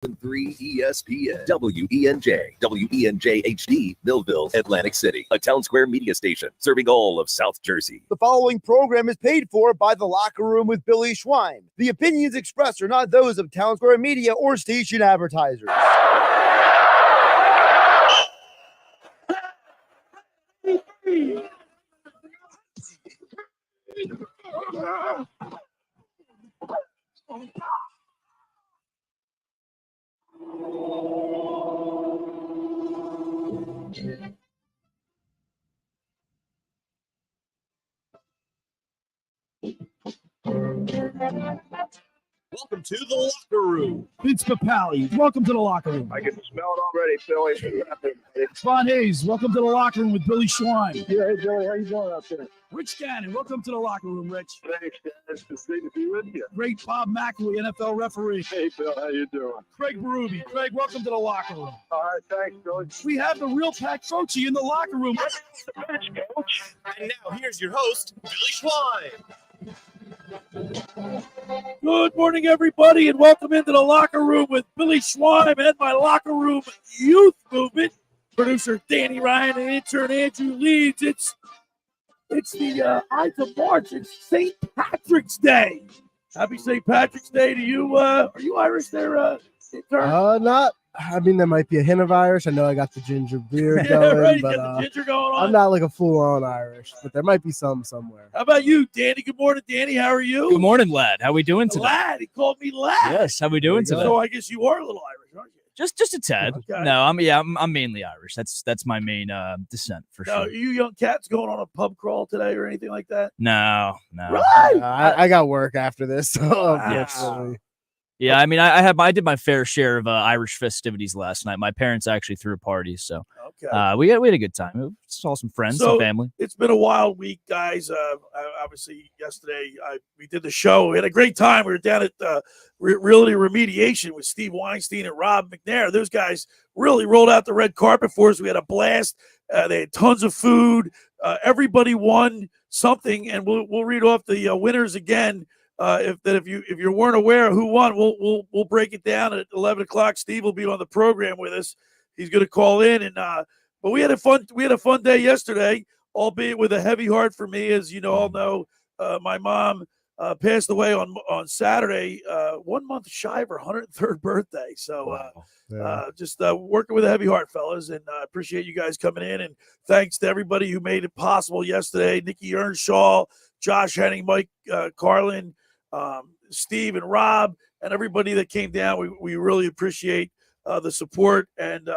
3 ESPN, WENJ, WENJ HD, Millville, Atlantic City, a Town Square media station serving all of South Jersey. The following program is paid for by The Locker Room with Billy Schwein. The opinions expressed are not those of Town Square Media or station advertisers. Welcome to the locker room. Vince Papali, welcome to the locker room. I can smell it already, Billy. Von Hayes, welcome to the locker room with Billy Schwein. Yeah, hey, Billy, how you doing out there? Rich Gannon, welcome to the locker room, Rich. Thanks, guys. It's great to be with you. Great Bob McElwee, NFL referee. Hey, Bill, how you doing? Craig Berube. Craig, welcome to the locker room. All right, thanks, Billy. We have the real Pat Croce in the locker room. Coach. And now here's your host, Billy Schwein. Good morning, everybody, and welcome into the locker room with Billy Schwein and my locker room youth movement. Producer Danny Ryan and intern Andrew Leeds. It's the Ides of March. It's St. Patrick's Day. Happy St. Patrick's Day to you. Are you Irish there, intern? Not. I mean, there might be a hint of Irish. I know I got the ginger beard going, right, you but got the ginger going on. I'm not like a full-on Irish, but there might be some somewhere. How about you, Danny? Good morning, Danny. How are you? Good morning, lad. How we doing today? Lad. He called me lad. Yes, how we doing today? So I guess you are a little Irish, aren't you? Just a tad. Okay. No, I'm mainly Irish. That's my main descent for Now, sure. are you young cats going on a pub crawl today or anything like that? No. Right. I got work after this, so Wow. unfortunately. Yeah, I mean, I did my fair share of Irish festivities last night. My parents actually threw a party, so Okay. we had a good time. We saw some friends, some family. It's been a wild week, guys. Obviously, yesterday we did the show. We had a great time. We were down at Realty Remediation with Steve Weinstein and Rob McNair. Those guys really rolled out the red carpet for us. We had a blast. They had tons of food. Everybody won something, and we'll read off the winners again. If you weren't aware of who won, we'll break it down at 11 o'clock. Steve will be on the program with us. He's going to call in, and but we had a fun day yesterday, albeit with a heavy heart for me, as you all know. My mom passed away on Saturday, 1 month shy of her 103rd birthday. So just working with a heavy heart, fellas, and I appreciate you guys coming in. And thanks to everybody who made it possible yesterday: Nikki Earnshaw, Josh Henning, Mike Carlin, Steve and Rob, and everybody that came down. We really appreciate the support, and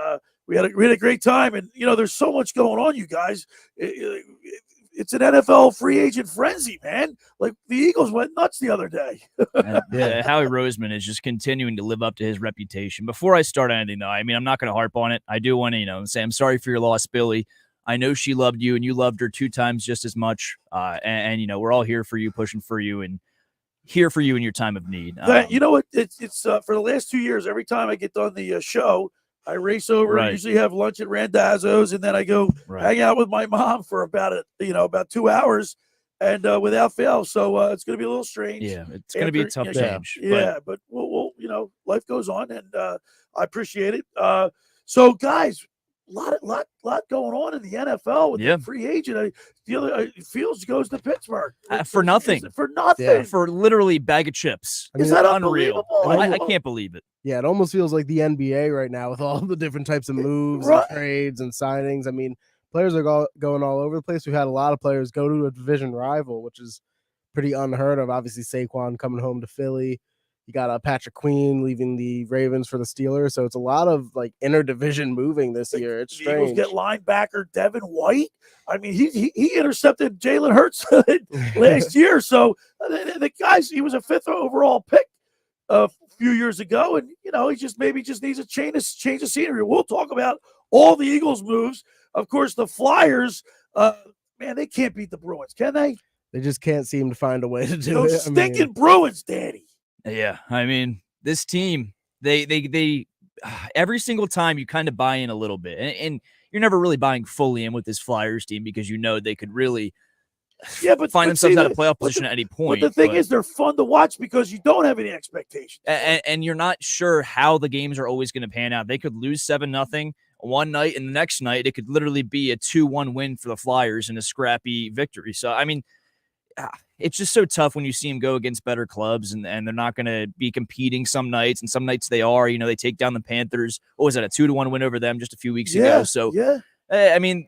we had a great time. And there's so much going on, you guys. It's an NFL free agent frenzy, man. Like the Eagles went nuts the other day. Yeah, Howie Roseman is just continuing to live up to his reputation. Before I start anything, though, I mean, I'm not going to harp on it. I do want to, say I'm sorry for your loss, Billy. I know she loved you, and you loved her 2 times just as much. And we're all here for you, pushing for you, and here for you in your time of need. You know what? It's for the last 2 years, every time I get done the show, I race over. Right. I usually have lunch at Randazzo's, and then I go hang out with my mom for about 2 hours, and without fail. So it's going to be a little strange. Yeah, it's going to be a tough change. Yeah, but we'll life goes on, and I appreciate it. So guys, lot going on in the NFL with the free agent. The other Fields goes to Pittsburgh For nothing. For nothing. Yeah, for literally bag of chips. Is that unreal? I can't believe it. Yeah, it almost feels like the NBA right now with all the different types of moves and trades and signings. I mean, players are going all over the place. We've had a lot of players go to a division rival, which is pretty unheard of. Obviously, Saquon coming home to Philly. You got Patrick Queen leaving the Ravens for the Steelers. So it's a lot of interdivision moving this year. It's strange. Eagles get linebacker Devin White. I mean, he intercepted Jalen Hurts last year. So the guys, he was a 5th overall pick a few years ago, and he just needs a change of scenery. We'll talk about all the Eagles moves. Of course, the Flyers, man, they can't beat the Bruins, can they? They just can't seem to find a way to do it. Stinking Bruins, Danny. Yeah, I mean, this team, they every single time you kind of buy in a little bit, and you're never really buying fully in with this Flyers team because they could really find themselves out of playoff position at any point. But the thing is, they're fun to watch because you don't have any expectations. And you're not sure how the games are always going to pan out. They could lose 7-0 one night, and the next night it could literally be a 2-1 win for the Flyers and a scrappy victory. So, I mean, it's just so tough when you see them go against better clubs and they're not going to be competing some nights, and some nights they are. They take down the Panthers. What was that, a 2-1 win over them just a few weeks ago? So, I mean,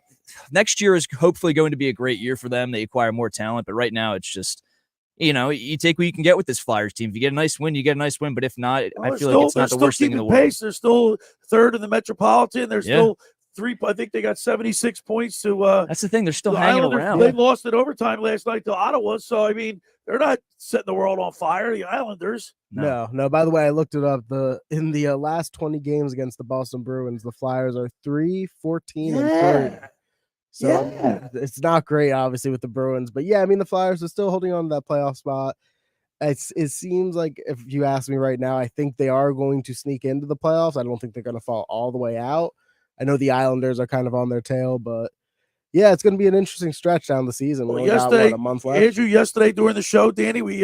next year is hopefully going to be a great year for them. They acquire more talent, but right now it's just, you take what you can get with this Flyers team. If you get a nice win, you get a nice win. But if not, I feel like it's not the worst thing in the world. Pace. They're still third in the Metropolitan. They're still I think they got 76 points to. That's the thing. They're still hanging around. They lost in overtime last night to Ottawa. So, I mean, they're not setting the world on fire, the Islanders. No. By the way, I looked it up. In the last 20 games against the Boston Bruins, the Flyers are 3-14-3. So it's not great, obviously, with the Bruins. But yeah, I mean, the Flyers are still holding on to that playoff spot. It seems like, if you ask me right now, I think they are going to sneak into the playoffs. I don't think they're going to fall all the way out. I know the Islanders are kind of on their tail, but yeah, it's going to be an interesting stretch down the season. Well, we only got a month left. Andrew, yesterday during the show, Danny, we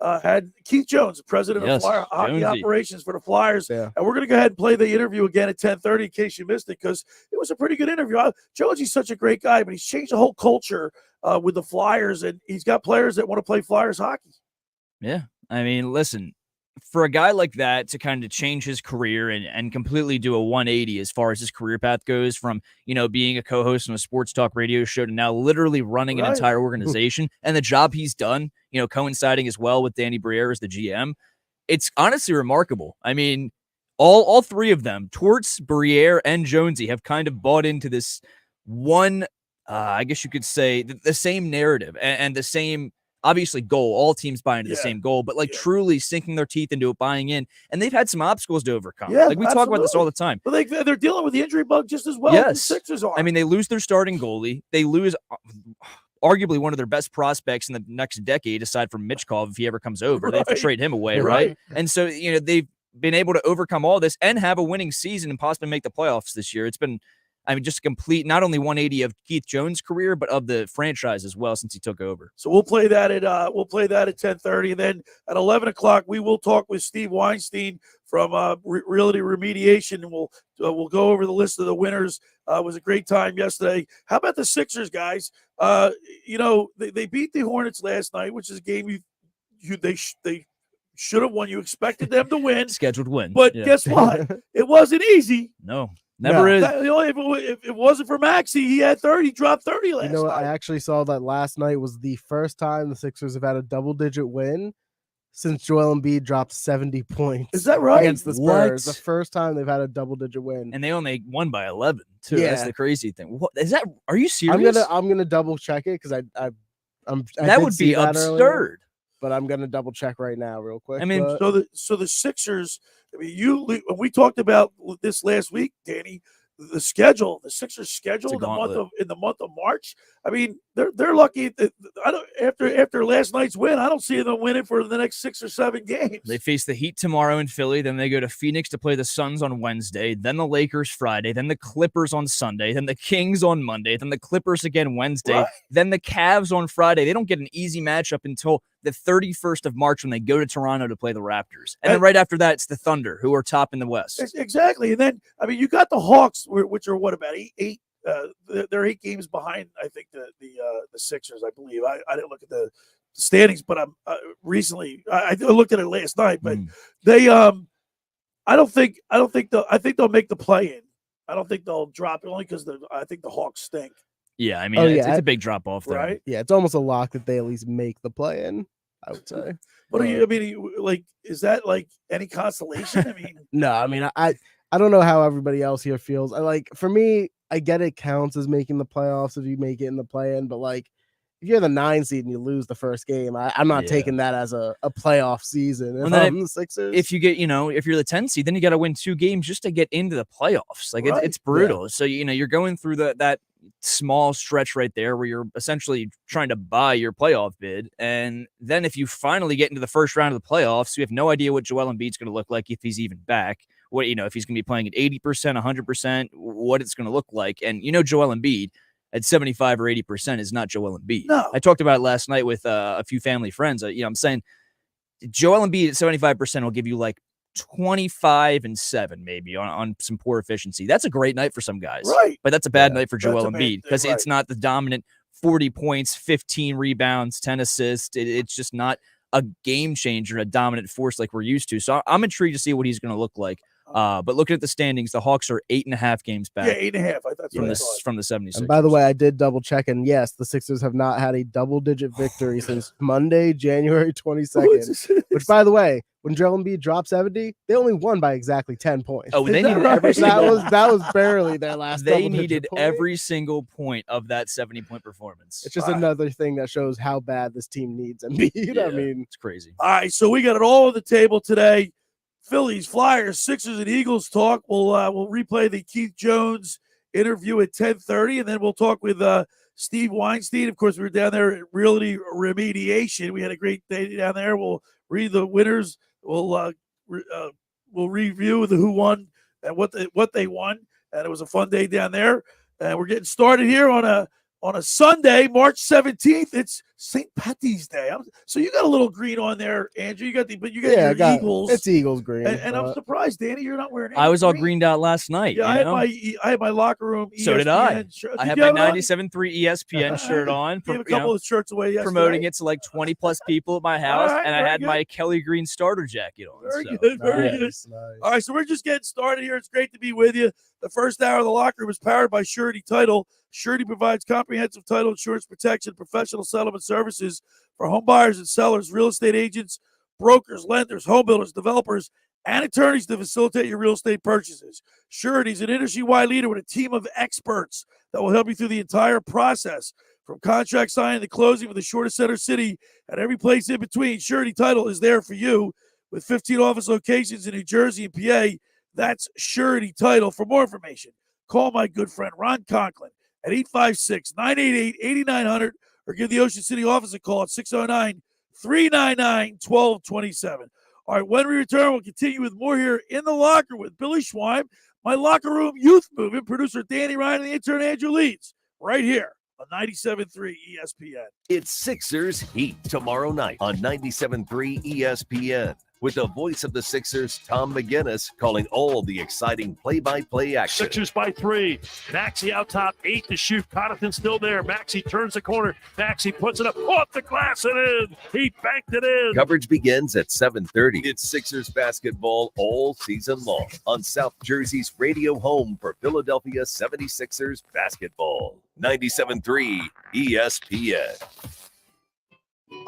had Keith Jones, president of Flyer hockey operations for the Flyers, and we're going to go ahead and play the interview again at 10:30 in case you missed it, because it was a pretty good interview. Jonesy's such a great guy, but he's changed the whole culture with the Flyers, and he's got players that want to play Flyers hockey. Yeah, I mean, listen, for a guy like that to kind of change his career and completely do a 180 as far as his career path goes, from, being a co-host on a sports talk radio show to now literally running an entire organization, and the job he's done, coinciding as well with Danny Briere as the GM, it's honestly remarkable. I mean, all three of them, Torts, Briere, and Jonesy, have kind of bought into this one, I guess you could say, the same narrative and the same, obviously, goal. All teams buy into the same goal, but truly sinking their teeth into it, buying in. And they've had some obstacles to overcome. Yeah, we talk about this all the time. But they're dealing with the injury bug just as well as the Sixers are. I mean, they lose their starting goalie. They lose arguably one of their best prospects in the next decade, aside from Mitchkov, if he ever comes over. They have to trade him away, right? And so, they've been able to overcome all this and have a winning season and possibly make the playoffs this year. It's been, just a complete, not only 180 of Keith Jones' career, but of the franchise as well since he took over. So we'll play that at 10:30, and then at 11 o'clock we will talk with Steve Weinstein from Realty Remediation, and we'll go over the list of the winners. It was a great time yesterday. How about the Sixers, guys? They beat the Hornets last night, which is a game they should have won. You expected them to win, scheduled win, but guess what? It wasn't easy. No. Never is. If it wasn't for Maxey, he had 30, dropped 30 last night. I actually saw that last night was the first time the Sixers have had a double-digit win since Joel Embiid dropped 70 points. Is that right? Against the Spurs. The first time they've had a double-digit win. And they only won by 11, too. Yeah. That's the crazy thing. What is that? Are you serious? I'm gonna double-check it, because that would be absurd. Earlier, but I'm gonna double-check right now real quick. I mean, so the Sixers, we talked about this last week, Danny, the Sixers schedule in the month of March. I mean, they're lucky that after last night's win, I don't see them winning for the next 6 or 7 games. They face the Heat tomorrow in Philly, then they go to Phoenix to play the Suns on Wednesday, then the Lakers Friday, then the Clippers on Sunday, then the Kings on Monday, then the Clippers again Wednesday, then the Cavs on Friday. They don't get an easy matchup until the 31st of March when they go to Toronto to play the Raptors. And then right after that, it's the Thunder, who are top in the West. Exactly. And then, you got the Hawks, which are about eight they're 8 games behind, I think, the Sixers, I believe. I didn't look at the standings, but I'm recently I looked at it last night, but they I think they'll make the play in. I don't think they'll drop it, only because I think the Hawks stink. Yeah, I mean, it's a big drop off there. Right? Yeah, it's almost a lock that they at least make the play in, I would say. What is that like any consolation? I mean, no, I mean, I don't know how everybody else here feels. For me, I get it counts as making the playoffs if you make it in the play-in, but if you're the 9 seed and you lose the first game, I'm not taking that as a playoff season. If I'm the Sixers, if you get, if you're the 10 seed, then you got to win 2 games just to get into the playoffs. It's brutal. Yeah. So you're going through that small stretch right there where you're essentially trying to buy your playoff bid, and then if you finally get into the first round of the playoffs, you have no idea what Joel Embiid's going to look like if he's even back. What if he's going to be playing at 80%, 100%, what it's going to look like. And Joel Embiid, at 75 or 80% is not Joel Embiid. No. I talked about it last night with a few family friends. I'm saying Joel Embiid at 75% will give you like 25-7 maybe on some poor efficiency. That's a great night for some guys. Right. But that's a bad night for Joel That's a bad Embiid because thing, it's not the dominant 40 points, 15 rebounds, 10 assists. It's just not a game changer, a dominant force like we're used to. So I'm intrigued to see what he's going to look like. But looking at the standings, the Hawks are 8.5 games back. Yeah, 8.5. That's from the 76ers. And by the way, I did double check, and yes, the Sixers have not had a double-digit victory since Monday, January 22nd. Which, by the way, when Joel Embiid dropped 70, they only won by exactly 10 points. Oh, they needed right? every single. that was barely their last. They double-digit needed point. every single point of that 70-point performance. It's just another thing that shows how bad this team needs Embiid. Yeah, I mean, it's crazy. All right, so we got it all on the table today. Phillies, Flyers, Sixers, and Eagles talk. We'll replay the Keith Jones interview at 10:30, and then we'll talk with Steve Weinstein. Of course, we were down there at Realty Remediation. We had a great day down there. We'll read the winners. We'll review the who won and what they won. And it was a fun day down there. And we're getting started here on a Sunday, March 17th. It's St. Patty's Day. So you got a little green on there, Andrew. You got your Eagles. It's Eagles green. And I'm surprised, Danny, you're not wearing. I was all greened out last night. Yeah, I had my locker room. ESPN So did I. shirt. I Did had you my have it on? 97.3 ESPN shirt on. Gave a couple of shirts away yesterday. Promoting it to like 20 plus people at my house, right, and I very had good. my Kelly Green starter jacket on. Very so. good, very good. Nice. All right, so we're just getting started here. It's great to be with you. The first hour of the locker room is powered by Surety Title. Surety provides comprehensive title insurance protection, professional settlement services for home buyers and sellers, real estate agents, brokers, lenders, home builders, developers, and attorneys to facilitate your real estate purchases. Surety is an industry-wide leader with a team of experts that will help you through the entire process, from contract signing to closing with the shortest center city and every place in between. Surety Title is there for you with 15 office locations in New Jersey and PA. That's Surety Title. For more information, call my good friend Ron Conklin at 856-988-8900 or give the Ocean City office a call at 609-399-1227. All right, when we return, we'll continue with more here in the locker with Billy Schweim, my locker room youth movement, producer Danny Ryan, and the intern Andrew Leeds, right here on 97.3 ESPN. It's Sixers Heat tomorrow night on 97.3 ESPN. With the voice of the Sixers, Tom McGinnis, calling all the exciting play-by-play action. Sixers by 3. Maxey out top, 8 to shoot. Connaughton still there. Maxey turns the corner. Maxey puts it up off the glass and in. He banked it in. Coverage begins at 7:30. It's Sixers basketball all season long on South Jersey's radio home for Philadelphia 76ers basketball. 97.3 ESPN.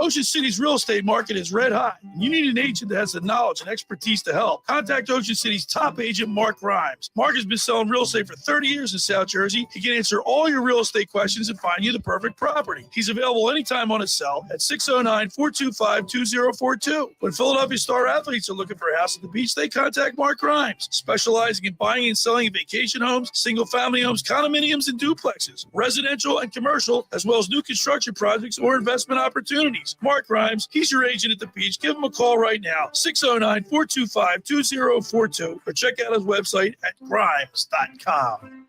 Ocean City's real estate market is red hot, and you need an agent that has the knowledge and expertise to help. Contact Ocean City's top agent, Mark Grimes. Mark has been selling real estate for 30 years in South Jersey. He can answer all your real estate questions and find you the perfect property. He's available anytime on his cell at 609-425-2042. When Philadelphia star athletes are looking for a house at the beach, they contact Mark Grimes, specializing in buying and selling vacation homes, single-family homes, condominiums, and duplexes, residential and commercial, as well as new construction projects or investment opportunities. Mark Grimes, he's your agent at the beach. Give him a call right now, 609-425-2042, or check out his website at grimes.com.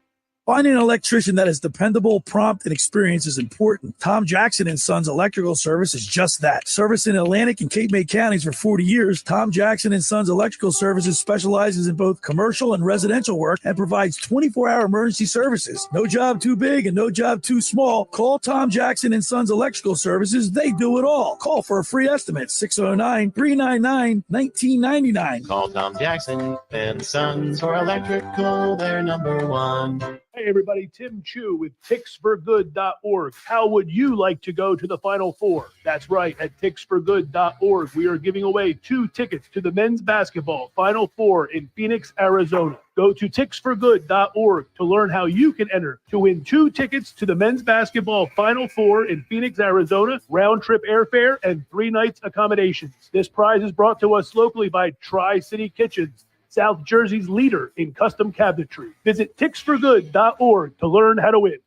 Finding an electrician that is dependable, prompt, and experienced is important. Tom Jackson & Sons Electrical Service is just that. Service in Atlantic and Cape May counties for 40 years, Tom Jackson & Sons Electrical Services specializes in both commercial and residential work and provides 24-hour emergency services. No job too big and no job too small. Call Tom Jackson & Sons Electrical Services. They do it all. Call for a free estimate, 609-399-1999. Call Tom Jackson and Sons for electrical, they're number one. Hey, everybody, Tim Chu with ticksforgood.org. How would you like to go to the Final Four? That's right, at ticksforgood.org, we are giving away 2 tickets to the men's basketball Final Four in Phoenix, Arizona. Go to ticksforgood.org to learn how you can enter to win 2 tickets to the men's basketball Final Four in Phoenix, Arizona, round-trip airfare, and 3 nights accommodations. This prize is brought to us locally by Tri-City Kitchens, South Jersey's leader in custom cabinetry. Visit ticksforgood.org to learn how to win.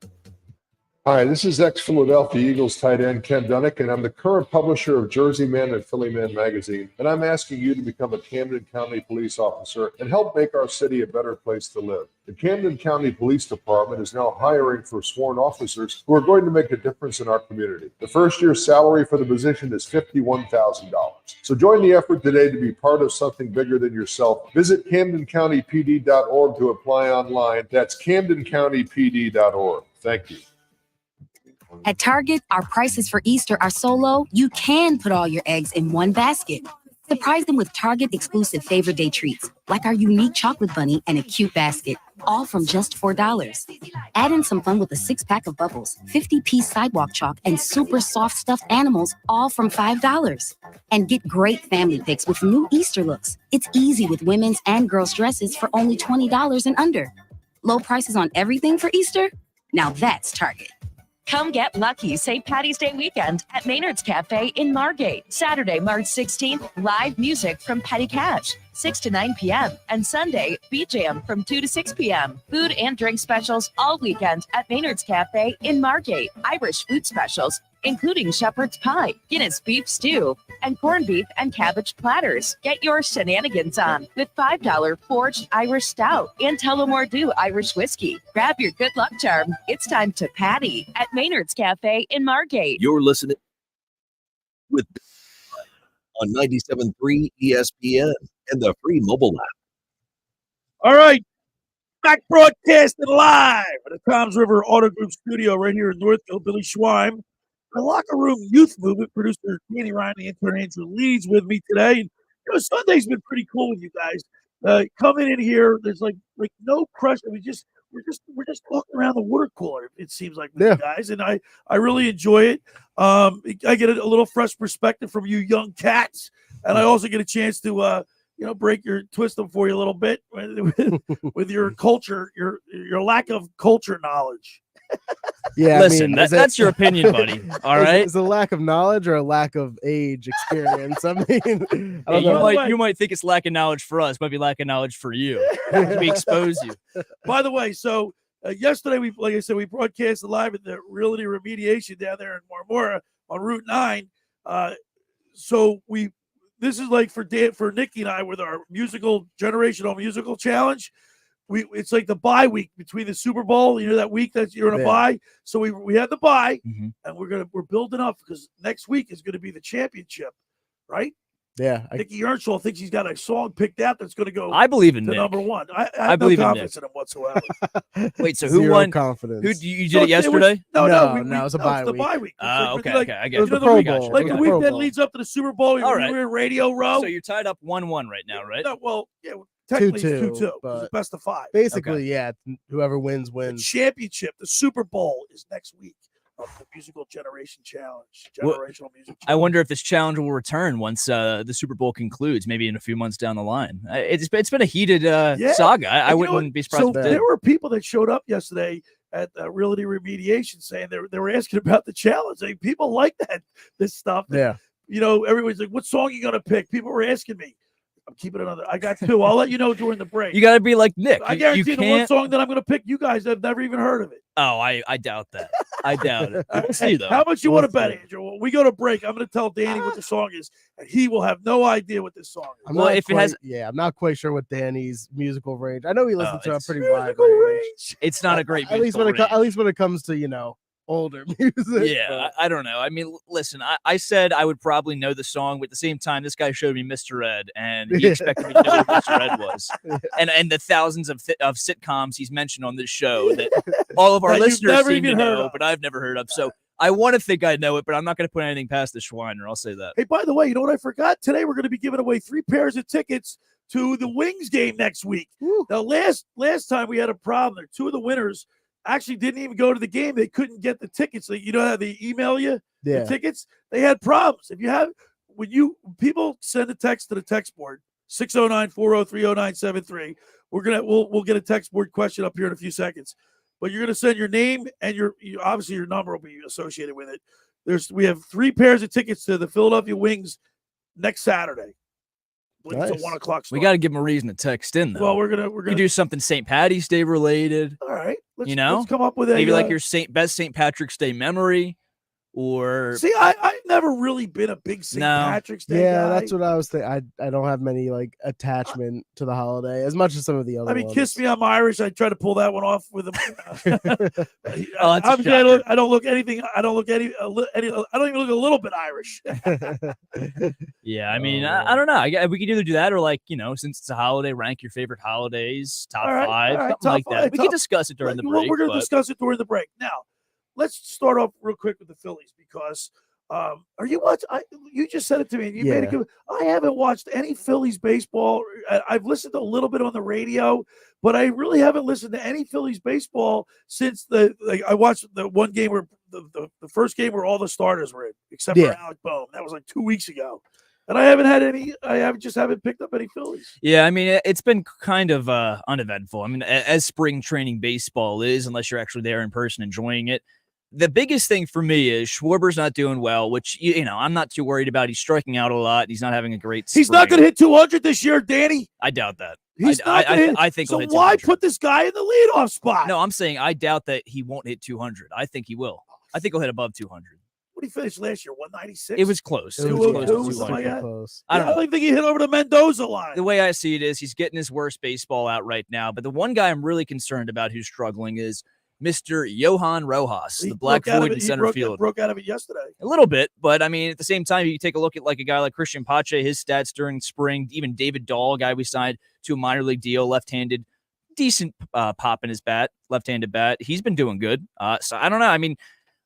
Hi, this is ex-Philadelphia Eagles tight end Ken Dunnick, and I'm the current publisher of Jersey Man and Philly Man magazine. And I'm asking you to become a Camden County police officer and help make our city a better place to live. The Camden County Police Department is now hiring for sworn officers who are going to make a difference in our community. The first year's salary for the position is $51,000. So join the effort today to be part of something bigger than yourself. Visit CamdenCountyPD.org to apply online. That's CamdenCountyPD.org. Thank you. At Target, our prices for Easter are so low, you can put all your eggs in one basket. Surprise them with Target exclusive Favor Day treats, like our unique chocolate bunny and a cute basket, all from just $4. Add in some fun with a 6-pack of bubbles, 50-piece sidewalk chalk, and super soft stuffed animals, all from $5. And get great family picks with new Easter looks. It's easy with women's and girls' dresses for only $20 and under. Low prices on everything for Easter? Now that's Target. Come get lucky St. Patty's Day weekend at Maynard's Cafe in Margate. Saturday, March 16th, live music from Petty Cash, 6 to 9 p.m. And Sunday, Beat Jam from 2 to 6 p.m. Food and drink specials all weekend at Maynard's Cafe in Margate. Irish food specials, including shepherd's pie, Guinness beef stew, and corned beef and cabbage platters. Get your shenanigans on with $5 forged Irish stout and Tullamore Dew Irish whiskey. Grab your good luck charm. It's time to party at Maynard's Cafe in Margate. You're listening with on 97.3 ESPN and the free mobile app. All right. Back broadcasting live at the Toms River Auto Group studio right here in Northfield. Billy Schweim, the Locker Room Youth Movement producer Danny Ryan, the intern Andrew Leeds with me today. And Sunday's been pretty cool with you guys. Coming in here, there's like no pressure. We're just walking around the water cooler. It seems like with you guys, and I really enjoy it. I get a little fresh perspective from you young cats, and I also get a chance to twist them for you a little bit with your culture, your lack of culture knowledge. Yeah, listen, that's your opinion, buddy. All right, is it a lack of knowledge or a lack of age experience? I mean, you might think it's lack of knowledge for us, might be lack of knowledge for you. We expose you. By the way, so yesterday like I said, we broadcasted live at the Realty Remediation down there in Marmora on Route 9. This is like for Nikki and I with our generational musical challenge. It's like the bye week between the Super Bowl, that week that you're in a bye. So we had the bye, and we're building up because next week is going to be the championship, right? Yeah. Nikki Earnshaw thinks he's got a song picked out that's going to go. I believe in to Nick. number one. I have no confidence in him whatsoever. Wait, so who Zero won? confidence. Who you did it yesterday? No, it was a bye week. The bye week. Okay, I get it. it. The Pro Bowl. Like the week that leads up to the Super Bowl. All right. We're in Radio Row. So you're tied up 1-1 right now, right? No, well, yeah. Technically, 2-2, it's 2-2. but It's best of 5. Basically, yeah. Whoever wins. The championship, the Super Bowl, is next week of the Musical Generation Challenge. Generational music challenge. I wonder if this challenge will return once the Super Bowl concludes, maybe in a few months down the line. It's been a heated saga. I wouldn't be surprised. So there were people that showed up yesterday at Realty Remediation saying they were asking about the challenge. People like this stuff. Yeah. Everybody's like, what song are you going to pick? People were asking me. I'm keeping it on. I got 2. I'll let you know during the break. You got to be like Nick. I guarantee the one song that I'm going to pick, you guys have never even heard of it. Oh, I doubt that. I doubt it. We'll see, though. How much you want to bet, Andrew? When we go to break, I'm going to tell Danny what the song is, and he will have no idea what this song is. I'm not quite sure what Danny's musical range. I know he listens to a pretty wide range. It's not a great at least when it comes to older music. Yeah, I don't know. I mean, listen, I said I would probably know the song, but at the same time, this guy showed me Mr. Ed, and he expected me to know what Mr. Ed was. And the thousands of sitcoms he's mentioned on this show that all of our listeners seem to know, but I've never heard of. So I want to think I know it, but I'm not going to put anything past the Schweiner. I'll say that. Hey, by the way, you know what I forgot? Today we're going to be giving away 3 pairs of tickets to the Wings game next week. Woo. Now, last time we had a problem there. 2 of the winners actually didn't even go to the game. They couldn't get the tickets. How they email you the tickets? They had problems. People send a text to the text board, 609-403-0973. We'll get a text board question up here in a few seconds. But you're going to send your name and obviously your number will be associated with it. We have 3 pairs of tickets to the Philadelphia Wings next Saturday. Nice. It's a 1:00 start. We got to give him a reason to text in, though. Well, we're gonna do something St. Patty's Day related. All right. let's come up with a maybe like your best St. Patrick's Day memory, or see. I've never really been a big St. Patrick's Day guy. That's what I was thinking. I don't have many like attachment to the holiday as much as some of the other. I mean, ones. Kiss Me, I'm Irish. I try to pull that one off with him. I don't look anything. I don't look any. I don't even look a little bit Irish. Yeah, I mean, I don't know. We could either do that or like since it's a holiday, rank your favorite holidays, top five, something like that. We can discuss it during the break. We're going to discuss it during the break. Now, let's start off real quick with the Phillies because are you watching? You just said it to me. And you made it good. I haven't watched any Phillies baseball. I've listened a little bit on the radio, but I really haven't listened to any Phillies baseball since I watched the one game where the first game where all the starters were in, except for Alec Boehm. That was like 2 weeks ago. And I haven't had any. I haven't picked up any Phillies. Yeah, I mean, it's been kind of uneventful. I mean, as spring training baseball is, unless you're actually there in person enjoying it. The biggest thing for me is Schwarber's not doing well, which I'm not too worried about. He's striking out a lot. He's not having a great spring. He's not going to hit 200 this year, Danny. I doubt that. He's not going to hit. I think. So why put this guy in the leadoff spot? No, I'm saying I doubt that he won't hit 200. I think he will. I think he'll hit above 200. What did he finish last year? 196. It was close. It was close. I don't think he hit over the Mendoza line. The way I see it is he's getting his worst baseball out right now. But the one guy I'm really concerned about who's struggling is Mr. Johan Rojas, the black void in center field. Broke out of it yesterday. A little bit, but I mean, at the same time, you take a look at like a guy like Christian Pache, his stats during spring, even David Dahl, a guy we signed to a minor league deal, left-handed, decent pop in his bat, left-handed bat. He's been doing good. So I don't know. I mean,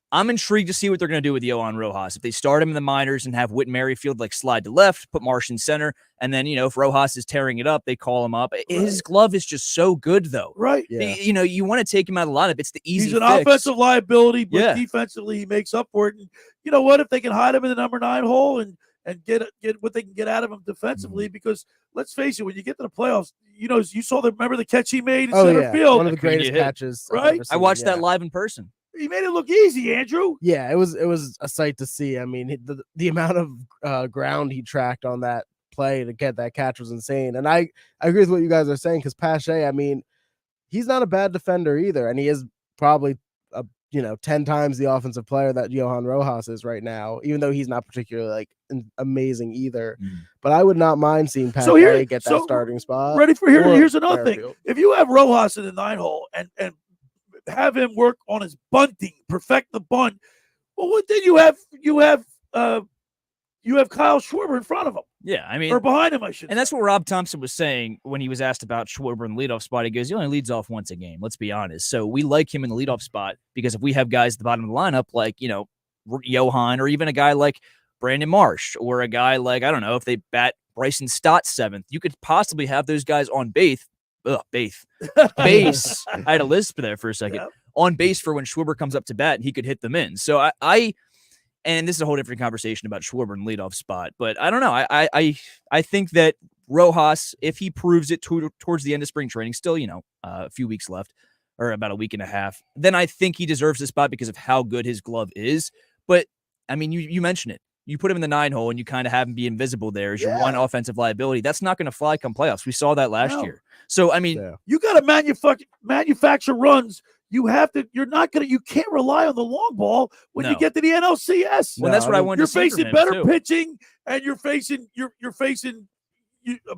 I'm intrigued to see what they're going to do with Johan Rojas. If they start him in the minors and have Whit Merrifield like slide to left, put Marsh in center, and then, if Rojas is tearing it up, they call him up. Right. His glove is just so good, though. Right. Yeah. You want to take him out of the lineup. It's the easy He's an fix. offensive liability, but defensively he makes up for it. And you know what? If they can hide him in the number 9 hole and get what they can get out of him defensively, because let's face it, when you get to the playoffs, you saw remember the catch he made in center field. One of the greatest catches. Right. I watched that live in person. He made it look easy, Andrew. Yeah, it was a sight to see. I mean, the amount of ground he tracked on that play to get that catch was insane. And I agree with what you guys are saying, because Pache, I mean, he's not a bad defender either, and he is probably 10 times the offensive player that Johan Rojas is right now, even though he's not particularly like amazing either. But I would not mind seeing Pache get that starting spot. Ready for here's another thing. If you have Rojas in the 9 hole and have him work on his bunting, perfect the bunt. Well, then you have Kyle Schwarber in front of him. Yeah, I mean, or behind him, I should. And that's what Rob Thompson was saying when he was asked about Schwarber in the leadoff spot. He goes, he only leads off once a game. Let's be honest. So we like him in the leadoff spot because if we have guys at the bottom of the lineup like Johan, or even a guy like Brandon Marsh, or a guy like, I don't know, if they bat Bryson Stott 7th, you could possibly have those guys on base. Base. I had a lisp there for a second. Yeah. On base for when Schwarber comes up to bat and he could hit them in. So and this is a whole different conversation about Schwarber and leadoff spot, but I don't know. I think that Rojas, if he proves it towards the end of spring training, still, a few weeks left, or about a week and a half, then I think he deserves the spot because of how good his glove is. But I mean, you mentioned it. You put him in the 9 hole and you kind of have him be invisible there as your one offensive liability. That's not going to fly come playoffs. We saw that last year. So, I mean, you got to manufacture runs. You can't rely on the long ball when you get to the NLCS. Well, that's what I wanted to see. You're facing better pitching, and you're facing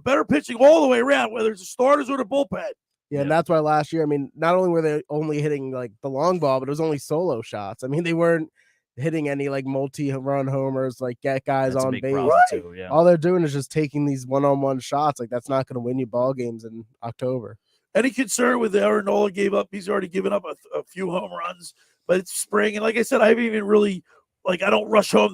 better pitching all the way around, whether it's the starters or the bullpen. Yeah, and that's why last year, I mean, not only were they only hitting like the long ball, but it was only solo shots. I mean, they weren't hitting any like multi-run homers, like get guys on base. Too, yeah. All they're doing is just taking these one-on-one shots. Like that's not going to win you ball games in October. Any concern with Aaron Nola gave up? He's already given up a few home runs, but it's spring, and like I said, I haven't even really I don't rush home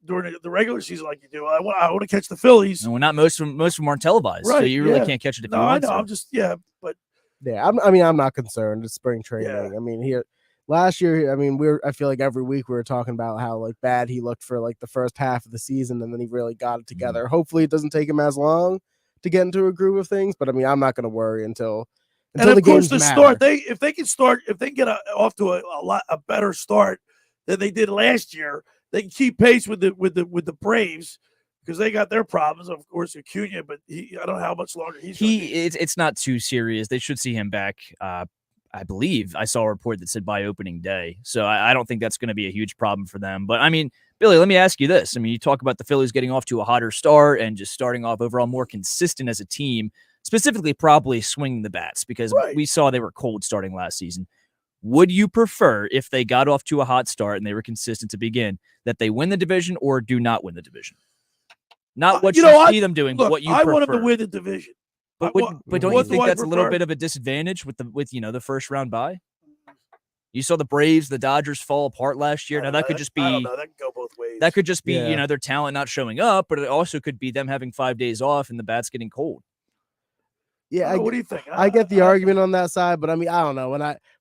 during the regular season like you do. I want to catch the Phillies. No, not most of them aren't televised, so you really can't catch it if you want to. I'm just I'm not concerned. It's spring training. Yeah. I mean, last year, I mean, I feel like every week we were talking about how like bad he looked for like the first half of the season, and then he really got it together. Hopefully it doesn't take him as long to get into a groove of things, but I mean, I'm not going to worry until the games matter. If they can get off to a better start than they did last year, they can keep pace with the Braves, because they got their problems, of course, Acuna, but I don't know how much longer it's not too serious. They should see him back I believe I saw a report that said by opening day. So I don't think that's going to be a huge problem for them. But I mean, Billy, let me ask you this. I mean, you talk about the Phillies getting off to a hotter start and just starting off overall more consistent as a team, specifically probably swinging the bats because we saw they were cold starting last season. Would you prefer, if they got off to a hot start and they were consistent to begin, that they win the division or do not win the division? Not what you see them doing, but what you prefer. I want them to win the division. But don't you think that's a little bit of a disadvantage with the first round bye? You saw the Braves, the Dodgers fall apart last year. Now that could just be I don't know. That can go both ways. That could just be their talent not showing up, but it also could be them having 5 days off and the bats getting cold. Yeah, what do you think? I get the argument on that side, but I mean, I don't know.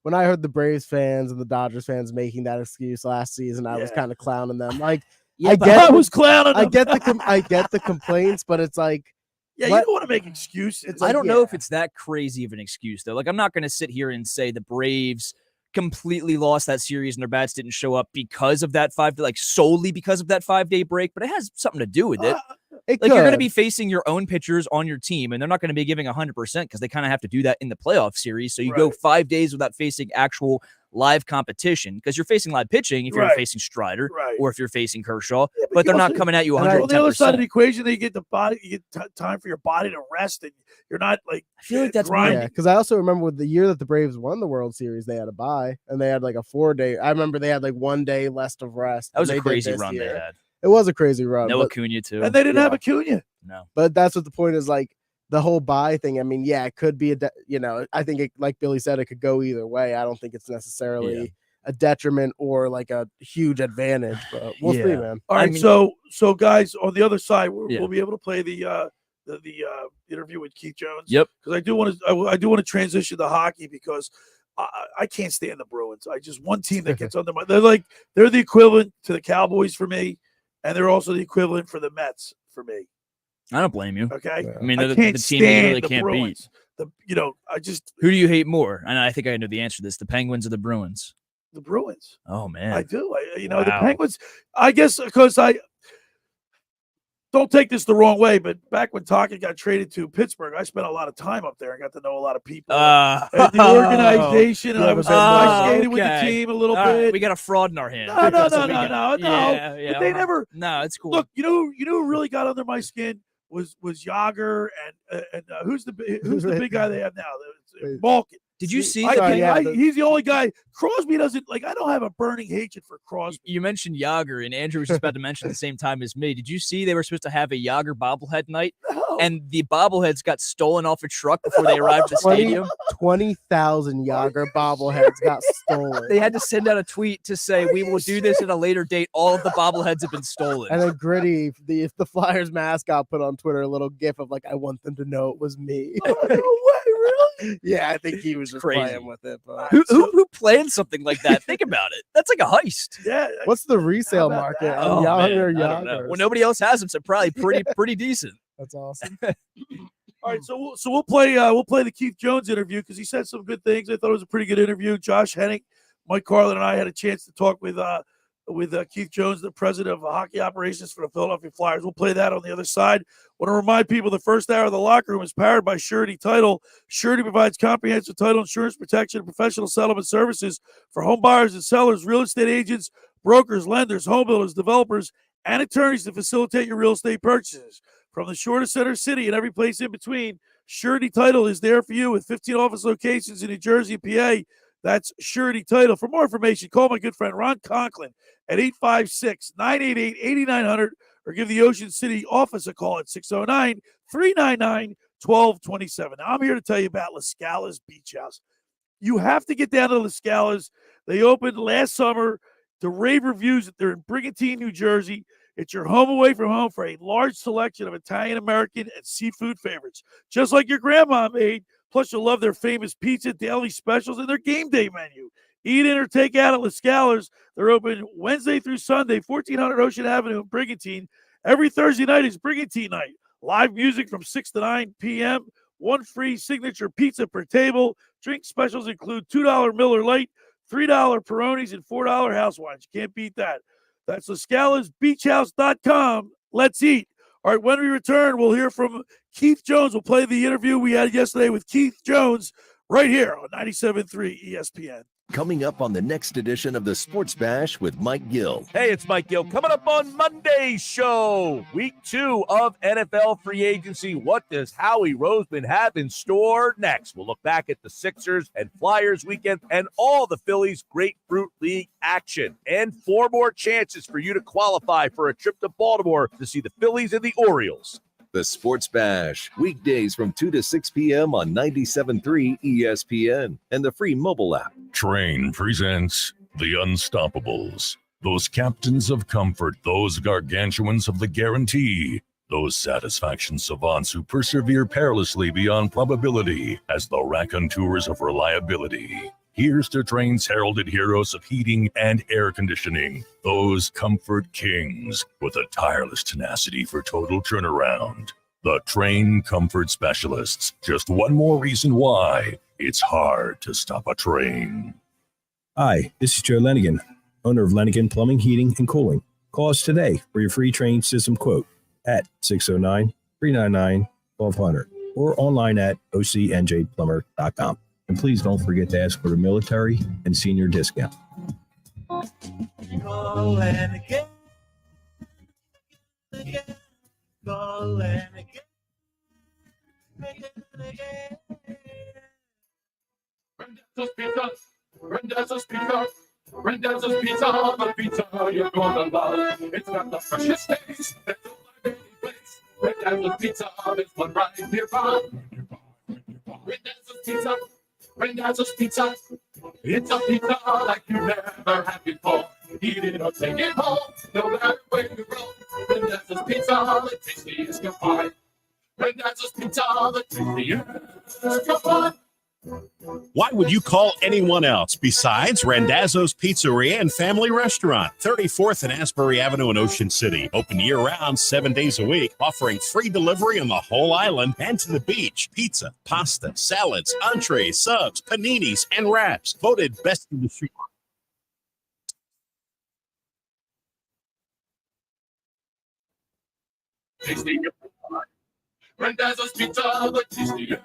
When I heard the Braves fans and the Dodgers fans making that excuse last season, I was kind of clowning them. Like, I was clowning them. I get the complaints, but it's like, you don't want to make excuses. I don't know if it's that crazy of an excuse though. Like, I'm not going to sit here and say the Braves completely lost that series and their bats didn't show up because of that solely because of that 5-day break, but it has something to do with it. You're going to be facing your own pitchers on your team, and they're not going to be giving 100% because they kind of have to do that in the playoff series. So you go 5 days without facing actual live competition because you're facing live pitching if you're facing Strider or if you're facing Kershaw, but they're not coming at you 110%. On the other side of the equation, you get time for your body to rest, and you're not like. I feel like that's right. Because I also remember with the year that the Braves won the World Series, they had a bye and they had like a 4-day. I remember they had like 1 day less of rest. That was a crazy run they had. It was a crazy run. No Acuna too, and they didn't have Acuna. No, but that's what the point is. Like the whole bye thing. I mean, it could be I think it, like Billy said, it could go either way. I don't think it's necessarily a detriment or like a huge advantage, but we'll see, man. All right, so guys, on the other side, we'll be able to play the interview with Keith Jones. Yep. Because I do want to transition to hockey because I can't stand the Bruins. One team that gets under my. They're the equivalent to the Cowboys for me, and they're also the equivalent for the Mets for me. I don't blame you. Okay. I mean, they're the team you really can't Bruins. beat. Who do you hate more? And I think I know the answer to this: the Penguins or the Bruins. The Bruins. Oh man, I do. The Penguins. I guess because I don't take this the wrong way, but back when Tocchet got traded to Pittsburgh, I spent a lot of time up there and got to know a lot of people and the organization. And I skated with the team a little bit. We got a fraud in our hands. No. Yeah. But they never. No, it's cool. Look, you know who really got under my skin was Yager and who's the big guy they have now? Malkin. Did you see? He's the only guy. Crosby doesn't like. I don't have a burning hatred for Crosby. You mentioned Yager, and Andrew was just about to mention the same time as me. Did you see they were supposed to have a Yager bobblehead night, and the bobbleheads got stolen off a truck before they arrived at the stadium? 20,000 Yager bobbleheads got stolen. They had to send out a tweet to say, "We will do this at a later date. All of the bobbleheads have been stolen." And then Gritty, the Flyers mascot, put on Twitter a little gif of like, "I want them to know it was me." No way, really? Yeah, I think he was just crazy playing with it. But who planned something like that? Think about it. That's like a heist. Yeah. What's the resale market on Yager? Well, nobody else has them, so probably pretty decent. That's awesome. All right, so we'll play the Keith Jones interview because he said some good things. I thought it was a pretty good interview. Josh Hennig, Mike Carlin, and I had a chance to talk with Keith Jones, the president of hockey operations for the Philadelphia Flyers. We'll play that on the other side. Want to remind people the first hour of the locker room is powered by Surety Title. Surety provides comprehensive title insurance protection and professional settlement services for home buyers and sellers, real estate agents, brokers, lenders, home builders, developers, and attorneys to facilitate your real estate purchases. From the shore to center city and every place in between, Surety Title is there for you with 15 office locations in New Jersey and PA. That's Surety Title. For more information, call my good friend Ron Conklin at 856-988-8900 or give the Ocean City office a call at 609-399-1227. Now, I'm here to tell you about La Scala's Beach House. You have to get down to La Scala's. They opened last summer to rave reviews. They're in Brigantine, New Jersey. It's your home away from home for a large selection of Italian, American, and seafood favorites, just like your grandma made. Plus, you'll love their famous pizza, daily specials, and their game day menu. Eat in or take out at La Scala's. They're open Wednesday through Sunday, 1400 Ocean Avenue in Brigantine. Every Thursday night is Brigantine night. Live music from 6 to 9 p.m. One free signature pizza per table. Drink specials include $2 Miller Lite, $3 Peronis, and $4 house wines. You can't beat that. That's LaScalasBeachHouse.com. Let's eat. All right, when we return, we'll hear from Keith Jones. We'll play the interview we had yesterday with Keith Jones right here on 97.3 ESPN. Coming up on the next edition of the Sports Bash with Mike Gill. Hey, it's Mike Gill. Coming up on Monday's show, week 2 of NFL free agency. What does Howie Roseman have in store next? We'll look back at the Sixers and Flyers weekend and all the Phillies Grapefruit League action. And 4 more chances for you to qualify for a trip to Baltimore to see the Phillies and the Orioles. The Sports Bash, weekdays from 2 to 6 p.m. on 97.3 ESPN and the free mobile app. Train presents The Unstoppables. Those captains of comfort, those gargantuans of the guarantee, those satisfaction savants who persevere perilously beyond probability as the raconteurs of reliability. Here's to Train's heralded heroes of heating and air conditioning, those comfort kings with a tireless tenacity for total turnaround. The Train Comfort Specialists. Just one more reason why it's hard to stop a train. Hi, this is Joe Lenigan, owner of Lenigan Plumbing, Heating, and Cooling. Call us today for your free Train system quote at 609-399-1200 or online at ocnjplumber.com. And please don't forget to ask for the military and senior discount. Call Lenigan. Call Lenigan. Rendezvous Pizza, Rendezvous Pizza, Rendezvous Pizza, the pizza you're gonna love. It's got the freshest taste, there's no any place. Rendezvous Pizza, there's one right nearby. Rendezvous Pizza, Rendezvous Pizza, it's a pizza like you never had before. Eat it or take it home, no matter where you roll. Rendezvous Pizza, the tastiest you'll find. Rendezvous Pizza, the tastiest you'll find. Why would you call anyone else besides Randazzo's Pizzeria and Family Restaurant, 34th and Asbury Avenue in Ocean City. Open year-round, 7 days a week, offering free delivery on the whole island and to the beach. Pizza, pasta, salads, entrees, subs, paninis, and wraps. Voted best in the street. Randazzo's Pizza, the tastiest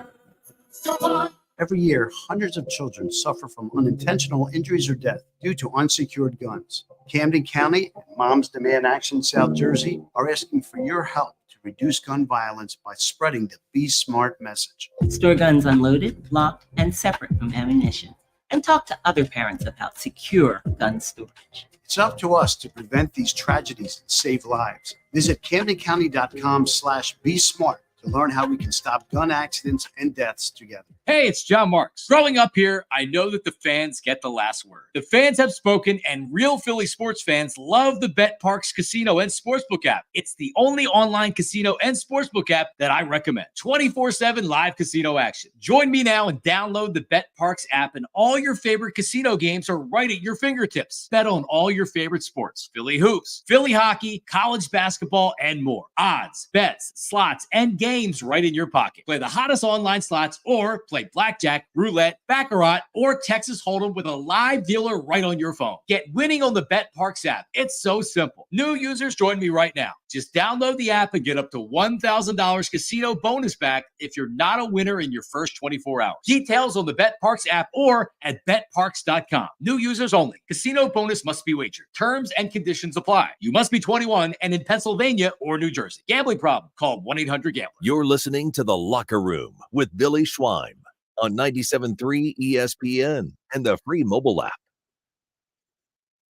you'll find. Every year, hundreds of children suffer from unintentional injuries or death due to unsecured guns. Camden County and Moms Demand Action South Jersey are asking for your help to reduce gun violence by spreading the Be Smart message. Store guns unloaded, locked, and separate from ammunition. And talk to other parents about secure gun storage. It's up to us to prevent these tragedies and save lives. Visit CamdenCounty.com/Be Smart to learn how we can stop gun accidents and deaths together. Hey, it's John Marks. Growing up here, I know that the fans get the last word. The fans have spoken, and real Philly sports fans love the Bet Parks Casino and Sportsbook app. It's the only online casino and sportsbook app that I recommend. 24/7 live casino action. Join me now and download the Bet Parks app, and all your favorite casino games are right at your fingertips. Bet on all your favorite sports. Philly hoops, Philly hockey, college basketball, and more. Odds, bets, slots, and games right in your pocket. Play the hottest online slots or play blackjack, roulette, baccarat, or Texas Hold'em with a live dealer right on your phone. Get winning on the Bet Parks app. It's so simple. New users, join me right now. Just download the app and get up to $1,000 casino bonus back if you're not a winner in your first 24 hours. Details on the Bet Parks app or at betparks.com. New users only. Casino bonus must be wagered. Terms and conditions apply. You must be 21 and in Pennsylvania or New Jersey. Gambling problem? Call 1-800-GAMBLER. You're listening to The Locker Room with Billy Schwein on 97.3 ESPN and the free mobile app.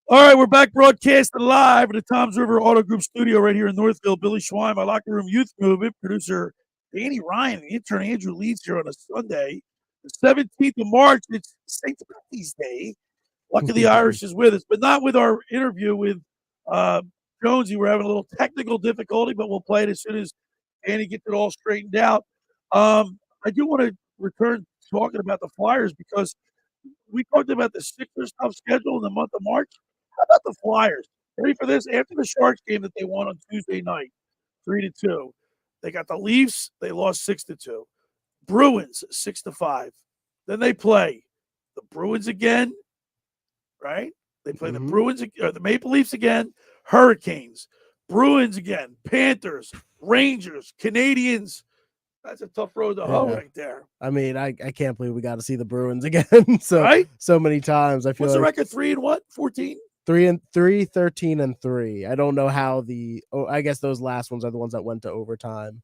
All right, we're back broadcasting live at the Toms River Auto Group studio right here in Northfield. Billy Schwein, my Locker Room Youth Movement, producer Danny Ryan, and intern Andrew Leeds here on a Sunday, the 17th of March. It's St. Patty's Day. Lucky the Irish is with us, but not with our interview with Jonesy. We're having a little technical difficulty, but we'll play it as soon as Danny gets it all straightened out. I do want to return talking about the Flyers because we talked about the Sixers' tough schedule in the month of March. How about the Flyers? Ready for this? After the Sharks game that they won on Tuesday night, 3-2, they got the Leafs. They lost 6-2. Bruins 6-5. Then they play the Bruins again, right? They play the Bruins, the Maple Leafs again, Hurricanes, Bruins again, Panthers, Rangers, Canadians, That's a tough road to hoe right there. I mean, I can't believe we got to see the Bruins again so many times. I feel What's the like record? 3-14? 3-3, 13-3. I don't know how I guess those last ones are the ones that went to overtime.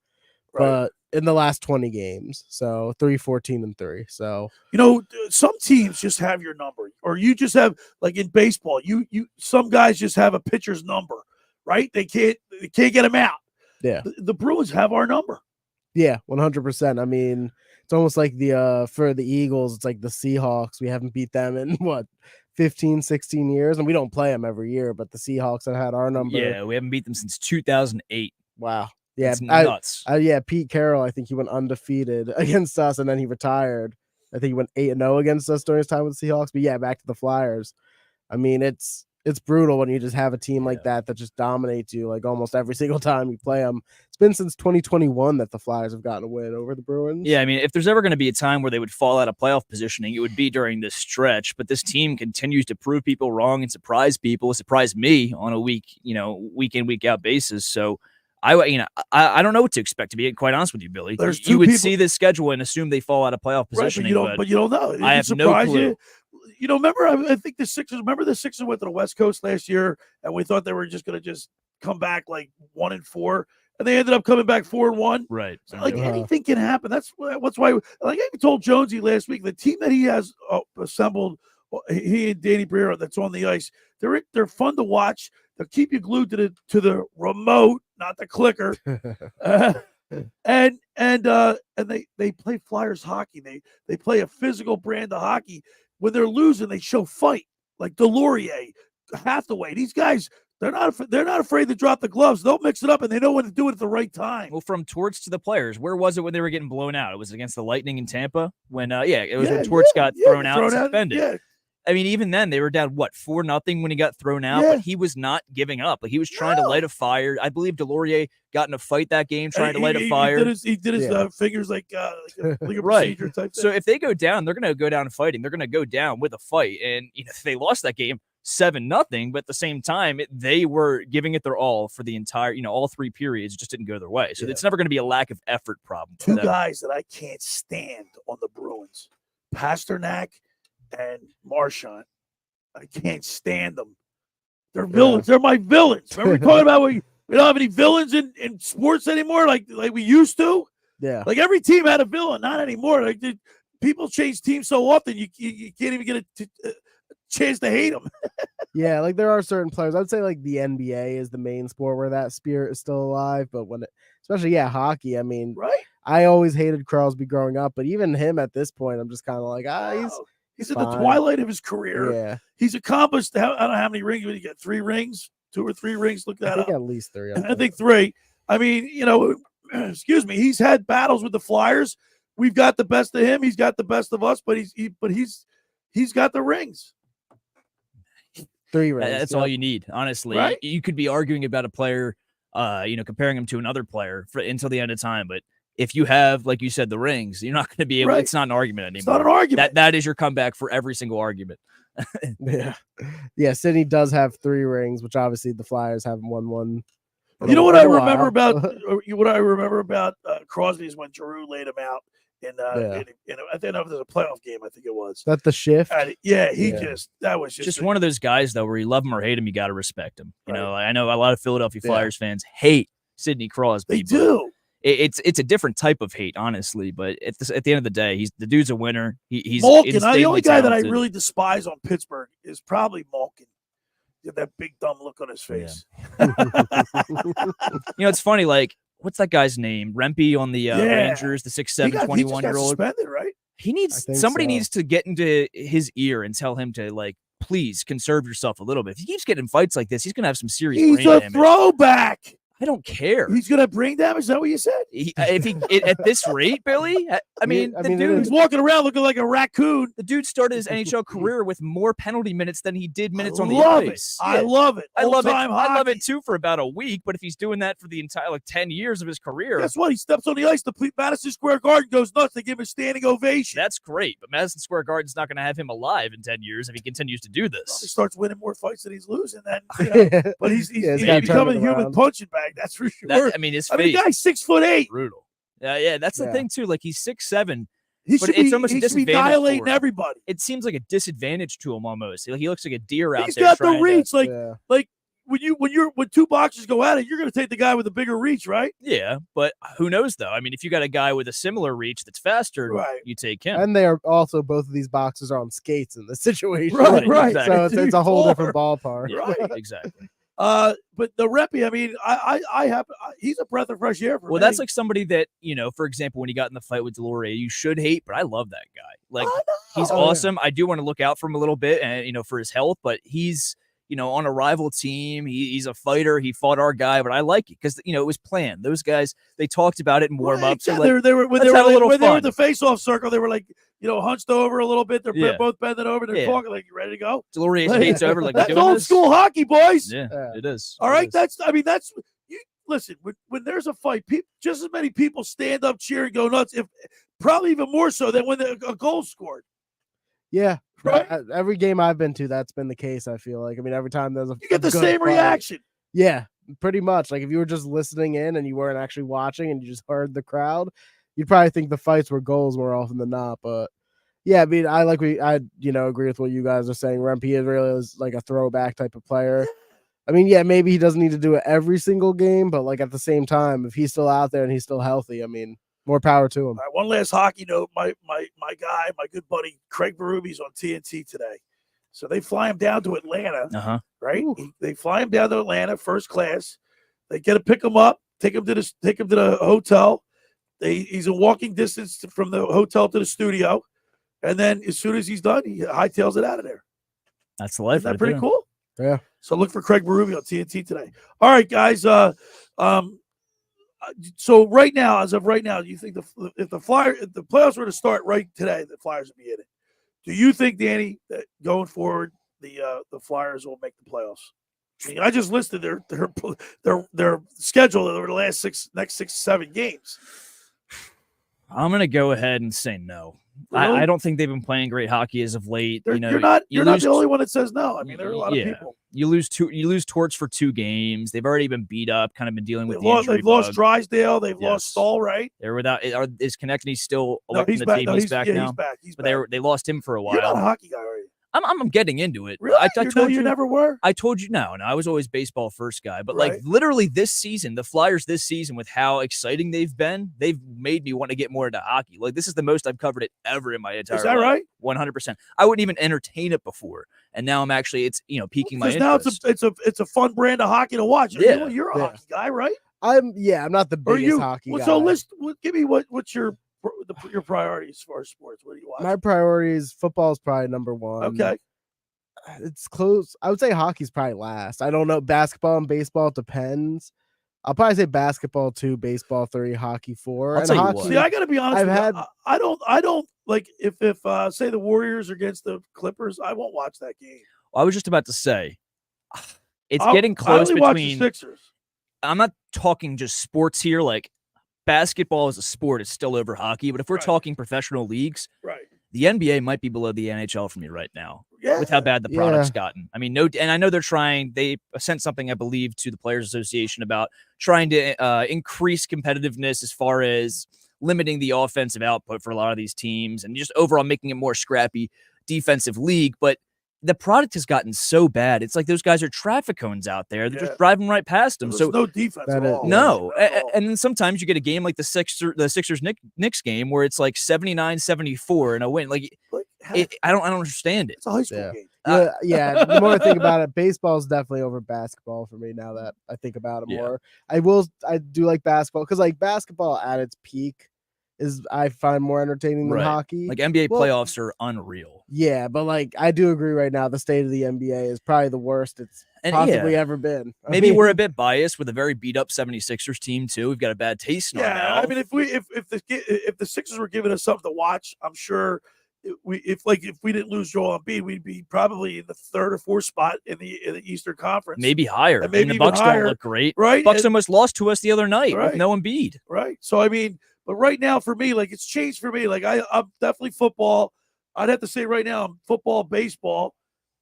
Right. But in the last 20 games, so 3-14-3. So some teams just have your number, or you just have, like in baseball, you some guys just have a pitcher's number, right? They can't get him out. Yeah, the Bruins have our number. Yeah, 100%. I mean, it's almost like for the Eagles, it's like the Seahawks. We haven't beat them in 15, 16 years, and we don't play them every year, but the Seahawks have had our number. Yeah, we haven't beat them since 2008. Wow. Yeah, it's nuts. Pete Carroll, I think he went undefeated against us, and then he retired. I think he went 8-0 against us during his time with the Seahawks. But yeah, back to the Flyers. I mean, it's brutal when you just have a team like that just dominates you like almost every single time you play them. It's been since 2021 that the Flyers have gotten a win over the Bruins. Yeah, I mean, if there's ever going to be a time where they would fall out of playoff positioning, it would be during this stretch. But this team continues to prove people wrong and surprise people. It surprised me on a week in, week out basis. So I don't know what to expect, to be quite honest with you, Billy. You would see this schedule and assume they fall out of playoff positioning. Right, but you don't know. I have no clue. Remember, I think the Sixers went to the West Coast last year, and we thought they were just going to come back like 1-4, and they ended up coming back 4-1. Right. So, anything can happen. That's why, like I even told Jonesy last week, the team that he has assembled, he and Danny Briere, that's on the ice, they're fun to watch. They'll keep you glued to the remote, not the clicker. And they play Flyers hockey. They play a physical brand of hockey. When they're losing, they show fight, like Delorier, Hathaway. These guys, they're not afraid to drop the gloves. They'll mix it up, and they know when to do it at the right time. Well, from Torts to the players, where was it when they were getting blown out? It was against the Lightning in Tampa when it was when Torts got thrown out and suspended. Yeah. I mean, even then they were down 4-0 when he got thrown out, but he was not giving up. Like he was trying to light a fire. I believe Delorier got in a fight that game trying to light a fire. He did his fingers like a legal right. procedure type thing. So if they go down, they're going to go down fighting. They're going to go down with a fight. And they lost that game 7-0, but at the same time, they were giving it their all for the entire, all three periods. It just didn't go their way. So it's never going to be a lack of effort problem. Two guys that I can't stand on the Bruins, Pasternak and Marchand. I can't stand them. They're villains. They're my villains. Remember we talking about we don't have any villains in sports anymore, like we used to. Yeah. Like every team had a villain, not anymore. Like people change teams so often, you can't even get a chance to hate them. Yeah, like there are certain players. I'd say like the NBA is the main sport where that spirit is still alive. But especially hockey. I mean, right. I always hated Crosby growing up, but even him at this point, I'm just kind of like, he's in the twilight of his career. Yeah. He's accomplished, I don't know how many rings. He got 3 rings, 2 or 3 rings. Look that I think up. at least 3. I think 3. I mean, excuse me. He's had battles with the Flyers. We've got the best of him. He's got the best of us, but he's got the rings. 3 rings. That's all you need, honestly. Right? You could be arguing about a player, comparing him to another player until the end of time, but if you have, like you said, the rings, you're not going to be able. Right. It's not an argument anymore. It's not an argument. That is your comeback for every single argument. Yeah. Sidney does have 3 rings, which obviously the Flyers haven't won one. You know what I remember about Crosby is when Giroux laid him out in I think it was a playoff game. I think it was. That the shift. That was just one of those guys though, where you love him or hate him, you got to respect him. You know, I know a lot of Philadelphia Flyers fans hate Sidney Crosby. They do. It's a different type of hate, honestly. But at the end of the day, the dude's a winner. He's Malkin. The only guy that I talented. really despise on Pittsburgh is probably Malkin. He had that big dumb look on his face. It's funny. Like, what's that guy's name? Rempe on the Rangers, the 6'7", 21-year-old. Suspended, right? He needs somebody needs to get into his ear and tell him to please conserve yourself a little bit. If he keeps getting fights like this, he's gonna have some serious. He's brain a damage. throwback. I don't care. He's gonna have brain damage. Is that what you said? At this rate, Billy. I mean, the dude, he's walking around looking like a raccoon. The dude started his NHL career with more penalty minutes than he did minutes on the ice. I love it. I love it. Old-time I love hockey. it too for about a week. But if he's doing that for the entire 10 years of his career, Guess what? He steps on the ice. The Madison Square Garden goes nuts. They give him a standing ovation. That's great. But Madison Square Garden's not going to have him alive in 10 years if he continues to do this. He starts winning more fights than he's losing. Then, but he's becoming a human punching bag. That's for sure. His face. Guy's 6'8". Brutal. Yeah, that's the Yeah. thing too. Like he's 6'7". He But should it's be, almost a he should be disadvantage dilating for him. everybody. It seems like a disadvantage to him almost. Like he looks like a deer out He's there. got the trying reach. to, Like when two boxers go at it, you're going to take the guy with the bigger reach, right? yeah, but who knows though? I mean, if you got a guy with a similar reach that's faster, Right. you take him. And they are also both of these boxers are on skates in this situation. Right. So it's a whole different ballpark. Yeah, Right. exactly. But the Reppy, I mean, he's a breath of fresh air for me. Well, that's like somebody that, for example, when he got in the fight with Deloria, you should hate, but I love that guy. Like, he's awesome. I do want to look out for him a little bit and, for his health, but he's, on a rival team. He's a fighter. He fought our guy, but I like it because, it was planned. Those guys, they talked about it in warm-ups. Yeah, So, they were when let's they have were a little when they were fun. in the face-off circle. They were like, hunched over a little bit. They're Yeah. both bending over. They're Yeah. talking like, "You ready to go?" Deloria skates over like, that's "We doing old this?" school hockey, boys. Yeah, it is. All right, that's you listen. When there's a fight, just as many people stand up, cheer, and go nuts. If probably even more so than when a goal scored. Yeah. Right? Every game I've been to, that's been the case, I feel like. I mean, every time there's You get the same reaction. Yeah, pretty much. Like if you were just listening in and you weren't actually watching and you just heard the crowd, you'd probably think the fights were goals more often than not. But yeah, I mean, I agree with what you guys are saying. Rempe is like a throwback type of player. I mean, yeah, maybe he doesn't need to do it every single game, but like at the same time, if he's still out there and he's still healthy, I mean, more power to him. All right, one last hockey note. My guy, my good buddy Craig Berube's on TNT today. So they fly him down to Atlanta, right? They fly him down to Atlanta, first class. They get to pick him up, take him to the hotel. He's a walking distance from the hotel to the studio, and then as soon as he's done, he hightails it out of there. That's the life. Isn't that right pretty there. cool? Yeah. So look for Craig Berube on TNT today. All right, guys. So right now, as of right now, do you think if the playoffs were to start right today, the Flyers would be in it? Do you think, Danny, that going forward, the Flyers will make the playoffs? I mean, I just listed their schedule over the next 6-7 games. I'm gonna go ahead and say no. Really? I don't think they've been playing great hockey as of late. You're not the only one that says no. I mean, there are a lot of people. You lose Torts for 2 games. They've already been beat up, kind of been dealing with They've lost Drysdale. They've lost Stahl, right? They're without. Is Konechny still No, electing he's the back. team? No, he's back now. He's back. He's but back. they lost him for a while. You're not a hockey guy, are you? I'm getting into it. Really? I told you never were? I told you no. I was always baseball first guy. But like Right. literally this season, the Flyers this season, with how exciting they've made me want to get more into hockey. Like this is the most I've covered it ever in my entire life. Is that right? 100%. I wouldn't even entertain it before. And now I'm actually piquing my interest. Because now it's a fun brand of hockey to watch. Yeah. You're a hockey guy, right? I'm not the biggest hockey guy. So give me what's your priorities as far as sports? What do you watch? My priorities, football is probably number one. Okay. It's close. I would say hockey's probably last. I don't know. Basketball and baseball, it depends. I'll probably say basketball 2, baseball 3, hockey 4. I'll and tell you hockey, what. See, I got to be honest. I've I don't like if say the Warriors are against the Clippers, I won't watch that game. I was just about to say, it's I'll- getting I close only watch the between. Sixers. I'm not talking just sports here. Like basketball as a sport is still over hockey, but if we're talking professional leagues, Right. the NBA might be below the NHL for me right now. Yeah. With how bad the product's Yeah. gotten. I mean, and I know they're trying. They sent something, I believe, to the Players Association about trying to increase competitiveness as far as limiting the offensive output for a lot of these teams and just overall making it more scrappy defensive league. But the product has gotten so bad. It's like those guys are traffic cones out there. They're just driving right past them. There's so no defense at all. No. And then sometimes you get a game like the Sixers Knicks game where it's like 79-74 and a win. Like I don't understand it. It's a high school game. Yeah. The more I think about it, baseball is definitely over basketball for me now that I think about it more. I do like basketball because like basketball at its peak is I find more entertaining than hockey. Like NBA playoffs are unreal. Yeah, but like I do agree right now, the state of the NBA is probably the worst it's possibly ever been. Maybe we're a bit biased with a very beat up 76ers team too. We've got a bad taste in our mouth. I mean, if the Sixers were giving us something to watch, I'm sure if we didn't lose Joel Embiid, we'd be probably in the 3rd or 4th spot in the Eastern Conference, maybe higher. And maybe the even Bucks higher, don't look great. right? Bucks almost lost to us the other night Right. with no Embiid. Right. So I mean, but right now for me, like it's changed for me. Like I'm definitely football. I'd have to say right now, I'm football, baseball,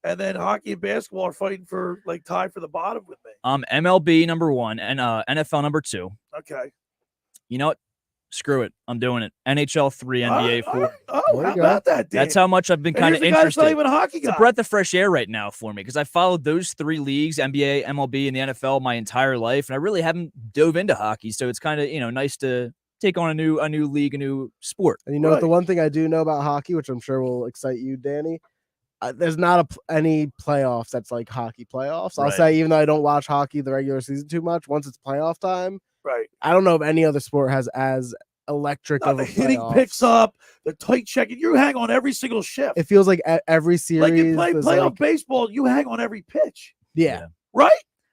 and then hockey and basketball are fighting for like tie for the bottom with me. MLB number 1 and NFL number 2. Okay. You know what? Screw it. I'm doing it. NHL 3, NBA 4. Oh, how about that, Dan? That's how much I've been And kind of here's a guy that's interested. not even a hockey It's a guy. breath of fresh air right now for me because I followed those 3 leagues, NBA, MLB, and the NFL my entire life, and I really haven't dove into hockey. So it's kind of, nice to take on a new league, a new sport. And what, the one thing I do know about hockey, which I'm sure will excite you, Danny, there's not any playoffs that's like hockey playoffs. I'll Right. say, even though I don't watch hockey the regular season too much, once it's playoff time, Right. I don't know if any other sport has as electric of The a hitting playoffs. picks up, the tight checking. You hang on every single shift. It feels like every series. Like in there's playoff like- baseball, you hang on every pitch. yeah. Right?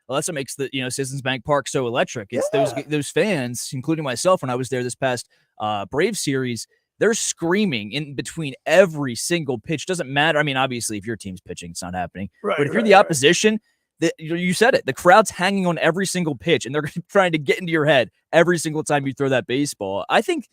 Well, that's what makes the Citizens Bank Park so electric. It's those fans, including myself, when I was there this past Brave series. They're screaming in between every single pitch. Doesn't matter. I mean, obviously, if your team's pitching, it's not happening. Right, but if you're right, the opposition, you said it. The crowd's hanging on every single pitch, and they're trying to get into your head every single time you throw that baseball. I think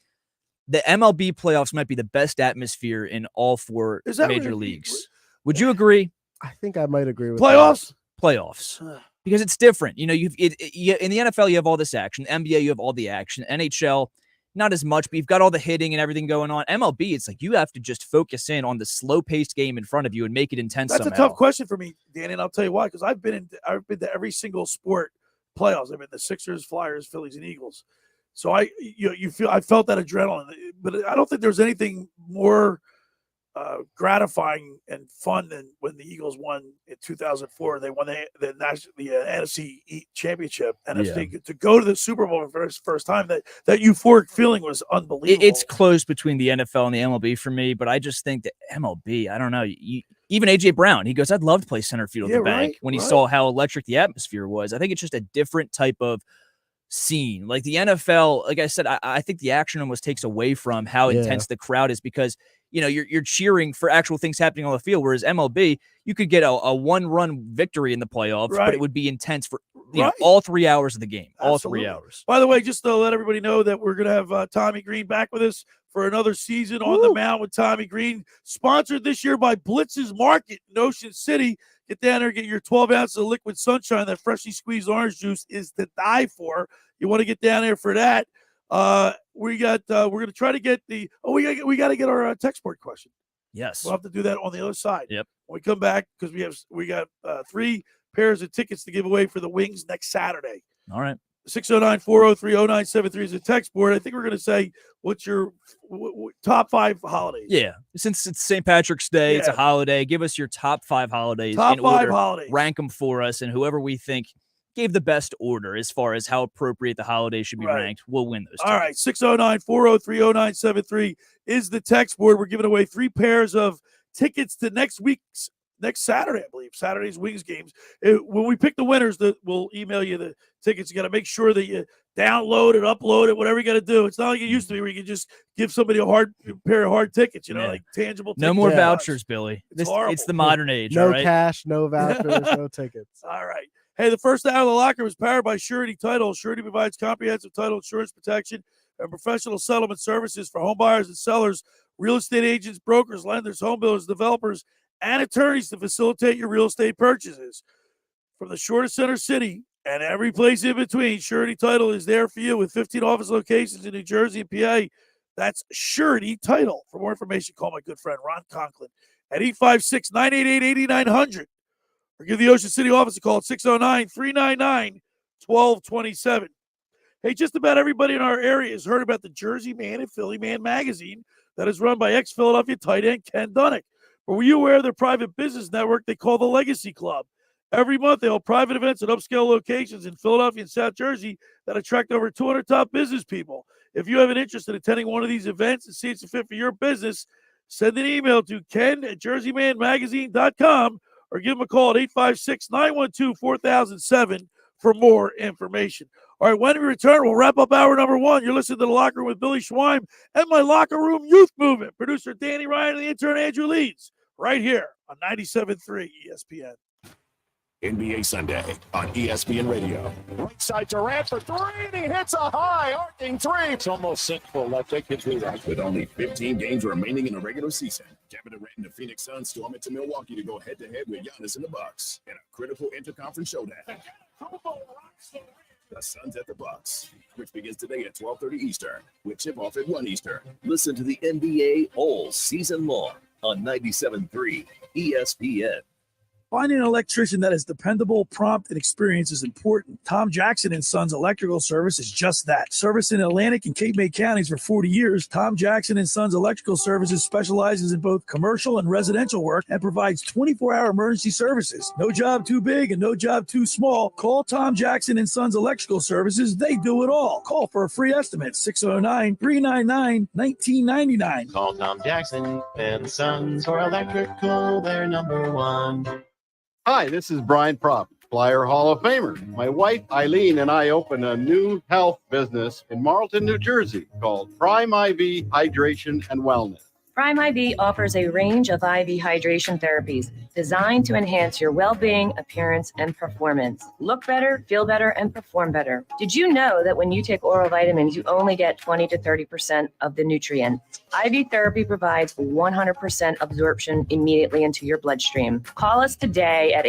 the MLB playoffs might be the best atmosphere in all 4 Is that major what- leagues. Would you agree? I think I might agree with Playoffs? Playoffs. Because it's different. You in the NFL, you have all this action. NBA, you have all the action. NHL, not as much, but you've got all the hitting and everything going on. MLB, it's like you have to just focus in on the slow-paced game in front of you and make it intense That's somehow. a tough question for me, Danny, and I'll tell you why. Because I've been to every single sport playoffs. I've been the Sixers, Flyers, Phillies, and Eagles. So I felt that adrenaline, but I don't think there's anything more gratifying and fun than when the Eagles won in 2004. They won the NFC Championship, and to go to the Super Bowl for the first time, that euphoric feeling was unbelievable. It's close between the NFL and the MLB for me, but I just think that MLB, I don't know. Even A.J. Brown, he goes, I'd love to play center field at the bank when he saw how electric the atmosphere was. I think it's just a different type of scene. Like the NFL, like I said, I think the action almost takes away from how intense the crowd is because you're cheering for actual things happening on the field, whereas MLB, you could get a 1-run victory in the playoffs, but it would be intense for all 3 hours of the game. All 3 hours. By the way, just to let everybody know that we're going to have Tommy Green back with us for another season on the mound with Tommy Green, sponsored this year by Blitz's Market in Ocean City. Get down there, get your 12 ounces of liquid sunshine. That freshly squeezed orange juice is to die for. You want to get down there for that. We're going to try to get we got to get our text board question. Yes. We'll have to do that on the other side. Yep. When we come back, because we got 3 pairs of tickets to give away for the Wings next Saturday. All right. 609-403-0973 is a text board. I think we're going to say, what's your top 5 holidays? Yeah. Since it's St. Patrick's Day, it's a holiday. Give us your top 5 holidays. Top in 5 order. holidays. Rank them for us, and whoever we think gave the best order as far as how appropriate the holiday should be ranked, we'll win those. All right. 609-403-0973 is the text board. We're giving away 3 pairs of tickets to next Saturday, I believe. Saturday's Wings games. When we pick the winners, we'll email you the tickets. You got to make sure that you download it, upload it, whatever you got to do. It's not like it used to be where you can just give somebody a pair of hard tickets, like tangible tickets. No more vouchers, Billy. It's the modern age. No all right? cash, no vouchers, no tickets. All right. Hey, the first hour of the locker was powered by Surety Title. Surety provides comprehensive title insurance protection and professional settlement services for home buyers and sellers, real estate agents, brokers, lenders, home builders, developers, and attorneys to facilitate your real estate purchases. From the shortest center city and every place in between, Surety Title is there for you with 15 office locations in New Jersey and PA. That's Surety Title. For more information, call my good friend Ron Conklin at 856-988-8900 or give the Ocean City office a call at 609-399-1227. Hey, just about everybody in our area has heard about the Jersey Man and Philly Man magazine that is run by ex-Philadelphia tight end Ken Dunnick. But were you aware of their private business network they call the Legacy Club? Every month, they hold private events at upscale locations in Philadelphia and South Jersey that attract over 200 top business people. If you have an interest in attending one of these events and see it's a fit for your business, send an email to ken@jerseymanmagazine.com or give them a call at 856-912-4007 for more information. All right, when we return, we'll wrap up hour number 1. You're listening to The Locker Room with Billy Schweim and my Locker Room Youth Movement. Producer Danny Ryan and the intern Andrew Leeds, right here on 97.3 ESPN. NBA Sunday on ESPN Radio. Right side Durant for 3, and he hits a high arcing 3. It's almost simple. Let's take it through that. With only 15 games remaining in the regular season, Kevin Durant and the Phoenix Suns storm into Milwaukee to go head-to-head with Giannis and the Bucks in a critical interconference showdown. The Suns at the Bucks, which begins today at 12:30 Eastern, with tip-off at 1 Eastern. Listen to the NBA all season long on 97.3 ESPN. Finding an electrician that is dependable, prompt, and experienced is important. Tom Jackson & Sons Electrical Service is just that. Service in Atlantic and Cape May counties for 40 years, Tom Jackson & Sons Electrical Services specializes in both commercial and residential work and provides 24-hour emergency services. No job too big and no job too small. Call Tom Jackson & Sons Electrical Services. They do it all. Call for a free estimate, 609-399-1999. Call Tom Jackson and Sons for electrical, they're number one. Hi, this is Brian Propp, Flyer Hall of Famer. My wife Eileen and I opened a new health business in Marlton, New Jersey called Prime IV Hydration and Wellness. Prime IV offers a range of IV hydration therapies designed to enhance your well-being, appearance, and performance. Look better, feel better, and perform better. Did you know that when you take oral vitamins, you only get 20 to 30% of the nutrients? IV therapy provides 100% absorption immediately into your bloodstream. Call us today at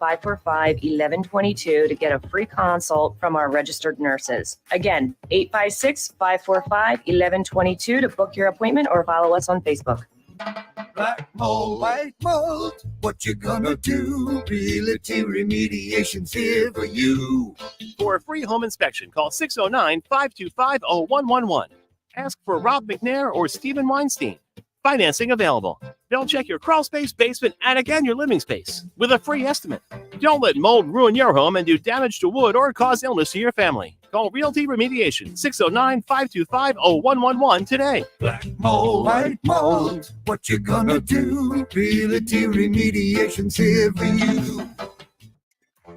856-545-1122 to get a free consult from our registered nurses. Again, 856-545-1122 to book your appointment or follow us on Facebook. Black mold, white mold, what you gonna do? Realty Remediation's here for you. For a free home inspection, call 609-525-0111. Ask for Rob McNair or Stephen Weinstein. Financing available. They'll check your crawl space, basement, attic, and your living space with a free estimate. Don't let mold ruin your home and do damage to wood or cause illness to your family. Call Realty Remediation, 609-525-0111 today. Black mold, white mold, what you gonna do? Realty Remediation's here for you.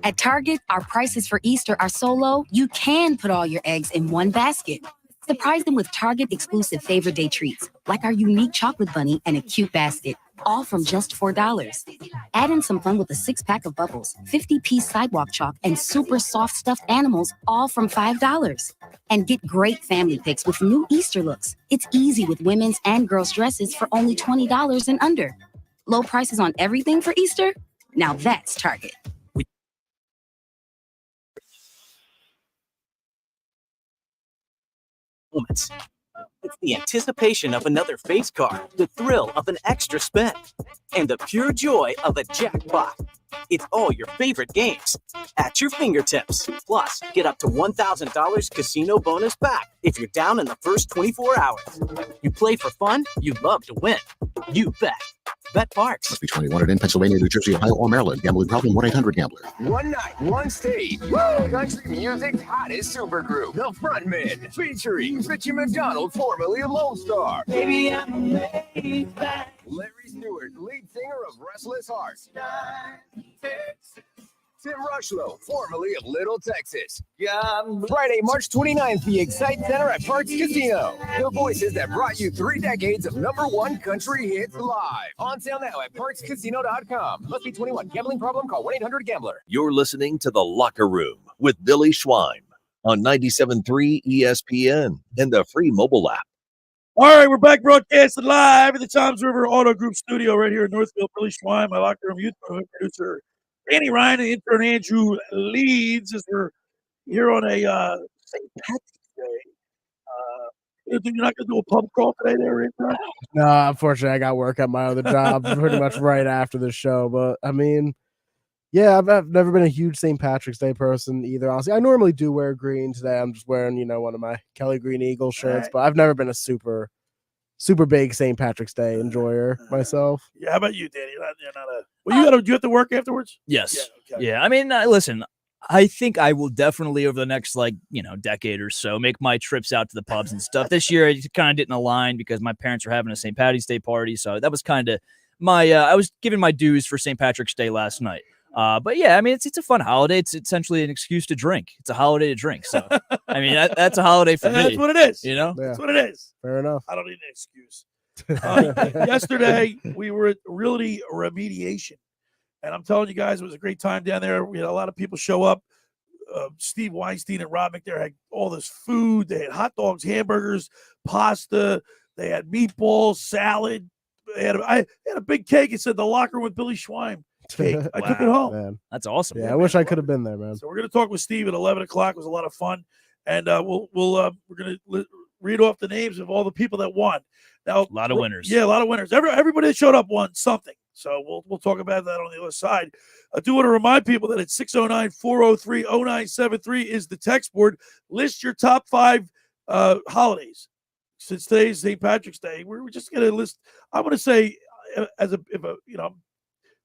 At Target, our prices for Easter are so low, you can put all your eggs in one basket. Surprise them with Target exclusive favorite day treats, like our unique chocolate bunny and a cute basket, all from just $4. Add in some fun with a 6-pack of bubbles, 50-piece sidewalk chalk, and super soft stuffed animals, all from $5. And get great family picks with new Easter looks. It's easy with women's and girls' dresses for only $20 and under. Low prices on everything for Easter? Now that's Target. Moments. It's the anticipation of another face card, the thrill of an extra spin, and the pure joy of a jackpot. It's all your favorite games at your fingertips. Plus, get up to $1,000 casino bonus back if you're down in the first 24 hours. You play for fun, you love to win. You bet. Bet Parks. Must be 21 and in Pennsylvania, New Jersey, Ohio, or Maryland. Gambling problem? 1-800-GAMBLER. One night, one stage. Woo! Country music's hottest supergroup, the Frontmen, featuring Richie McDonald, formerly of Lone Star. Baby, I'm laid back. Larry Stewart, lead singer of Restless Heart. Tim Rushlow, formerly of Little Texas. Friday, March 29th, the Excite Center at Parks Casino. The voices that brought you 3 decades of #1 country hits live. On sale now at parkscasino.com. Must be 21. Gambling problem? Call 1-800-GAMBLER. You're listening to The Locker Room with Billy Schwein on 97.3 ESPN and the free mobile app. All right, we're back broadcasting live at the Toms River Auto Group studio right here in Northfield. Billy Schwein, my Locker Room youth producer. Danny Ryan and intern Andrew Leeds as we're here on a St. Patrick's Day. You're not going to do a pub crawl today there, intern? No, unfortunately, I got work at my other job pretty much right after the show. But, I mean, yeah, I've never been a huge St. Patrick's Day person either. Honestly, I normally do wear green. Today I'm just wearing, one of my Kelly Green Eagle shirts. But I've never been a super big St. Patrick's Day enjoyer myself. Yeah, how about you, Danny? You're not a. Well, do you have to work afterwards? Yes. Yeah. Okay. Yeah. I mean, listen, I think I will definitely over the next decade or so make my trips out to the pubs and stuff. This year, it kind of didn't align because my parents were having a St. Patty's Day party, so that was kind of my. I was giving my dues for St. Patrick's Day last night. But yeah, I mean, it's a fun holiday. It's essentially an excuse to drink. It's a holiday to drink. So I mean, that's a holiday for me. That's what it is. That's what it is. Fair enough. I don't need an excuse. Yesterday, we were at Realty Remediation, and I'm telling you guys, it was a great time down there. We had a lot of people show up. Steve Weinstein and Rob McNair had all this food. They had hot dogs, hamburgers, pasta. They had meatballs, salad. I had a big cake. It said "The Locker with Billy Schwein." cake. I took it home. Man. That's awesome. Yeah, I wish I could have been there, man. So we're going to talk with Steve at 11 o'clock. It was a lot of fun. And we're going to read off the names of all the people that won. Now, A lot of winners. Yeah, a lot of winners. Everybody that showed up won something. So we'll talk about that on the other side. I do want to remind people that it's 609-403-0973 is the text board. List your top 5 holidays. Since today's St. Patrick's Day, we're just going to list. I want to say,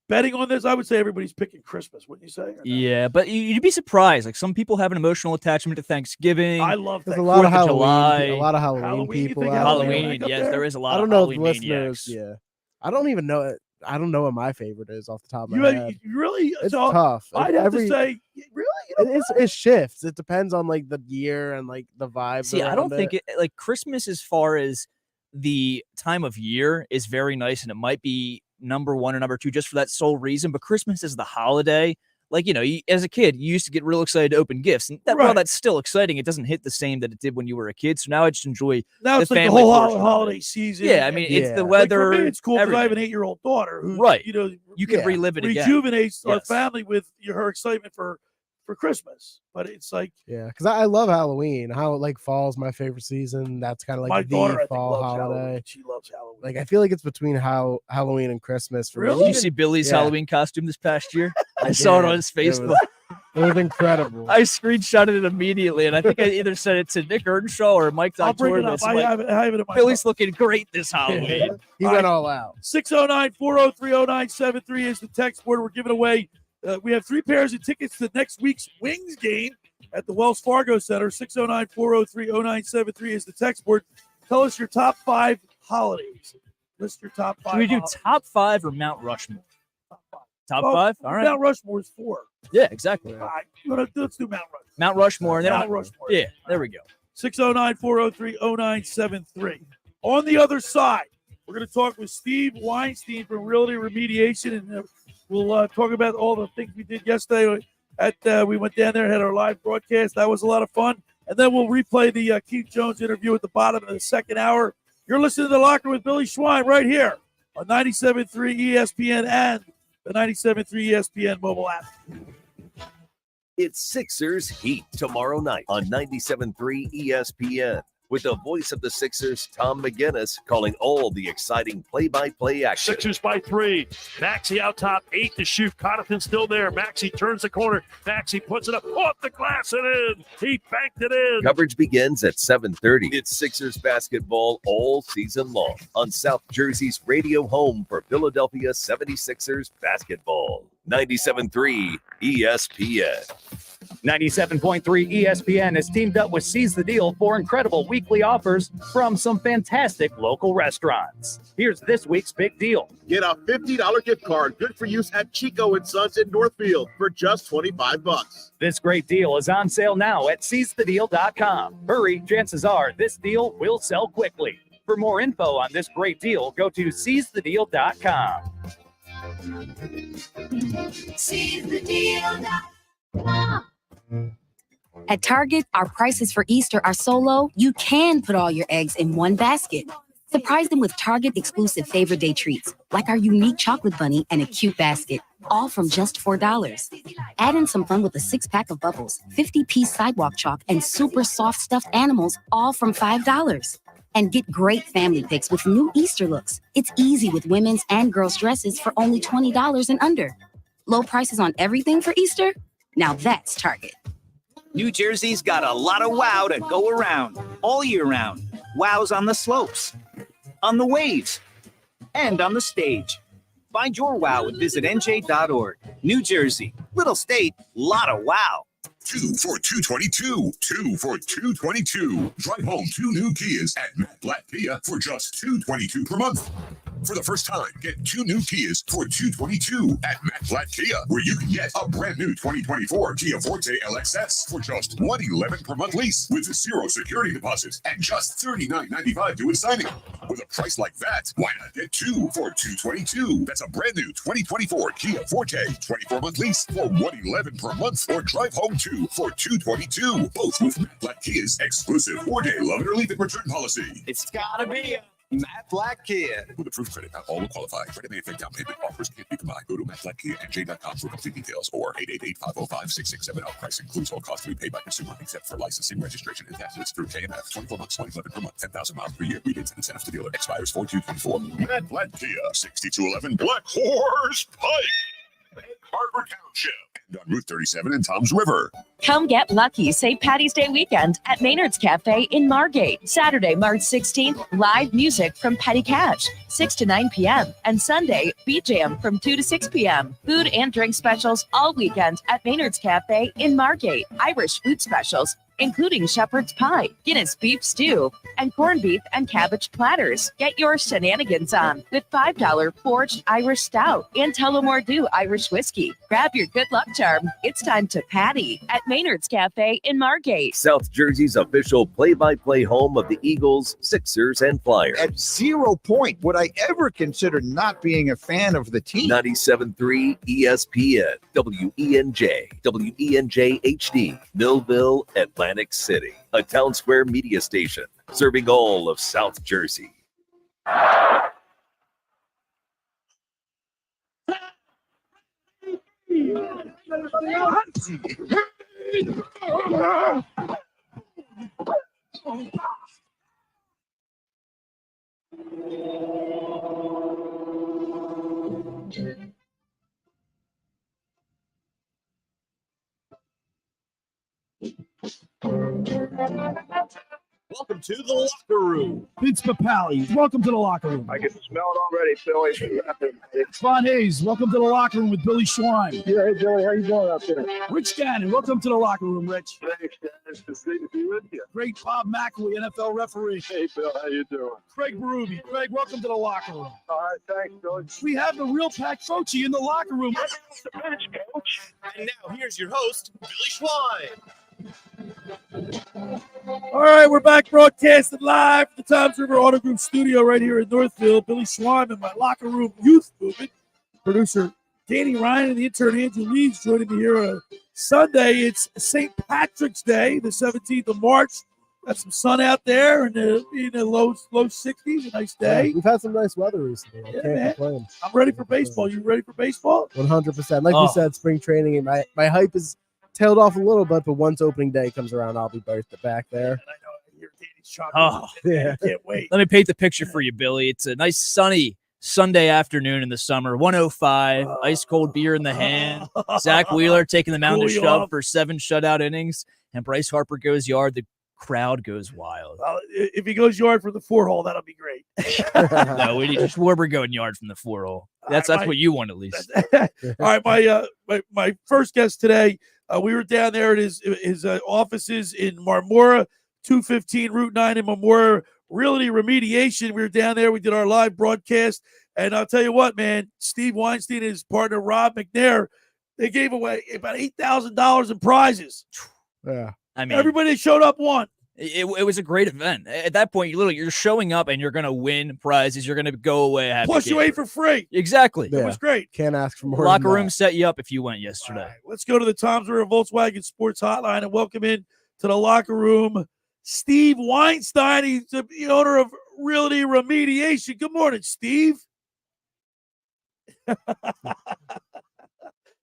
betting on this, I would say everybody's picking Christmas. Wouldn't you say? Yeah, but you'd be surprised. Like some people have an emotional attachment to Thanksgiving. I love There's that. a lot of 4th of Halloween. July. A lot of Halloween Halloween, you people. think out Halloween there. Halloween, up yes, there? there is a lot I of don't know if Halloween listeners. maniacs. Yeah, I don't even know it. I don't know what my favorite is off the top of my head. You really? It's so tough. I'd have to say, really? It shifts. It depends on like the year and like the vibe. See, I don't think it, like Christmas, as far as the time of year, is very nice, and it might be number 1 or number 2 just for that sole reason. But Christmas is the holiday. Like, as a kid, you used to get real excited to open gifts. And while that's still exciting, it doesn't hit the same that it did when you were a kid. So now I just enjoy Now the it's like the family whole portion of it. holiday season. Yeah, I mean, it's the weather. Like for me, it's cool because I have an everything. 8-year-old daughter who, Right. You can relive it again. rejuvenates our Yes. family with her excitement for Christmas. But it's like, Yeah, because I love Halloween. How like fall's my favorite season. That's kind of like my the daughter, I think, fall loves holiday. Halloween. She loves Halloween. Like I feel like it's between Halloween and Christmas. For Did me. you see Billy's Yeah. Halloween costume this past year? I saw it on his Facebook. It was incredible. I screenshotted it immediately, and I think I either sent it to Nick Earnshaw or Mike I'll bring it Doctor. up. I have it in my Billy's looking great this Halloween. He went all out. 609-403-0973 is the text board. We're giving away. We have 3 pairs of tickets to next week's Wings game at the Wells Fargo Center. 609-403-0973 is the text board. Tell us your top 5 holidays. List your top 5. Should we do top 5 or Mount Rushmore? Top 5? All right. Mount Rushmore is 4. Yeah, exactly. All right, let's do Mount Rushmore. Mount Rushmore. And then Mount Rushmore. Yeah, there we go. 609-403-0973. On the other side, we're going to talk with Steve Weinstein from Realty Remediation, and we'll talk about all the things we did yesterday. We went down there and had our live broadcast. That was a lot of fun. And then we'll replay the Keith Jones interview at the bottom of the second hour. You're listening to The Locker with Billy Schwein right here on 97.3 ESPN and the 97.3 ESPN mobile app. It's Sixers Heat tomorrow night on 97.3 ESPN. With the voice of the Sixers, Tom McGinnis, calling all the exciting play-by-play action. Sixers by 3. Maxey out top, 8 to shoot. Connaughton still there. Maxey turns the corner. Maxey puts it up off the glass and in. He banked it in. Coverage begins at 7:30. It's Sixers basketball all season long on South Jersey's radio home for Philadelphia 76ers basketball. 97.3 ESPN. 97.3 ESPN has teamed up with Seize the Deal for incredible weekly offers from some fantastic local restaurants. Here's this week's big deal. Get a $50 gift card, good for use at Chico & Sons in Northfield for just $25. This great deal is on sale now at seizethedeal.com. Hurry, chances are this deal will sell quickly. For more info on this great deal, go to seizethedeal.com. At Target, our prices for Easter are so low, you can put all your eggs in one basket. Surprise them with Target exclusive favorite day treats, like our unique chocolate bunny and a cute basket, all from just $4. Add in some fun with a 6-pack of bubbles, 50-piece sidewalk chalk, and super soft stuffed animals, all from $5. And get great family picks with new Easter looks. It's easy with women's and girls' dresses for only $20 and under. Low prices on everything for Easter? Now that's Target. New Jersey's got a lot of wow to go around all year round. Wow's on the slopes, on the waves, and on the stage. Find your wow and visit nj.org. New Jersey, little state, lot of wow. 2 for $222. 2 for $222. Drive home 2 new Kias at Matt Blatt Kia for just $222 per month. For the first time, get 2 new Kias for $222 at Matt Blatt Kia, where you can get a brand new 2024 Kia Forte LXS for just $111 per month lease with 0 security deposit and just $39.95 due at signing. With a price like that, why not get 2 for $222? That's a brand new 2024 Kia Forte 24-month lease for $111 per month, or drive home 2 for $222. Both with Matt Blatt Kia's exclusive 4-day love it or leave it return policy. It's gotta be a Matt Black Kia. With approved credit, not all will qualify. Credit may affect down payment. Offers can't be combined. Go to mattblackkia.com for complete details or 888-505-6670. Price includes all costs to be paid by consumer except for licensing, registration, and taxes through KMF. 24 months, 2011 per month, 10,000 miles per year. Rebates and incentives to dealer. Expires 4/2/24. Matt Black Kia, 6211 Black Horse Pike, Harbor Township, and on Route 37 in Toms River. Come get lucky St. Patty's Day weekend at Maynard's Cafe in Margate. Saturday, March 16th, live music from Petty Cash, 6 to 9 p.m. And Sunday, Beat Jam from 2 to 6 p.m. Food and drink specials all weekend at Maynard's Cafe in Margate. Irish food specials, including shepherd's pie, Guinness beef stew, and corned beef and cabbage platters. Get your shenanigans on with $5 forged Irish stout and Tullamore Dew Irish whiskey. Grab your good luck charm. It's time to Patty at Maynard's Cafe in Margate. South Jersey's official play-by-play home of the Eagles, Sixers, and Flyers. At 0 point would I ever consider not being a fan of the team. 97.3 ESPN, WENJ, WENJ HD, Millville, Atlantic City, a Town Square media station serving all of South Jersey. Welcome to the locker room. Vince Papali, welcome to the locker room. I can smell it already, Billy. Von Hayes, welcome to the locker room with Billy Schwein. Yeah, hey, Billy, how you doing out there? Rich Gannon, welcome to the locker room, Rich. Thanks, guys. It's great to be with you. Great Bob McElwee, NFL referee. Hey, Bill, how you doing? Craig Berube. Craig, welcome to the locker room. All right, thanks, Billy. We have the real Pat Foci in the locker room. Coach. And now here's your host, Billy Schwein. All right, we're back broadcasting live from the Toms River Auto Group studio right here in Northfield. Billy Schwein in my locker room youth movement. Producer Danny Ryan and the intern Andrew Leeds joining me here on Sunday. It's St. Patrick's Day, the 17th of March. Got some sun out there in the low 60s. A nice day. Yeah, we've had some nice weather recently. I can't complain. I'm ready for baseball. You ready for baseball? 100%. Like you said, spring training. And my hype is tailed off a little bit, but once opening day comes around, I'll be back there. Oh, yeah. I can't wait. Let me paint the picture for you, Billy. It's a nice sunny Sunday afternoon in the summer. 105, ice cold beer in the hand. Zach Wheeler taking the mound to shove for 7 shutout innings, and Bryce Harper goes yard. The crowd goes wild. If he goes yard for the 4-hole, that'll be great. No, we need Schwarber going yard from the 4-hole. That's what you want at least. All right, my first guest today. We were down there at his offices in Marmora, 215 Route 9 in Marmora, Realty Remediation. We were down there. We did our live broadcast. And I'll tell you what, man, Steve Weinstein and his partner, Rob McNair, they gave away about $8,000 in prizes. Yeah. I mean, everybody that showed up won. It was a great event. At that point, you're showing up and you're going to win prizes. You're going to go away happy. Plus, you ate for free. Exactly. It was great. Can't ask for more. Locker room set you up if you went yesterday. Right, let's go to the Toms River Volkswagen Sports Hotline and welcome in to the locker room Steve Weinstein. He's the owner of Realty Remediation. Good morning, Steve.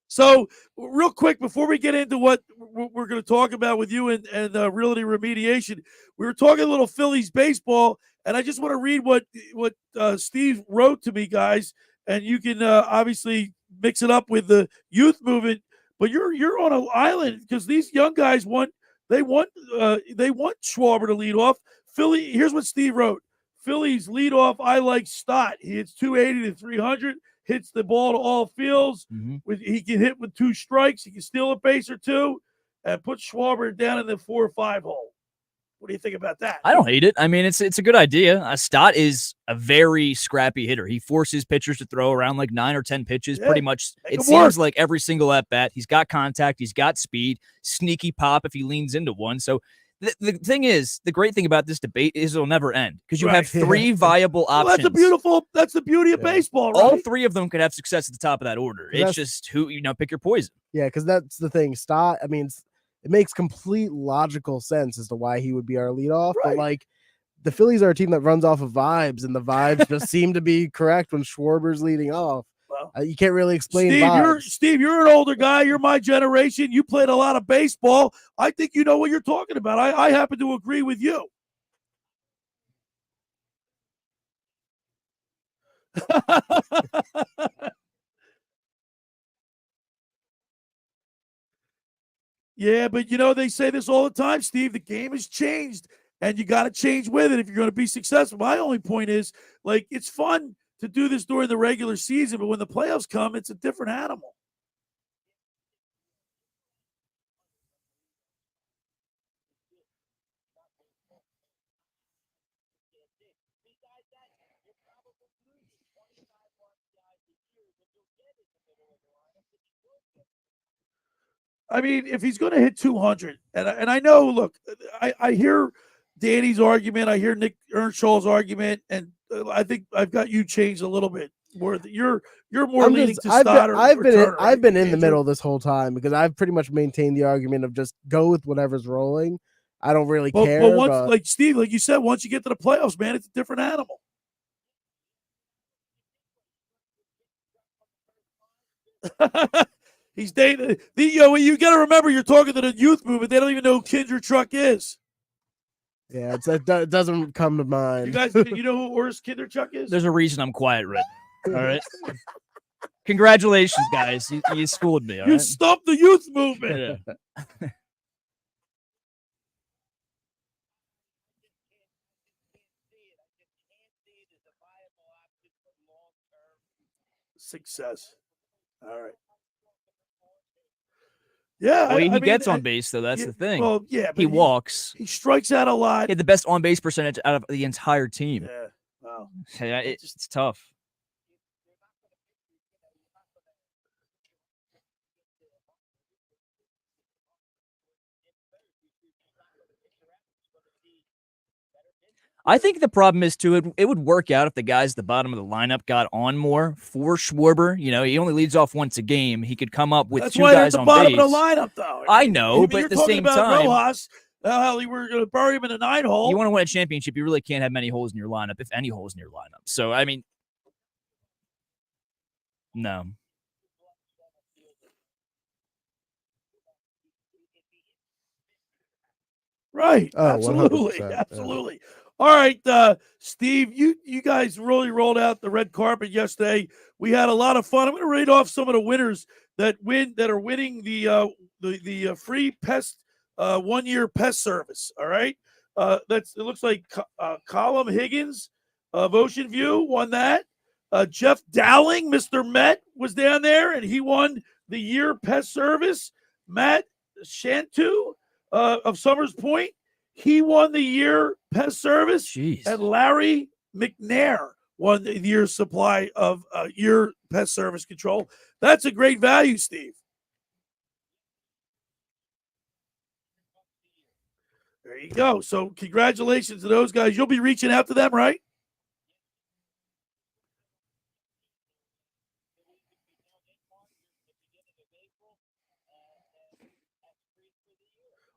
So, real quick, before we get into what we're going to talk about with you and Realty Remediation, we were talking a little Phillies baseball, and I just want to read what Steve wrote to me, guys, and you can obviously mix it up with the youth movement, but you're on an island because these young guys want Schwarber to lead off. Philly, here's what Steve wrote. Phillies lead off, I like Stott. He hits 280 to 300. Hits the ball to all fields. Mm-hmm. He can hit with 2 strikes. He can steal a base or 2 and put Schwarber down in the 4 or 5 hole. What do you think about that? I don't hate it. I mean, it's a good idea. Stott is a very scrappy hitter. He forces pitchers to throw around like 9 or 10 pitches. Pretty much, it seems like every single at bat. He's got contact. He's got speed. Sneaky pop if he leans into one. So the thing is, the great thing about this debate is it'll never end because you have 3 viable options. That's the beauty of baseball, right? All 3 of them could have success at the top of that order. It's just who, pick your poison. Yeah, because that's the thing. Stott, I mean, it makes complete logical sense as to why he would be our leadoff, but like the Phillies are a team that runs off of vibes, and the vibes just seem to be correct when Schwarber's leading off. You can't really explain vibes. Steve, you're an older guy. You're my generation. You played a lot of baseball. I think you know what you're talking about. I happen to agree with you. Yeah, but they say this all the time, Steve. The game has changed, and you got to change with it if you're going to be successful. My only point is, it's fun to do this during the regular season, but when the playoffs come, it's a different animal. I mean, if he's going to hit 200, and I know, look, I hear Danny's argument, I hear Nick Earnshaw's argument, and I think I've got you changed a little bit. More you're more leaning to Stoddard. I've been in the middle this whole time because I've pretty much maintained the argument of just go with whatever's rolling. I don't really care. But once, like Steve, like you said, once you get to the playoffs, man, it's a different animal. He's dating you got to remember, you're talking to the youth movement. They don't even know who Kindred Truck is. Yeah, it doesn't come to mind. You guys, you know who Urs Kindred Truck is? There's a reason I'm quiet right now. All right. Congratulations, guys. You schooled me. All you right? stumped the youth movement. Yeah. Success. All right. Yeah, well, he gets on base though. That's the thing. Well, yeah, but he walks. He strikes out a lot. He had the best on base percentage out of the entire team. Yeah, wow. Yeah, it's tough. I think the problem is too. It would work out if the guys at the bottom of the lineup got on more for Schwarber. He only leads off once a game. He could come up with That's two why guys they're on at the bottom base. of the lineup, though. I know, but at the same time, Rojas, we're going to bury him in a 9-hole. You want to win a championship, you really can't have many holes in your lineup, if any holes in your lineup. So I mean, no. Right. Oh, absolutely. 100%, Absolutely. Yeah. All right, Steve, you guys really rolled out the red carpet yesterday. We had a lot of fun. I'm going to read off some of the winners that are winning the free pest 1-year pest service. All right. It looks like Colum Higgins of Ocean View won that. Jeff Dowling, Mr. Met, was down there, and he won the year pest service. Matt Shantu of Summers Point, he won the year pest service. Jeez. And Larry McNair won the year's supply of year pest service control. That's a great value, Steve. There you go. So congratulations to those guys. You'll be reaching out to them, right?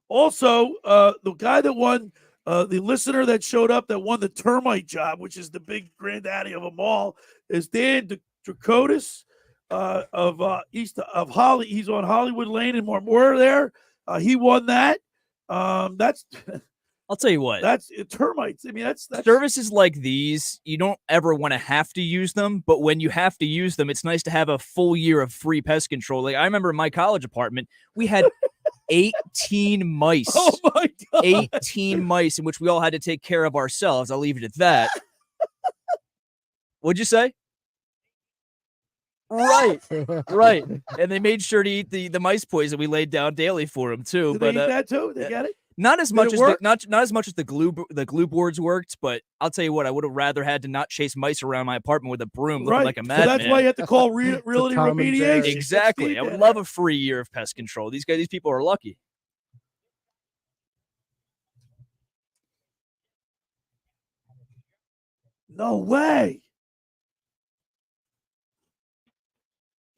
Also, the guy that won, the listener that showed up that won the termite job, which is the big granddaddy of them all, is Dan Dracotis of east of Holly. He's on Hollywood Lane in Marmora there. He won that. That's I'll tell you what. That's termites. I mean, that's services like these. You don't ever want to have to use them, but when you have to use them, it's nice to have a full year of free pest control. Like I remember in my college apartment, we had 18 mice. Oh my God. 18 mice in which we all had to take care of ourselves. I'll leave it at that. What'd you say? Right. And they made sure to eat the mice poison we laid down daily for them too. Did but they eat that too? They got it? Not as much it as work? not as much as the glue boards worked, but I'll tell you what, I would have rather had to not chase mice around my apartment with a broom looking like a madman. So that's why you have to call realty remediation. Exactly. I would love a free year of pest control. These people are lucky. No way.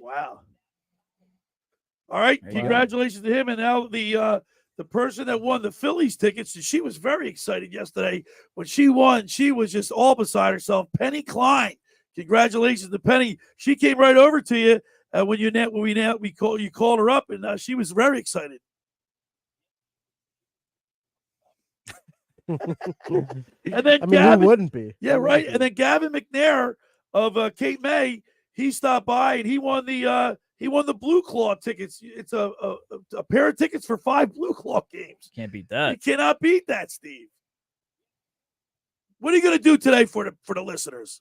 Wow. All right, congratulations to him. And now the the person that won the Phillies tickets, and she was very excited yesterday when she won. She was just all beside herself. Penny Klein, congratulations to Penny. She came right over to you when you called her up, and she was very excited. And then Gavin, who wouldn't be? Yeah, right. And then Gavin McNair of Cape May, he stopped by and he won the Blue Claw tickets. It's a pair of tickets for 5 Blue Claw games. Can't beat that. You cannot beat that, Steve. What are you going to do today for the listeners?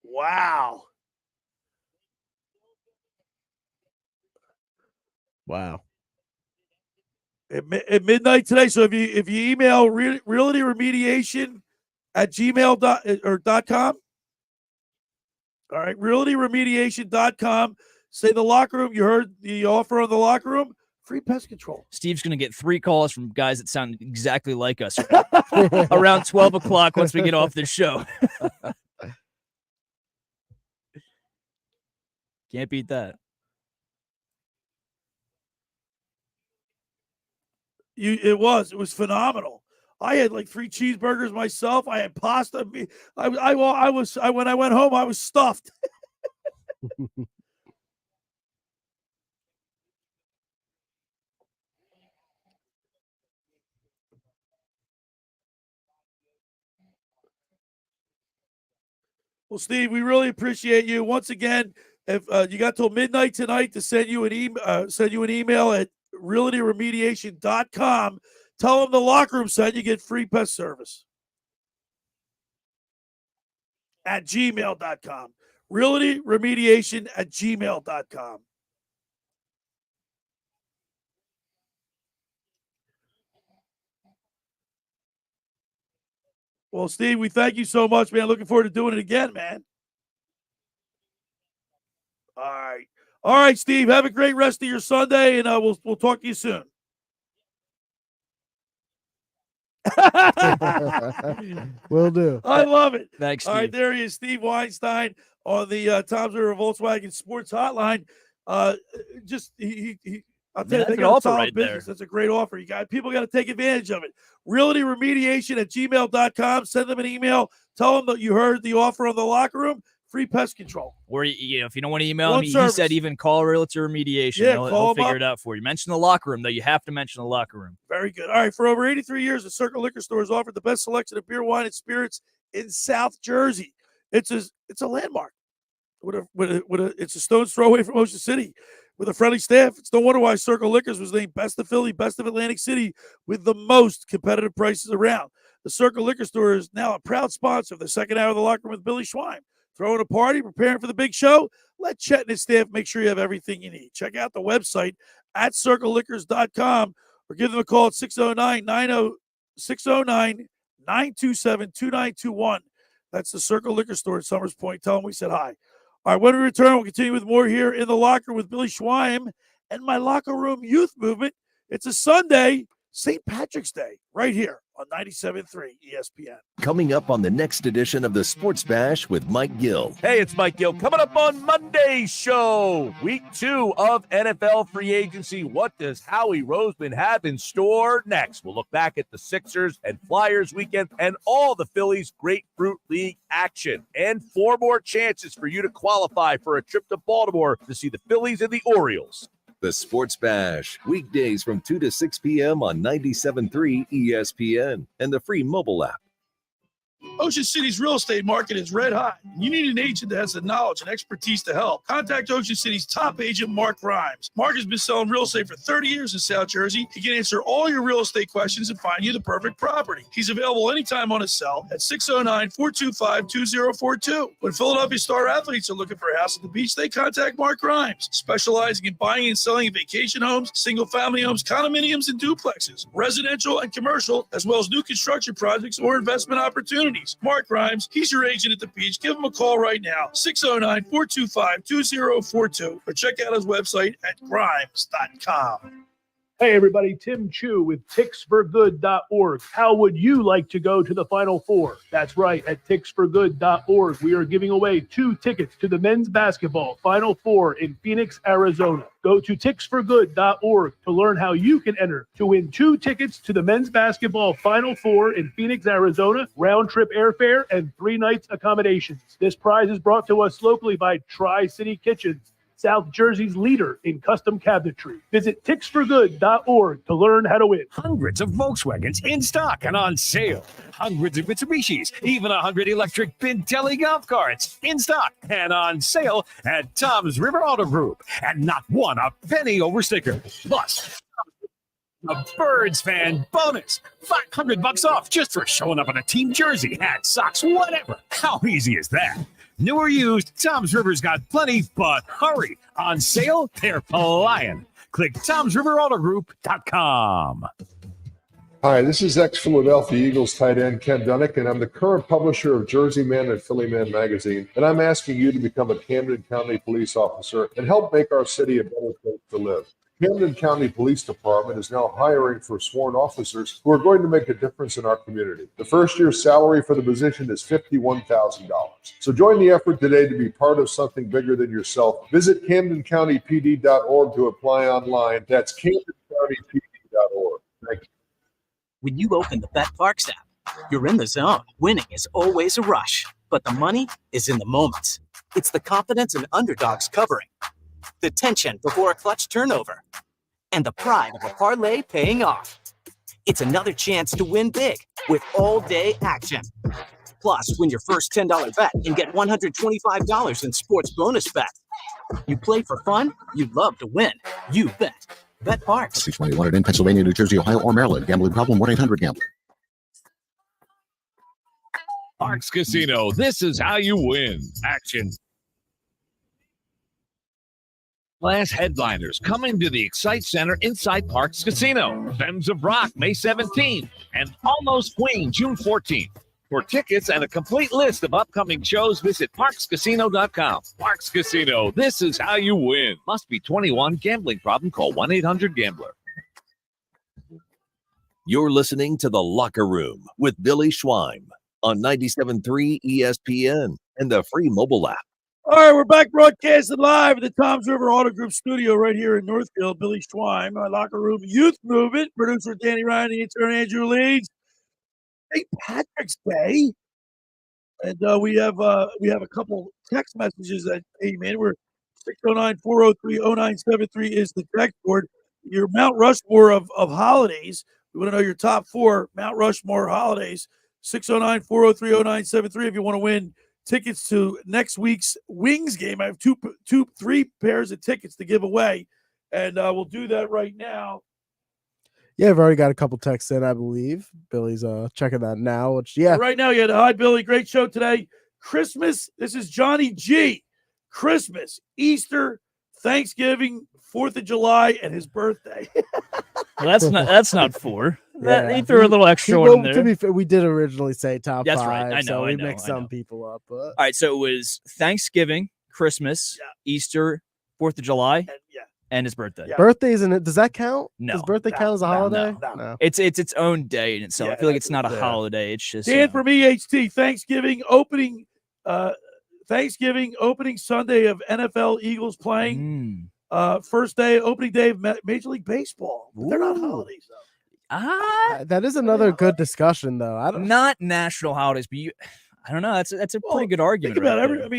Wow. Wow. At midnight today. So if you email realtyremediation at gmail.com. All right, realtyremediation.com. Say the locker room. You heard the offer on the locker room. Free pest control. Steve's going to get 3 calls from guys that sound exactly like us around 12 o'clock once we get off this show. Can't beat that. It was phenomenal. I had like 3 cheeseburgers myself. I had pasta. When I went home, I was stuffed. Well, Steve, we really appreciate you once again. If you got till midnight tonight to send you an email at realtyremediation.com. Tell them the locker room sent you get free pest service at gmail.com. Realtyremediation at gmail.com. Well, Steve, we thank you so much, man. Looking forward to doing it again, man. All right, Steve. Have a great rest of your Sunday, and we'll talk to you soon. Will do. I love it. Thanks, Steve. All right, there he is, Steve Weinstein on the Tom's River Volkswagen Sports Hotline. I'll tell you, they got a solid business. That's a great offer. People got to take advantage of it. Realtyremediation at gmail.com. Send them an email. Tell them that you heard the offer on the locker room. Free pest control. Or if you don't want to email me, he said even call Realtor Remediation. Yeah, he'll figure it out for you. Mention the locker room, though. You have to mention the locker room. Very good. All right, for over 83 years, the Circle Liquor Store has offered the best selection of beer, wine, and spirits in South Jersey. It's a landmark. It's a stone's throw away from Ocean City. With a friendly staff, it's no wonder why Circle Liquors was named Best of Philly, Best of Atlantic City, with the most competitive prices around. The Circle Liquor Store is now a proud sponsor of the second hour of the locker room with Billy Schwein. Throwing a party, preparing for the big show? Let Chet and his staff make sure you have everything you need. Check out the website at circleliquors.com or give them a call at 609-927-2921. That's the Circle Liquor Store at Summers Point. Tell them we said hi. All right, when we return, we'll continue with more here in the locker with Billy Schwein and my locker room youth movement. It's a Sunday, St. Patrick's Day, right here on 97.3 ESPN. Coming up on the next edition of the Sports Bash with Mike Gill. Hey, it's Mike Gill. Coming up on Monday's show, week 2 of NFL free agency. What does Howie Roseman have in store next? We'll look back at the Sixers and Flyers weekend and all the Phillies Grapefruit League action. And 4 more chances for you to qualify for a trip to Baltimore to see the Phillies and the Orioles. The Sports Bash, weekdays from 2 to 6 p.m. on 97.3 ESPN and the free mobile app. Ocean City's real estate market is red hot. You need an agent that has the knowledge and expertise to help. Contact Ocean City's top agent, Mark Grimes. Mark has been selling real estate for 30 years in South Jersey. He can answer all your real estate questions and find you the perfect property. He's available anytime on his cell at 609-425-2042. When Philadelphia star athletes are looking for a house at the beach, they contact Mark Grimes, specializing in buying and selling vacation homes, single-family homes, condominiums, and duplexes, residential and commercial, as well as new construction projects or investment opportunities. Mark Grimes, he's your agent at the beach. Give him a call right now, 609-425-2042, or check out his website at grimes.com. Hey everybody, Tim Chu with ticksforgood.org. How would you like to go to the Final Four? That's right, at ticksforgood.org, we are giving away 2 tickets to the men's basketball Final Four in Phoenix, Arizona. Go to ticksforgood.org to learn how you can enter to win 2 tickets to the men's basketball Final Four in Phoenix, Arizona, round-trip airfare, and 3 nights accommodations. This prize is brought to us locally by Tri-City Kitchens, South Jersey's leader in custom cabinetry. Visit ticksforgood.org to learn how to win. Hundreds of Volkswagens in stock and on sale. Hundreds of Mitsubishis, even 100 electric Pintelli golf carts in stock and on sale at Tom's River Auto Group. And not one a penny over sticker. Plus, a Birds fan bonus. $500 off just for showing up in a team jersey, hat, socks, whatever. How easy is that? New or used, Tom's River's got plenty, but hurry. On sale, they're flying. Click Tom'sRiverAutoGroup.com. Hi, this is ex-Philadelphia Eagles tight end Ken Dunnick, and I'm the current publisher of Jersey Man and Philly Man magazine, and I'm asking you to become a Camden County police officer and help make our city a better place to live. Camden County Police Department is now hiring for sworn officers who are going to make a difference in our community. The first year's salary for the position is $51,000. So join the effort today to be part of something bigger than yourself. Visit CamdenCountyPD.org to apply online. That's CamdenCountyPD.org. Thank you. When you open the BetParks app, you're in the zone. Winning is always a rush, but the money is in the moments. It's the confidence and underdogs covering, the tension before a clutch turnover, and the pride of a parlay paying off. It's another chance to win big with all-day action. Plus, win your first $10 bet and get $125 in sports bonus bets. You play for fun, you love to win. You bet. BetParks. 621 in Pennsylvania, New Jersey, Ohio, or Maryland. Gambling problem? 1-800-GAMBLER. Parks Casino, this is how you win. Action. Class headliners coming to the Excite Center inside Parks Casino. Femmes of Rock, May 17th, and Almost Queen, June 14th. For tickets and a complete list of upcoming shows, visit parkscasino.com. Parks Casino, this is how you win. Must be 21. Gambling problem? Call 1-800-GAMBLER. You're listening to The Locker Room with Billy Schweim on 97.3 ESPN and the free mobile app. All right, we're back broadcasting live at the Tom's River Auto Group studio right here in Northfield. Billy Schweim, our Locker Room Youth Movement, producer Danny Ryan, the intern Andrew Leeds. St. Patrick's Day, and we have a couple text messages that came in. We're 609-403-0973 is the text board. Your Mount Rushmore of holidays. We want to know your top 4 Mount Rushmore holidays. 609-403-0973 if you want to win tickets to next week's Wings game. I have 3 pairs of tickets to give away, and we'll do that right now. Yeah, I've already got a couple texts in, I believe. Billy's checking that now, which, yeah. Right now, hi, Billy. Great show today. Christmas, this is Johnny G. Christmas, Easter, Thanksgiving, 4th of July, and his birthday. Well, that's not 4. He threw a little extra one in there. To be fair, we did originally say top 5. That's right. I know. So we mixed some people up. But. All right. So it was Thanksgiving, Christmas, Easter, 4th of July, and his birthday. Yeah. Birthday isn't it? Does that count? No. Does birthday count as a holiday? No. It's its own day in itself. I feel like it's not a holiday. It's just Dan from EHT. Thanksgiving opening Sunday of NFL Eagles playing. First day, opening day of Major League Baseball. They're not holidays though. That is another good discussion, though. Not national holidays, but I don't know. That's a pretty good argument. Think about it.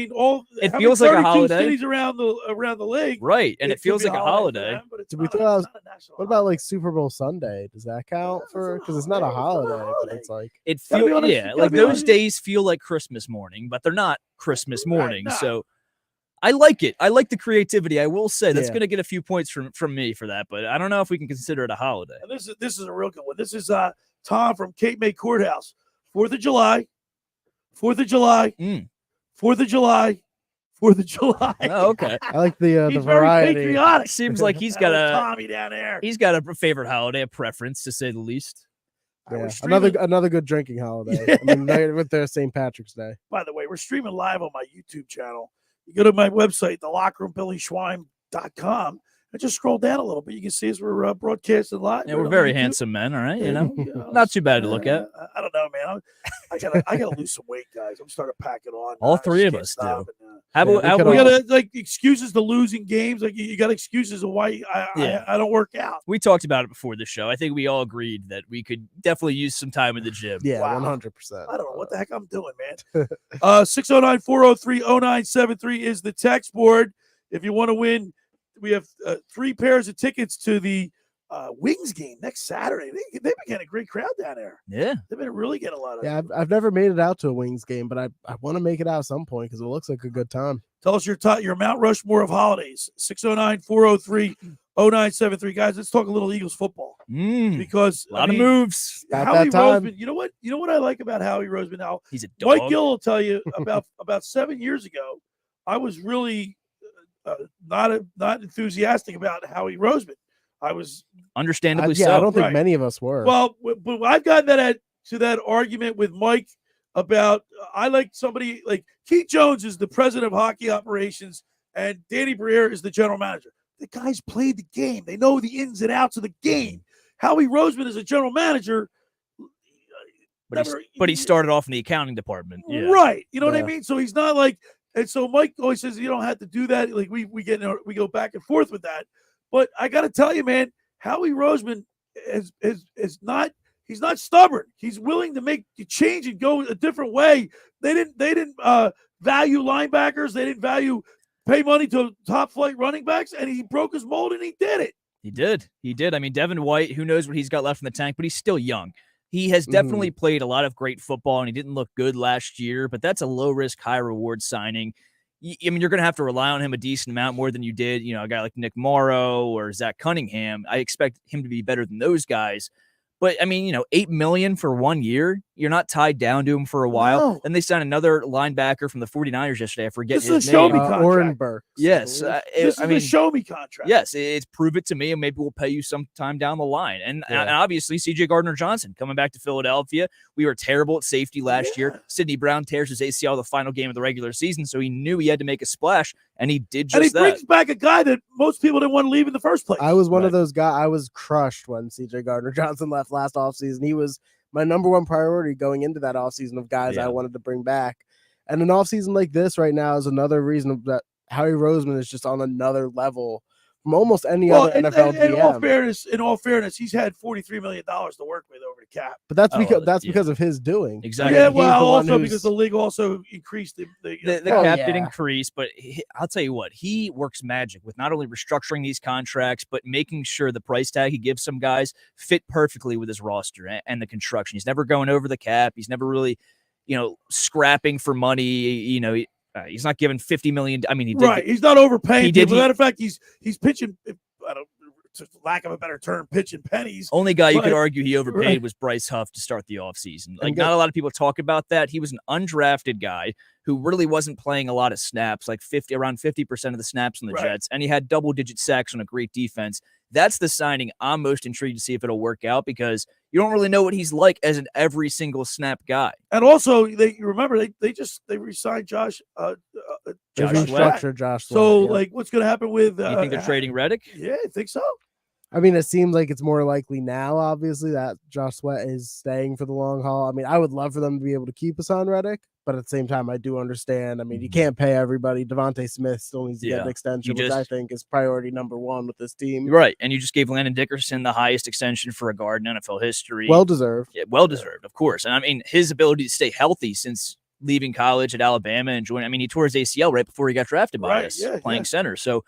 It feels like a holiday. Cities around the league, right? And it feels like a holiday. What about like Super Bowl Sunday? Does that count for? Because it's not a holiday, but it's like it feels. Yeah, like those days feel like Christmas morning, but they're not Christmas morning. So I like it. I like the creativity. I will say that's going to get a few points from me for that, but I don't know if we can consider it a holiday. And this is a real good one. This is Tom from Cape May Courthouse. 4th of July. 4th of July. 4th of July. 4th of July. Oh, okay. I like the He's variety. Very patriotic. Seems like he's got Tommy down there. He's got a favorite holiday, a preference to say the least. Yeah, another good drinking holiday. I mean, with their St. Patrick's Day. By the way, we're streaming live on my YouTube channel. You go to my website, thelockerroombillyschweim.com, I just scrolled down a little bit. You can see as we're broadcasting live. Yeah, we're very handsome men, all right? Yeah, Not too bad to look at. I don't know, man. I gotta lose some weight, guys. I'm starting to pack it on. All I three just of can't us stop do. it. How We gotta like excuses to losing games. Like you got excuses of why I don't work out. We talked about it before the show. I think we all agreed that we could definitely use some time in the gym. Yeah, Wow. 100%. I don't know what the heck I'm doing, man. 609-403-0973 is the text board. If you want to win, we have 3 pairs of tickets to the Wings game next Saturday. They've been getting a great crowd down there. Yeah. They've been really getting a lot of. Yeah, I've never made it out to a Wings game, but I want to make it out at some point because it looks like a good time. Tell us your Mount Rushmore of holidays. 609-403-0973. Guys, let's talk a little Eagles football. Because a lot of moves. Howie Roseman, you know what I like about Howie Roseman now? He's a dog. Mike Gill will tell you about 7 years ago, I was really not enthusiastic about Howie Roseman. I was understandably so. I don't think many of us were. Well, but I've gotten to that argument with Mike about I like somebody like Keith Jones is the president of hockey operations and Danny Briere is the general manager. The guys played the game. They know the ins and outs of the game. Howie Roseman is a general manager. But he started off in the accounting department. Yeah. Right. You know what I mean? So he's not like, and so Mike always says you don't have to do that. Like we go back and forth with that. But I got to tell you, man, Howie Roseman is not. He's not stubborn. He's willing to make the change and go a different way. They didn't value linebackers. They didn't pay money to top flight running backs, and he broke his mold and he did it. He did. I mean, Devin White, who knows what he's got left in the tank, but he's still young. He has definitely played a lot of great football, and he didn't look good last year, but that's a low-risk, high-reward signing. I mean, you're going to have to rely on him a decent amount more than you did, a guy like Nick Morrow or Zach Cunningham. I expect him to be better than those guys. But, I mean, $8 million for 1 year. You're not tied down to him for a while. No. Then they signed another linebacker from the 49ers yesterday. I forget This his is a show name. me contract. Oren Burks. Yes. This is a show me contract. Yes, it's prove it to me, and maybe we'll pay you sometime down the line. And obviously, C.J. Gardner-Johnson coming back to Philadelphia. We were terrible at safety last year. Sidney Brown tears his ACL the final game of the regular season, so he knew he had to make a splash, and he did just that. And he brings back a guy that most people didn't want to leave in the first place. I was one of those guys. I was crushed when C.J. Gardner-Johnson left last offseason. He was my number one priority going into that offseason of guys I wanted to bring back. And an offseason like this right now is another reason that Howie Roseman is just on another level from almost any other NFL GM. In all fairness, he's had $43 million to work with over the cap. But that's because of his doing. Exactly. Yeah, well, also because the league also increased the cap did increase, but I'll tell you what, he works magic with not only restructuring these contracts, but making sure the price tag he gives some guys fit perfectly with his roster and the construction. He's never going over the cap. He's never really, scrapping for money. He's not giving $50 million. I mean, he did. Right. He's not overpaying. He did. As a matter of fact, he's pitching. For lack of a better term, pitching pennies. Only guy you could argue he overpaid was Bryce Huff to start the offseason. Like, not a lot of people talk about that. He was an undrafted guy who really wasn't playing a lot of snaps, like around 50% of the snaps on the Jets, and he had double-digit sacks on a great defense. That's the signing I'm most intrigued to see if it'll work out because you don't really know what he's like as an every single snap guy. And also, they re-signed Josh. Josh. So, what's going to happen with? You think they're trading Reddick? Yeah, I think so. I mean, it seems like it's more likely now, obviously, that Josh Sweat is staying for the long haul. I mean, I would love for them to be able to keep Hassan Reddick, but at the same time, I do understand. I mean, you can't pay everybody. Devontae Smith still needs to get an extension, which I think is priority number one with this team. Right, and you just gave Landon Dickerson the highest extension for a guard in NFL history. Well-deserved. Yeah, well-deserved, of course. And, I mean, his ability to stay healthy since leaving college at Alabama and joining. I mean, he tore his ACL right before he got drafted by us, playing center. So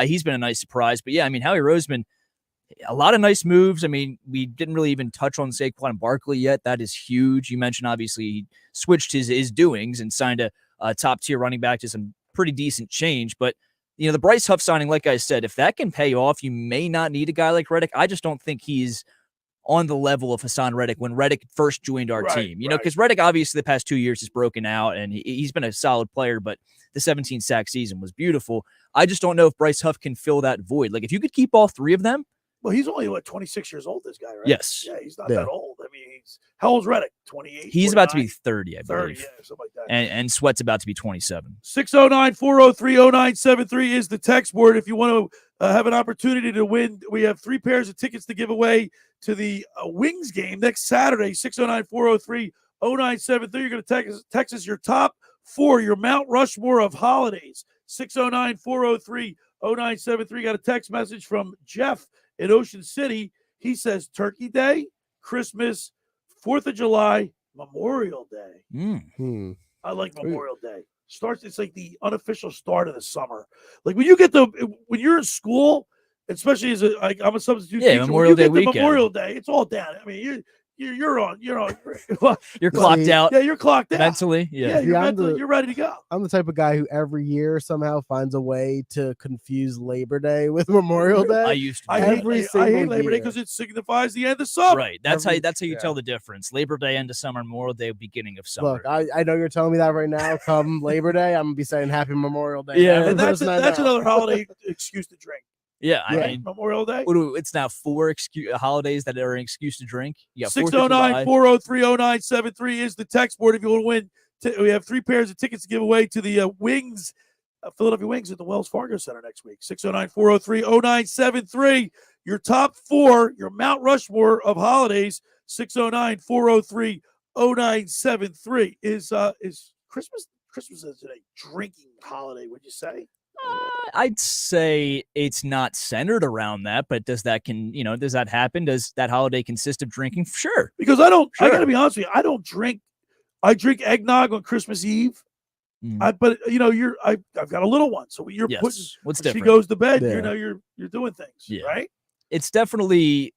he's been a nice surprise. But, yeah, I mean, Howie Roseman, a lot of nice moves. I mean, we didn't really even touch on Saquon Barkley yet. That is huge. You mentioned, obviously, he switched his doings and signed a top-tier running back to some pretty decent change. But, the Bryce Huff signing, like I said, if that can pay off, you may not need a guy like Reddick. I just don't think he's on the level of Hassan Reddick when Reddick first joined our team. Because Reddick, obviously, the past 2 years has broken out, and he's been a solid player, but the 17-sack season was beautiful. I just don't know if Bryce Huff can fill that void. Like, if you could keep all three of them, well, he's only 26 years old. This guy, right? Yes. Yeah, he's not that old. I mean, holidays. How old's Reddick? 28. He's about to be 29? 30, I 30, believe. yeah, something like that. And Sweat's about to be 27. 609-403-0973 is the text board. If you want to have an opportunity to win, we have 3 pairs of tickets to give away to the Wings game next Saturday. 609-403-0973. You're going to text us your top 4, your Mount Rushmore of holidays. 609-403-0973. Got a text message from Jeff in Ocean City. He says Turkey Day, Christmas, 4th of July, Memorial Day. I like Memorial Day. It's like the unofficial start of the summer. Like when you're in school, especially I'm a substitute teacher. Memorial Day weekend. Memorial Day, it's all down. I mean, you're on. You're clocked out. Yeah, you're clocked out mentally. Yeah, you're ready to go. I'm the type of guy who every year somehow finds a way to confuse Labor Day with Memorial Day. I used to. I hate Labor Day because it signifies the end of summer. Right. That's how you tell the difference. Labor Day, end of summer, Memorial Day, beginning of summer. Look, I know you're telling me that right now. Come Labor Day, I'm gonna be saying Happy Memorial Day. Yeah, and that's another holiday excuse to drink. Yeah, I mean, Memorial Day. It's now 4 holidays that are an excuse to drink. You got 609-403-0973 is the text board. If you want to win, we have 3 pairs of tickets to give away to the Wings, Philadelphia Wings at the Wells Fargo Center next week. 609-403-0973. Your top 4, your Mount Rushmore of holidays. 609-403-0973 is Christmas. Christmas is a drinking holiday. Would you say? I'd say it's not centered around that, but does that happen? Does that holiday consist of drinking? Sure. Because I gotta be honest with you, I don't drink. I drink eggnog on Christmas Eve. But I've got a little one, so you're putting. What's when different? She goes to bed. Yeah. You're doing things, right? It's definitely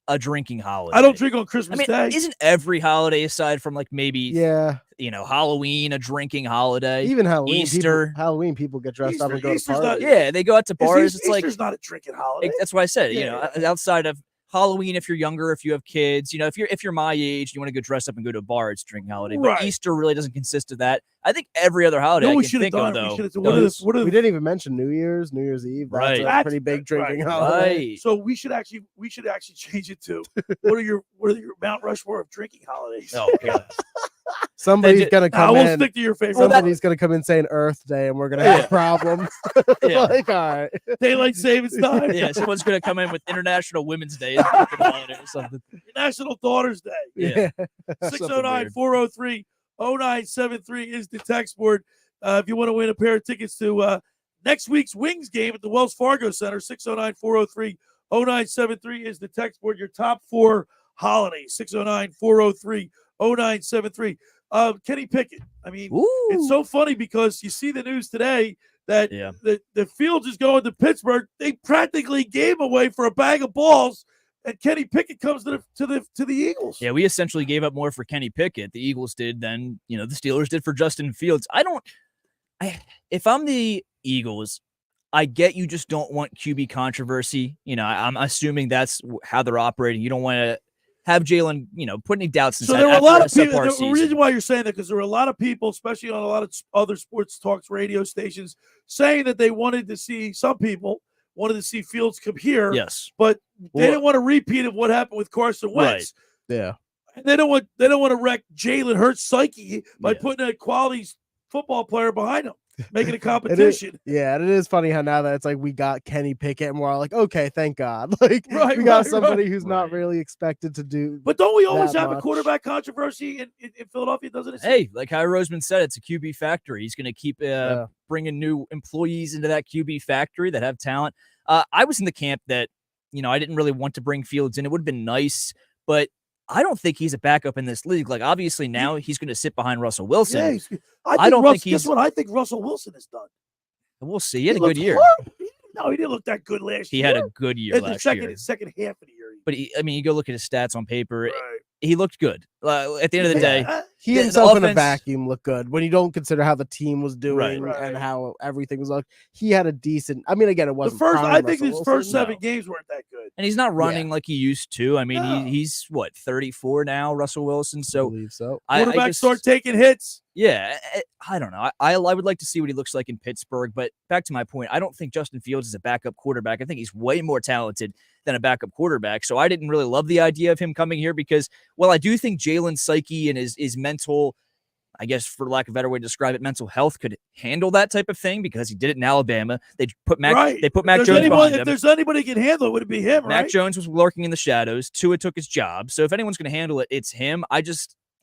a drinking holiday. I don't drink on Christmas Day. Isn't every holiday aside from maybe Halloween a drinking holiday? Even Halloween, Easter, people get dressed up and go to Easter's parties. they go out to bars. Easter's not a drinking holiday. That's what I said. Outside of Halloween, if you're younger, if you have kids, if you're my age, you want to go dress up and go to a bar, it's a drinking holiday. But Right. Easter really doesn't consist of that. I think every other holiday I can think of, though. We didn't even mention New Year's Eve. That's a pretty big drinking holiday. So we should actually change it to what are your Mount Rushmore of drinking holidays? Oh God. Somebody's gonna come in. We'll stick to your favorite. Somebody's gonna come in saying Earth Day, and we're gonna have problems. Yeah. All right. Daylight savings time. Yeah, someone's gonna come in with International Women's Day as a drinking holiday or something. National Daughters Day. Yeah. 609-403-0973 is the text board. If you want to win a pair of tickets to next week's Wings game at the Wells Fargo Center, 609-403-0973 is the text board. Your top 4 holidays, 609-403-0973. Kenny Pickett. I mean, it's so funny because you see the news today that the Fields is going to Pittsburgh. They practically gave away for a bag of balls, and Kenny Pickett comes to the Eagles. Yeah, we essentially gave up more for Kenny Pickett. The Eagles did than the Steelers did for Justin Fields. If I'm the Eagles, I get you just don't want QB controversy. I'm assuming that's how they're operating. You don't want to have Jalen, put any doubts inside. So there were a lot of people. The reason why you're saying that because there were a lot of people, especially on a lot of other sports talks radio stations, saying that they wanted to see Fields come here. Yes, but they didn't want a repeat of what happened with Carson Wentz. Right. Yeah, and they don't want to wreck Jalen Hurts' psyche by putting a quality football player behind him, making a competition. And it is funny how now that it's like we got Kenny Pickett and we're all like, okay, thank God. We got somebody who's not really expected to do. But don't we always have a quarterback controversy in Philadelphia, doesn't it? Hey, like Howie Roseman said, it's a QB factory. He's going to keep bringing new employees into that QB factory that have talent. I was in the camp that, I didn't really want to bring Fields in. It would have been nice, but I don't think he's a backup in this league. Like, obviously now he's going to sit behind Russell Wilson. Yeah, I think Russell Wilson is done. We'll see. He had a good year. No, he didn't look that good last He year. had a good year last year. Second half of the year. But you go look at his stats on paper. He looked good. At the end of the day, he himself in a vacuum looked good when you don't consider how the team was doing and how everything was like. He had a decent. I mean, again, it wasn't. I think his first 7 games weren't that good, and he's not running like he used to. I mean, he's 34 now, Russell Wilson. So I believe so. Quarterbacks start taking hits. Yeah, I don't know. I would like to see what he looks like in Pittsburgh, but back to my point, I don't think Justin Fields is a backup quarterback. I think he's way more talented than a backup quarterback. So I didn't really love the idea of him coming here because, well, I do think Jalen's psyche and his mental, I guess for lack of a better way to describe it, mental health could handle that type of thing because he did it in Alabama. They put Mac Jones behind him. If there's anybody who can handle it, would it be him, Mac right? Jones was lurking in the shadows. Tua took his job. So if anyone's going to handle it, it's him.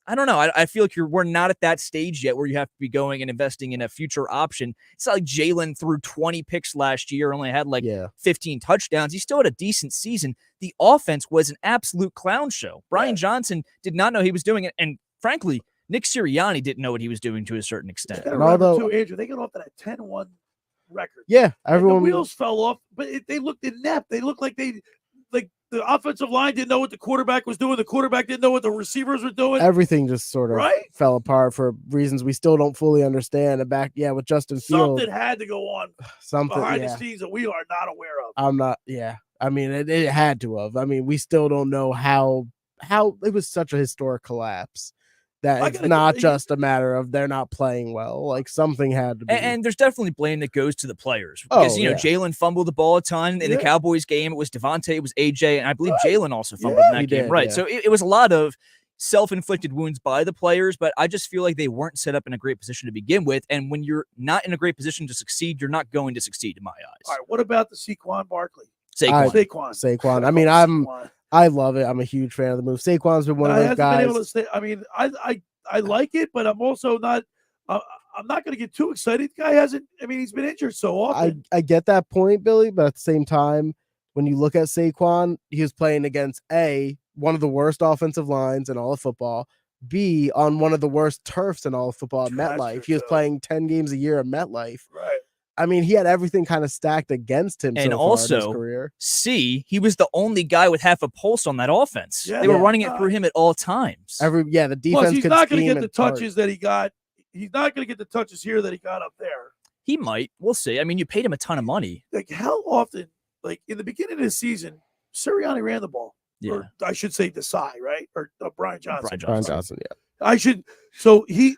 I don't know. I feel like we're not at that stage yet where you have to be going and investing in a future option. It's not like Jalen threw 20 picks last year, only had 15 touchdowns. He still had a decent season. The offense was an absolute clown show. Brian Johnson did not know he was doing it. And frankly, Nick Sirianni didn't know what he was doing to a certain extent. Too, Andrew, they got off to that 10-1 record. Yeah, everyone. The wheels fell off, but they looked inept. They looked like the offensive line didn't know what the quarterback was doing. The quarterback didn't know what the receivers were doing. Everything just sort of fell apart for reasons we still don't fully understand. With Justin Fields, something had to go on behind the scenes that we are not aware of. I'm not. Yeah, I mean, it had to have. I mean, we still don't know how it was such a historic collapse. That it's not just a matter of they're not playing well. Like something had to be. And there's definitely blame that goes to the players. Because, Jalen fumbled the ball a ton in the Cowboys game. It was Devontae, it was AJ, and I believe Jalen also fumbled in that game. Right. So it was a lot of self-inflicted wounds by the players, but I just feel like they weren't set up in a great position to begin with. And when you're not in a great position to succeed, you're not going to succeed in my eyes. All right. What about the Saquon Barkley? Saquon. I mean, I love it. I'm a huge fan of the move. Saquon's been one of those guys. Been able to stay, I mean, I like it, but I'm also not. I'm not going to get too excited. The guy hasn't. I mean, he's been injured so often. I get that point, Billy, but at the same time, when you look at Saquon, he was playing against one of the worst offensive lines in all of football. B, on one of the worst turfs in all of football at MetLife. He was playing 10 games a year at MetLife. Right. I mean, he had everything kind of stacked against him and so also, far in his career. C, he was the only guy with half a pulse on that offense. They were running it through him at all times. The defense. Plus, he's not going to get the touches that he got. He's not going to get the touches here that he got up there. He might. We'll see. I mean, you paid him a ton of money. Like how often? Like in the beginning of the season, Sirianni ran the ball. Yeah. Or I should say Desai, right? Or Brian Johnson. Brian Johnson. Yeah. I should. So he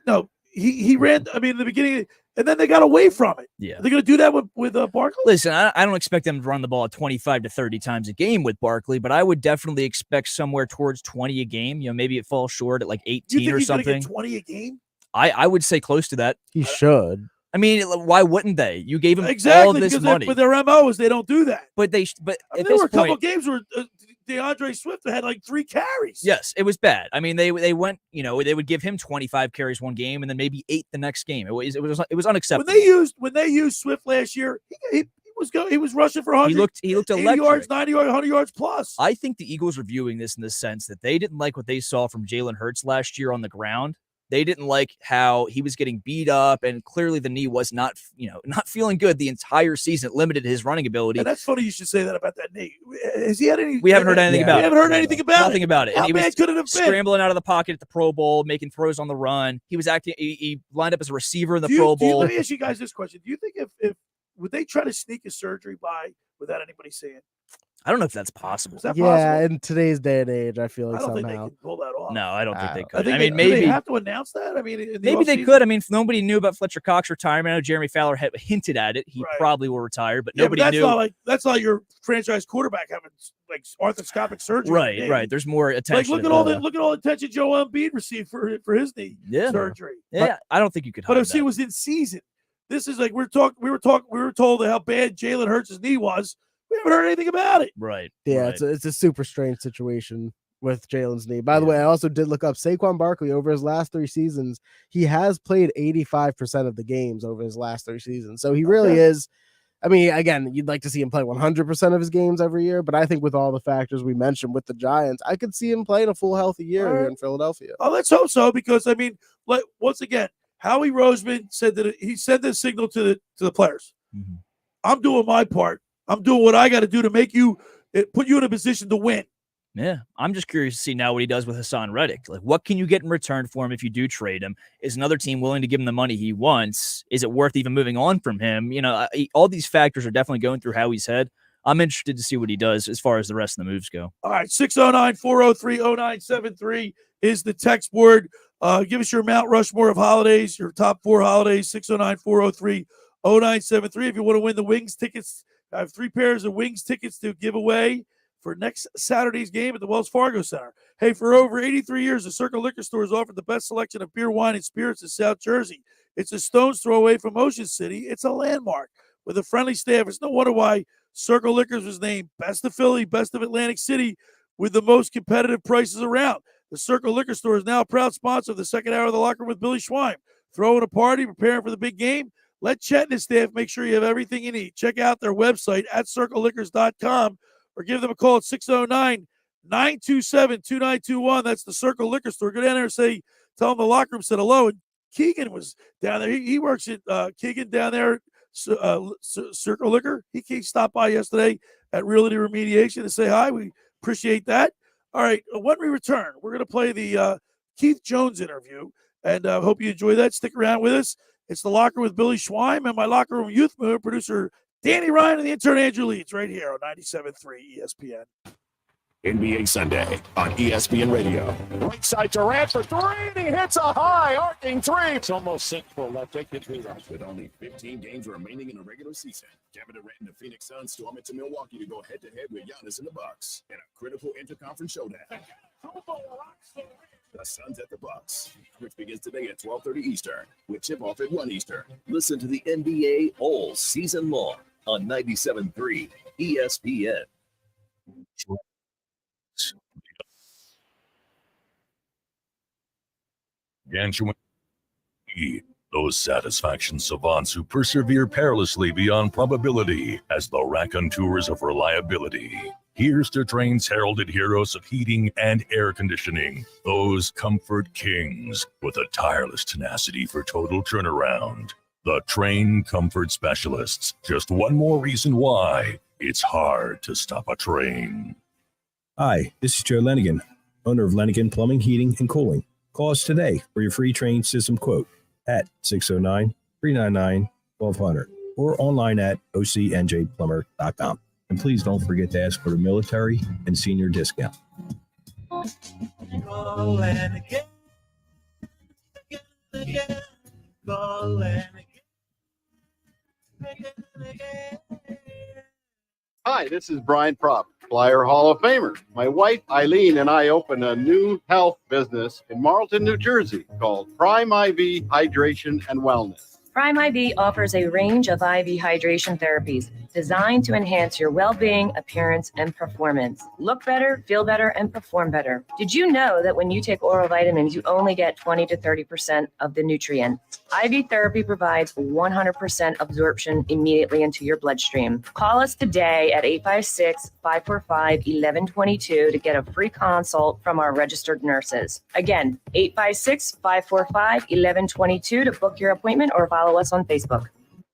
ran. I mean, in the beginning. And then they got away from it. Yeah. They're going to do that with Barkley? Listen, I don't expect them to run the ball 25 to 30 times a game with Barkley, but I would definitely expect somewhere towards 20 a game. Maybe it falls short at like 18 or something. Get 20 a game? I would say close to that. He should. I mean, why wouldn't they? You gave him all this money. But their MO is they don't do that. But there were a couple of games where DeAndre Swift had like 3 carries. Yes, it was bad. I mean, they went, they would give him 25 carries one game and then maybe 8 the next game. It was unacceptable. When they used Swift last year, he was rushing for 100. He looked electric. 80 yards, 90 yards, 100 yards plus. I think the Eagles are viewing this in the sense that they didn't like what they saw from Jalen Hurts last year on the ground. They didn't like how he was getting beat up, and clearly the knee was not feeling good the entire season. It limited his running ability. And that's funny you should say that about that knee. Has he had any? We haven't heard anything about it. We haven't heard anything about it. Nothing about it. How he bad was could it have been? Scrambling out of the pocket at the Pro Bowl, making throws on the run. He was acting. He lined up as a receiver in the Pro Bowl. Let me ask you guys this question: do you think if would they try to sneak a surgery by without anybody seeing? I don't know if that's possible. Is that yeah, possible? in today's day and age, I feel like I don't somehow. think they can pull that off. No, I don't think they could. Maybe maybe they have to announce that. I mean, maybe they could. I mean, if nobody knew about Fletcher Cox's retirement. I know Jeremy Fowler had hinted at it. He probably will retire, but nobody knew. That's not your franchise quarterback having like arthroscopic surgery. Right. There's more attention. Like look at all the attention Joe Embiid received for his knee surgery. Yeah, I don't think you could. But if he was in season, this is like we were told how bad Jalen Hurts' knee was. We haven't heard anything about it. Right. Yeah, right. It's a super strange situation with Jalen's knee. By the way, I also did look up Saquon Barkley over his last 3 seasons. He has played 85% of the games over his last 3 seasons. So he really is. I mean, again, you'd like to see him play 100% of his games every year, but I think with all the factors we mentioned with the Giants, I could see him playing a full healthy year here in Philadelphia. Oh, let's hope so, because I mean, once again, Howie Roseman said that he sent this signal to the players. Mm-hmm. I'm doing my part. I'm doing what I got to do to put you in a position to win. Yeah, I'm just curious to see now what he does with Hassan Reddick. Like, what can you get in return for him if you do trade him? Is another team willing to give him the money he wants? Is it worth even moving on from him? All these factors are definitely going through Howie's head. I'm interested to see what he does as far as the rest of the moves go. All right, 609-403-0973 is the text board. Give us your Mount Rushmore of holidays, your top 4 holidays, 609-403-0973. If you want to win the Wings tickets, I have 3 pairs of Wings tickets to give away for next Saturday's game at the Wells Fargo Center. Hey, for over 83 years, the Circle Liquor Store has offered the best selection of beer, wine, and spirits in South Jersey. It's a stone's throw away from Ocean City. It's a landmark with a friendly staff. It's no wonder why Circle Liquors was named Best of Philly, Best of Atlantic City, with the most competitive prices around. The Circle Liquor Store is now a proud sponsor of the second hour of the Locker Room with Billy Schweim. Throwing a party, preparing for the big game? Let Chet and his staff make sure you have everything you need. Check out their website at circleliquors.com or give them a call at 609-927-2921. That's the Circle Liquor Store. Go down there and tell them the Locker Room said hello. And Keegan was down there. He works at Keegan down there, Circle Liquor. He stopped by yesterday at Realty Remediation to say hi. We appreciate that. All right, when we return, we're going to play the Keith Jones interview, and I hope you enjoy that. Stick around with us. It's the Locker with Billy Schweim and my Locker Room Youth Movement producer, Danny Ryan, and the intern, Andrew Leeds, right here on 97.3 ESPN. NBA Sunday on ESPN Radio. Right side Durant for 3, and he hits a high arcing 3. It's almost sink for a left. Take it 3 runs. With only 15 games remaining in the regular season, Kevin Durant and the Phoenix Suns storm into Milwaukee to go head-to-head with Giannis and the Bucks in a critical interconference showdown. The Suns at the Bucks, which begins today at 12:30 Eastern, with tip-off at 1 Eastern. Listen to the NBA all season long on 97.3 ESPN. Those satisfaction savants who persevere perilously beyond probability as the raconteurs of reliability. Here's to Train's heralded heroes of heating and air conditioning, those comfort kings with a tireless tenacity for total turnaround. The Train Comfort Specialists. Just one more reason why it's hard to stop a train. Hi, this is Joe Lenigan, owner of Lenigan Plumbing, Heating, and Cooling. Call us today for your free Train system quote at 609-399-1200 or online at ocnjplumber.com. And please don't forget to ask for the military and senior discount. Hi, this is Brian Propp, Flyer Hall of Famer. My wife, Eileen, and I opened a new health business in Marlton, New Jersey called Prime IV Hydration and Wellness. Prime IV offers a range of IV hydration therapies designed to enhance your well-being, appearance, and performance. Look better, feel better, and perform better. Did you know that when you take oral vitamins, you only get 20 to 30% of the nutrients? IV therapy provides 100% absorption immediately into your bloodstream. Call us today at 856-545-1122 to get a free consult from our registered nurses. Again, 856-545-1122 to book your appointment or follow us on Facebook.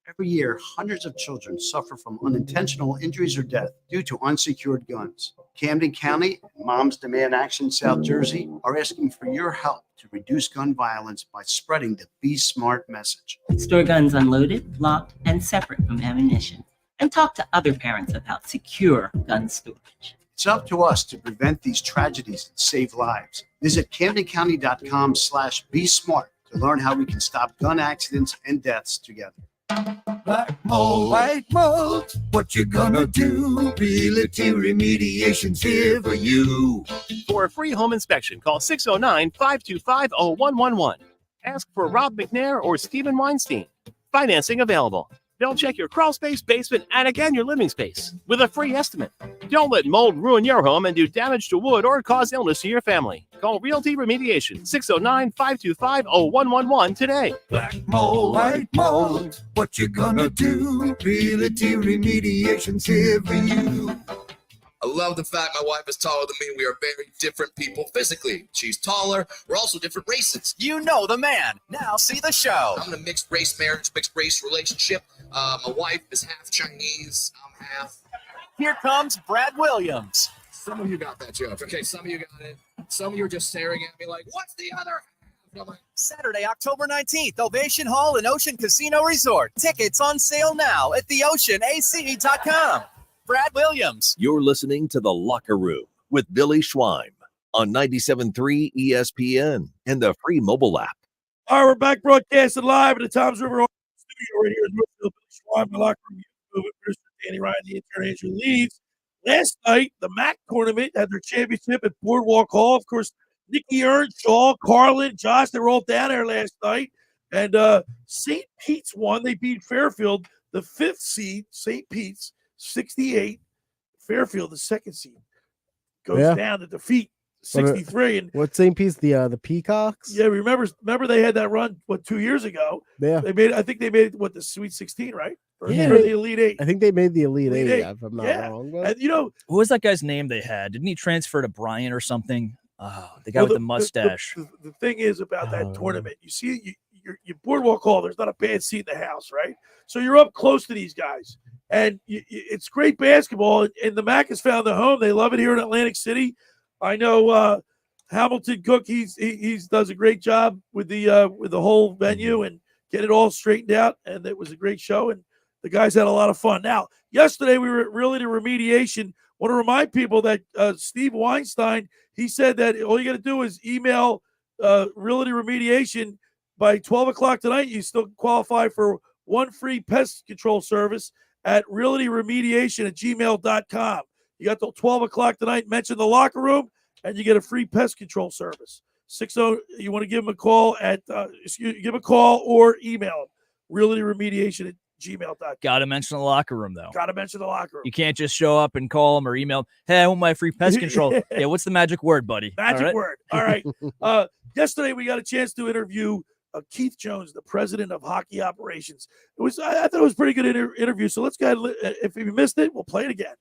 Every year, hundreds of children suffer from unintentional injuries or death due to unsecured guns. Camden County and Moms Demand Action South Jersey are asking for your help to reduce gun violence by spreading the Be Smart message. Store guns unloaded, locked, and separate from ammunition. And talk to other parents about secure gun storage. It's up to us to prevent these tragedies and save lives. Visit CamdenCounty.com/Be Smart to learn how we can stop gun accidents and deaths together. Black mold, white mold, what you gonna do? Realty Remediation's here for you. For a free home inspection, call 609-525-0111. Ask for Rob McNair or Stephen Weinstein. Financing available. They'll check your crawl space, basement, and again, your living space with a free estimate. Don't let mold ruin your home and do damage to wood or cause illness to your family. Call Realty Remediation, 609-525-0111 today. Black mold, white mold, what you gonna do? Realty Remediation's here for you. I love the fact my wife is taller than me. We are very different people physically. She's taller. We're also different races. You know the man. Now see the show. I'm in a mixed race marriage, mixed race relationship. My wife is half Chinese. I'm half. Here comes Brad Williams. Some of you got that joke. Okay, some of you got it. Some of you are just staring at me like, what's the other half? I'm like, Saturday, October 19th, Ovation Hall and Ocean Casino Resort. Tickets on sale now at theoceanac.com. Brad Williams. You're listening to The Locker Room with Billy Schweim on 97.3 ESPN and the free mobile app. All right, we're back broadcasting live at the Tom's River studio right here in Northfield. Billy Schweim, The Locker Room. Producer Danny Ryan, the intern Andrew Leeds. Last night, the MAC tournament had their championship at Boardwalk Hall. Of course, Nikki Earnshaw, Carlin, Josh, they were all down there last night. And St. Pete's won. They beat Fairfield, the 5th seed. St. Pete's, 68. Fairfield, the 2nd seed, goes down to defeat 63. And what's St. Pete's? The Peacocks? Yeah, remember they had that run, 2 years ago? Yeah. I think they made the Sweet 16, right? Or Yeah. the Elite 8. I think they made the Elite Elite 8, Eight. if I'm not Yeah. wrong. But And What was that guy's name they had? Didn't he transfer to Bryant or something? Oh, the guy with the mustache. The thing is about that tournament, you see, you Boardwalk Hall, there's not a bad seat in the house, right? So you're up close to these guys. And it's great basketball. And the MAC has found a home. They love it here in Atlantic City. I know Hamilton Cook, he does a great job with the whole venue and get it all straightened out. And it was a great show. And the guys had a lot of fun. Now, yesterday we were at Realty Remediation. Want to remind people that Steve Weinstein, he said that all you got to do is email Realty Remediation by 12 o'clock tonight. You still qualify for one free pest control service at realtyremediation@gmail.com. You got till 12 o'clock tonight. Mention The Locker Room, and you get a free pest control service. 60. You want to give them a call give a call or email them. realtyremediation@gmail.com. Got to mention the locker room, though. Got to mention The Locker Room. You can't just show up and call them or email them, hey, I want my free pest control. Yeah, what's the magic word, buddy? Magic word. All right. Yesterday, we got a chance to interview Keith Jones, the president of hockey operations. I thought it was a pretty good interview. So let's go ahead. If you missed it, we'll play it again.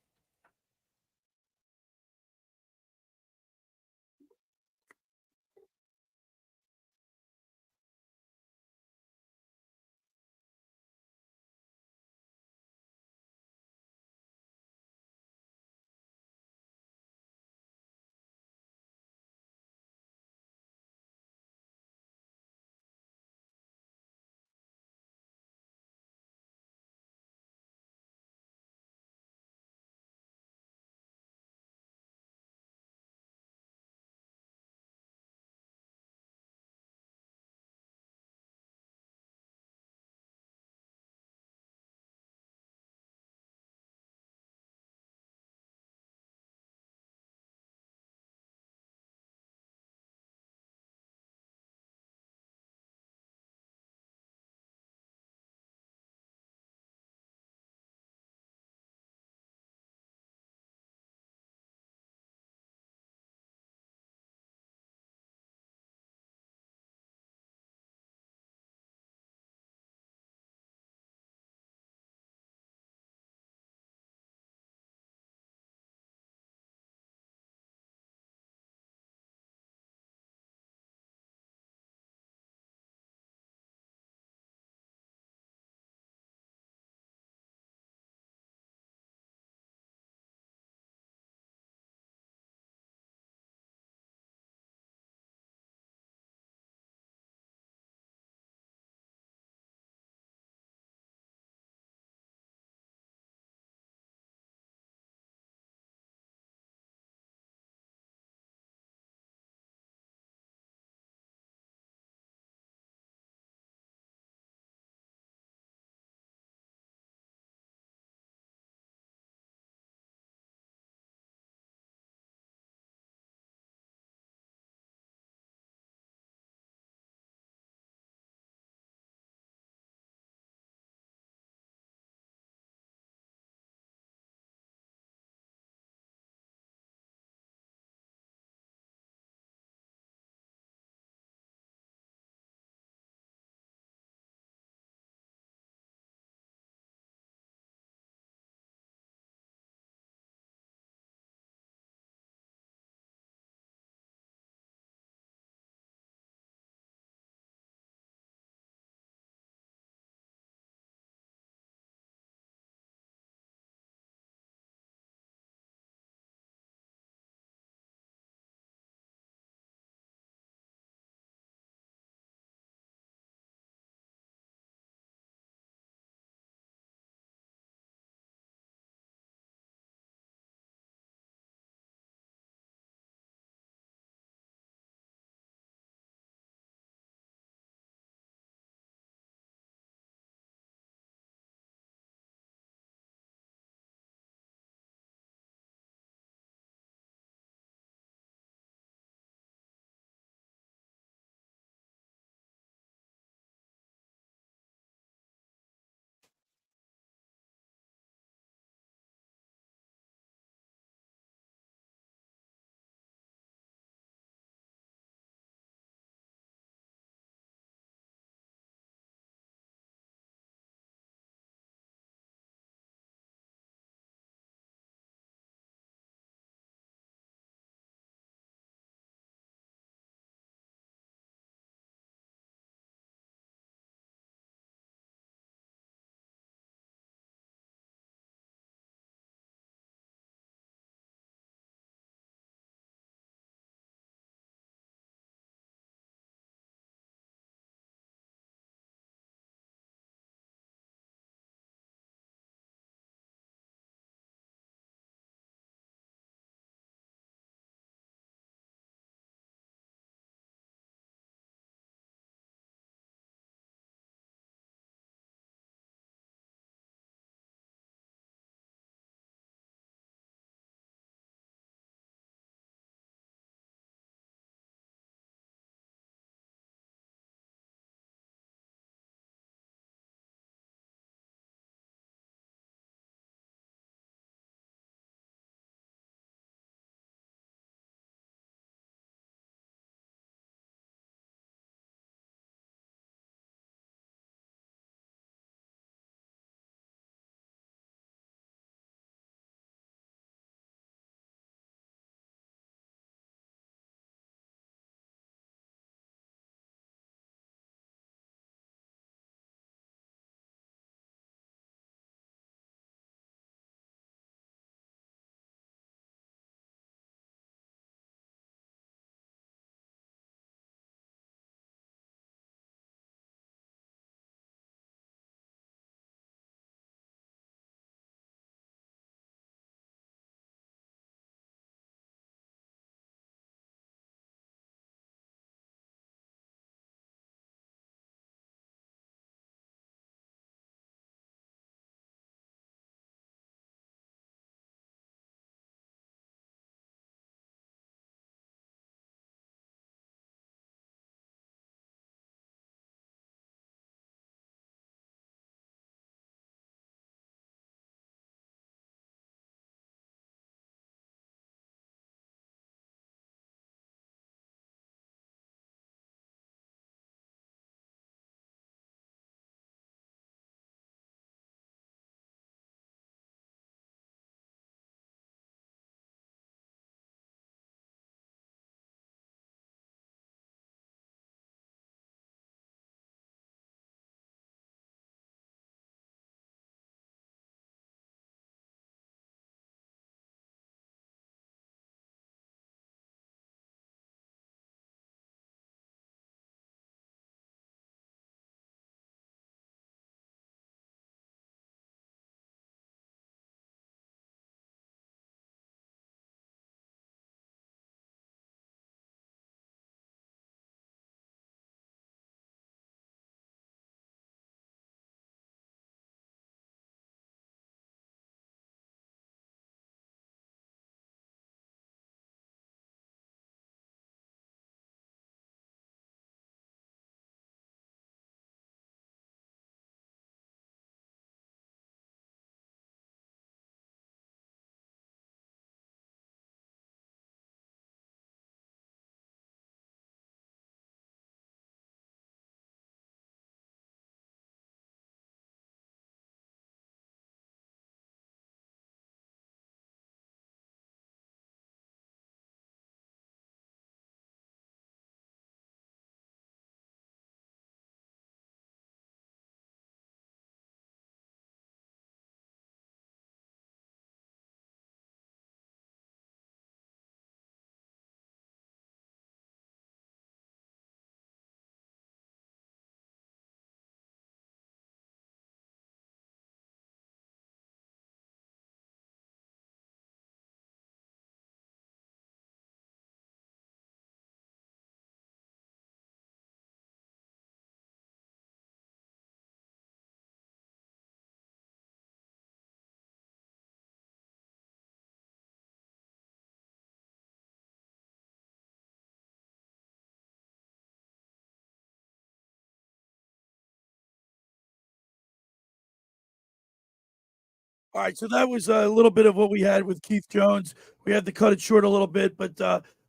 All right, so that was a little bit of what we had with Keith Jones. We had to cut it short a little bit, but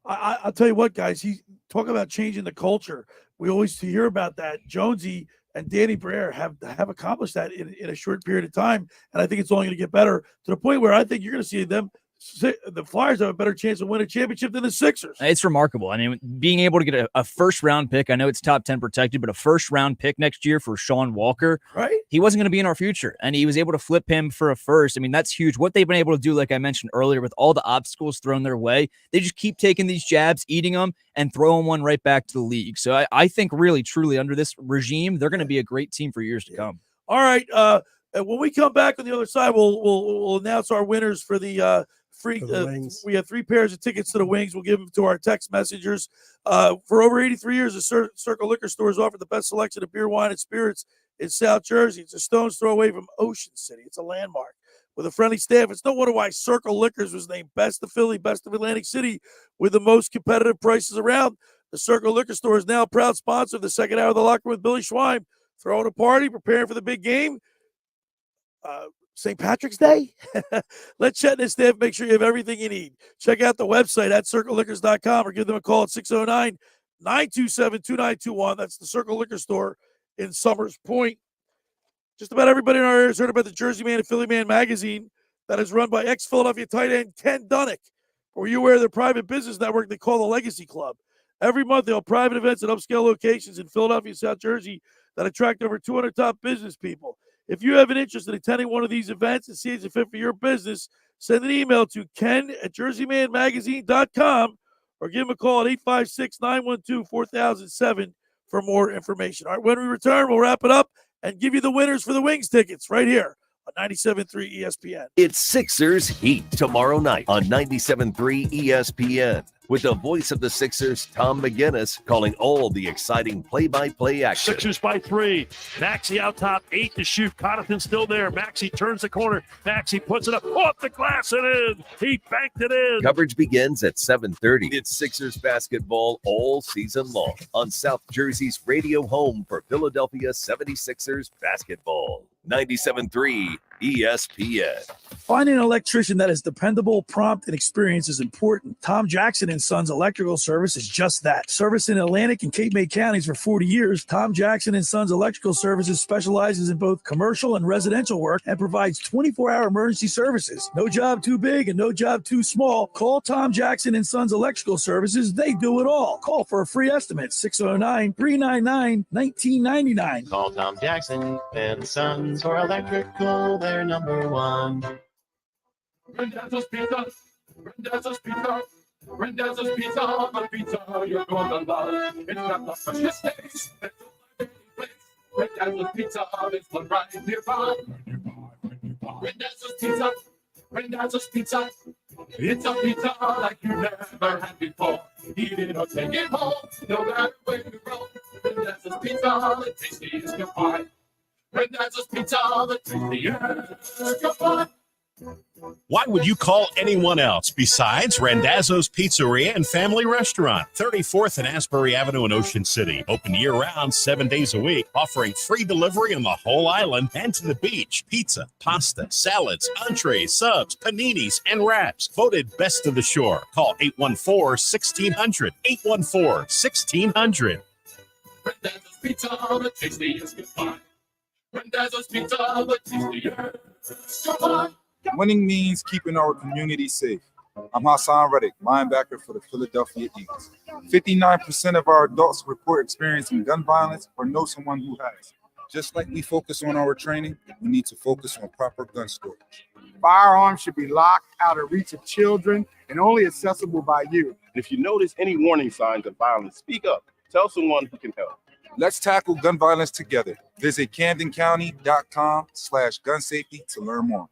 I'll tell you what, guys. He talk about changing the culture. We always hear about that. Jonesy and Danny Briere have accomplished that in a short period of time, and I think it's only going to get better to the point where I think you're going to see them. The Flyers have a better chance of winning a championship than the Sixers. It's remarkable. I mean, being able to get a first-round pick, I know it's top 10 protected, but a first-round pick next year for Sean Walker, right? He wasn't going to be in our future, and he was able to flip him for a first. I mean, that's huge. What they've been able to do, like I mentioned earlier, with all the obstacles thrown their way, they just keep taking these jabs, eating them, and throwing one right back to the league. So I think really, truly, under this regime, they're going to be a great team for years to come. All right. When we come back on the other side, we'll announce our winners for the free. We have 3 pairs of tickets to the Wings. We'll give them to our text messengers. For over 83 years, the Circle Liquor Store has offered the best selection of beer, wine, and spirits in South Jersey. It's a stone's throw away from Ocean City. It's a landmark with a friendly staff. It's no wonder why Circle Liquors was named Best of Philly, Best of Atlantic City, with the most competitive prices around. The Circle Liquor Store is now a proud sponsor of the second hour of the Locker Room with Billy Schwein. Throwing a party, preparing for the big game. St. Patrick's Day? Let Chet and his staff make sure you have everything you need. Check out the website at circleliquors.com or give them a call at 609-927-2921. That's the Circle Liquor Store in Summers Point. Just about everybody in our area has heard about the Jersey Man and Philly Man magazine that is run by ex-Philadelphia tight end Ken Dunnick. Were you aware of their private business network they call the Legacy Club? Every month, they'll have private events at upscale locations in Philadelphia and South Jersey that attract over 200 top business people. If you have an interest in attending one of these events and see it's a fit for your business, send an email to ken@jerseymanmagazine.com or give him a call at 856-912-4007 for more information. All right, when we return, we'll wrap it up and give you the winners for the Wings tickets right here on 97.3 ESPN. It's Sixers Heat tomorrow night on 97.3 ESPN. With the voice of the Sixers, Tom McGinnis, calling all the exciting play-by-play action. Sixers by 3. Maxey out top, 8 to shoot. Connaughton still there. Maxey turns the corner. Maxey puts it up off the glass and in. He banked it in. Coverage begins at 7:30. It's Sixers basketball all season long on South Jersey's radio home for Philadelphia 76ers basketball. 97.3 ESPN. Finding an electrician that is dependable, prompt, and experienced is important. Tom Jackson & Sons Electrical Service is just that. Service in Atlantic and Cape May counties for 40 years, Tom Jackson & Sons Electrical Services specializes in both commercial and residential work and provides 24-hour emergency services. No job too big and no job too small. Call Tom Jackson & Sons Electrical Services. They do it all. Call for a free estimate, 609-399-1999. Call Tom Jackson & Sons for electrical. They're number one. Randazzo's Pizza. Randazzo's Pizza. Randazzo's Pizza. The pizza you're gonna love. It's got the freshest taste. It's a place. Randazzo's Pizza is the right nearby. Randazzo's Pizza. Randazzo's Pizza. It's a pizza like you never had before. Eat it or take it home. No matter where you go. Randazzo's Pizza, the tastiest you find. Randazzo's Pizza, the tastiest you find. Why would you call anyone else besides Randazzo's Pizzeria and Family Restaurant, 34th and Asbury Avenue in Ocean City. Open year-round, 7 days a week, offering free delivery on the whole island and to the beach. Pizza, pasta, salads, entrees, subs, paninis, and wraps. Voted best of the shore. Call 814-1600. 814-1600. Randazzo's Pizza, the tastiest you find. Randazzo's Pizza, the tastiest you find. Winning means keeping our community safe. I'm Hassan Reddick, linebacker for the Philadelphia Eagles. 59% of our adults report experiencing gun violence or know someone who has. Just like we focus on our training, we need to focus on proper gun storage. Firearms should be locked out of reach of children and only accessible by you. If you notice any warning signs of violence, speak up. Tell someone who can help. Let's tackle gun violence together. Visit CamdenCounty.com/gun safety to learn more.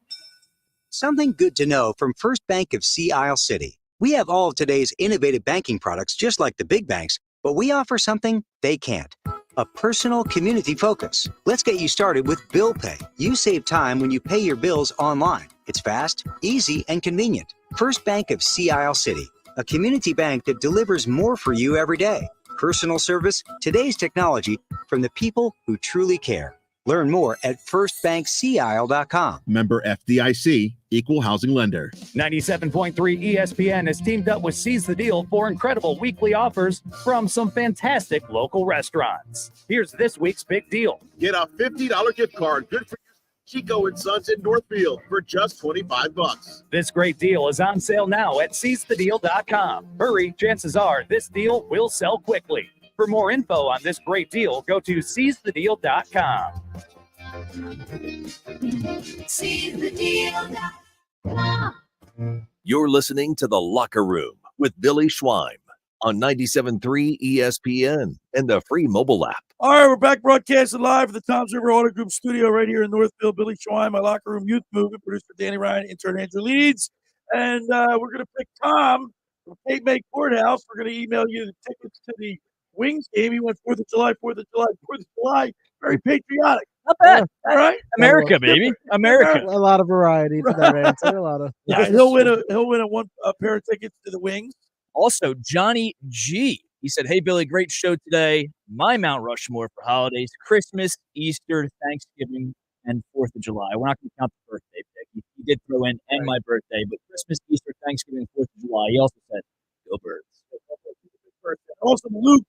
Something good to know from First Bank of Sea Isle City. We have all of today's innovative banking products just like the big banks, but we offer something they can't. A personal community focus. Let's get you started with Bill Pay. You save time when you pay your bills online. It's fast, easy, and convenient. First Bank of Sea Isle City. A community bank that delivers more for you every day. Personal service, today's technology, from the people who truly care. Learn more at firstbankseaisle.com. Member FDIC, equal housing lender. 97.3 ESPN has teamed up with Seize the Deal for incredible weekly offers from some fantastic local restaurants. Here's this week's big deal. Get a $50 gift card, good for Chico and Sons in Northfield for just $25. This great deal is on sale now at seizethedeal.com. Hurry, chances are this deal will sell quickly. For more info on this great deal, go to seizethedeal.com. You're listening to The Locker Room with Billy Schweim on 97.3 ESPN and the free mobile app. All right, we're back broadcasting live at the Tom's River Auto Group studio right here in Northfield. Billy Schwein, my Locker Room Youth Movement, producer Danny Ryan, intern Andrew Leeds. And we're going to pick Tom from Cape May Courthouse. We're going to email you the tickets to the Wings game. He went 4th of July. Very patriotic. Not bad. All right. America, baby. America. A lot of variety to that answer. A lot of. Yeah, he'll win a pair of tickets to the Wings. Also, Johnny G. He said, "Hey, Billy, great show today. My Mount Rushmore for holidays, Christmas, Easter, Thanksgiving, and 4th of July. We're not going to count the birthday pick. He did throw in and my birthday, but Christmas, Easter, Thanksgiving, 4th of July. He also said, go Birds." Also, Luke,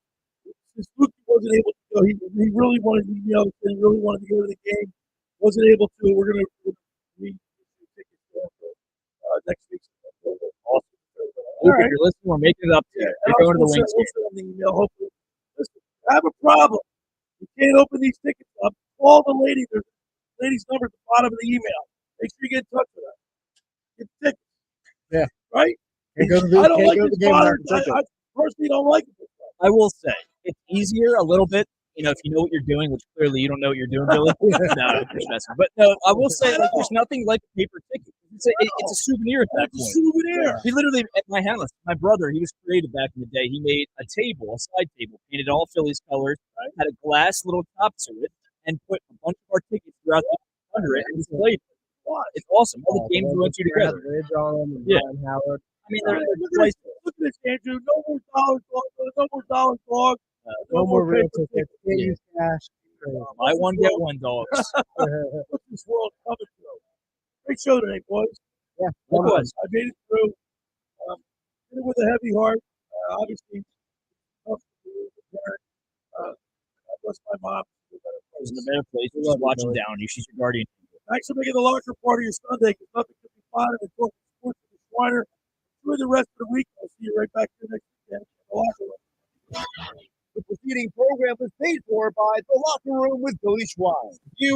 since Luke wasn't able to go, he really wanted to be able to, he really wanted to go to the game, wasn't able to. We're going to read tickets next week. Awesome. Luke, if you're listening, we're making it up to you. You're going to the Wings game. We'll send an email, hopefully. Listen, I have a problem. You can't open these tickets up. Call the lady. There's the lady's number at the bottom of the email. Make sure you get in touch with her. Get tickets. Yeah. Right? Can't go to the, I don't like go to this the game modern. without a ticket. I personally don't like it. I will say, it's easier a little bit, if you know what you're doing, which clearly you don't know what you're doing, Billy. No, I'm just messing. But no, I will say, there's nothing like a paper ticket. It's a souvenir at that point. Souvenir. He literally, at my house, my brother, he was creative back in the day. He made a side table, painted all Phillies colors, had a glass little top to it, and put a bunch of our tickets throughout under it and displayed it. It's awesome. All the games we went to together. Yeah. Howard. I mean, they're Look at this, Andrew. No more dollars, dog. No more real paper tickets. Can't use cash. Buy one, get one, dogs. What's this world coming to? Great show today, boys. Yeah, it was. I made it through. Did it with a heavy heart. Obviously, tough to do as a parent. God bless my mom. She's in a better place. She's watching down on you. She's your guardian. Thanks for making the locker part of your Sunday, because nothing could be finer than talking sports with the Schweiner. Enjoy the rest of the week. I'll see you right back here next weekend in the locker room. The preceding program was paid for by The Locker Room with Billy Schwein. You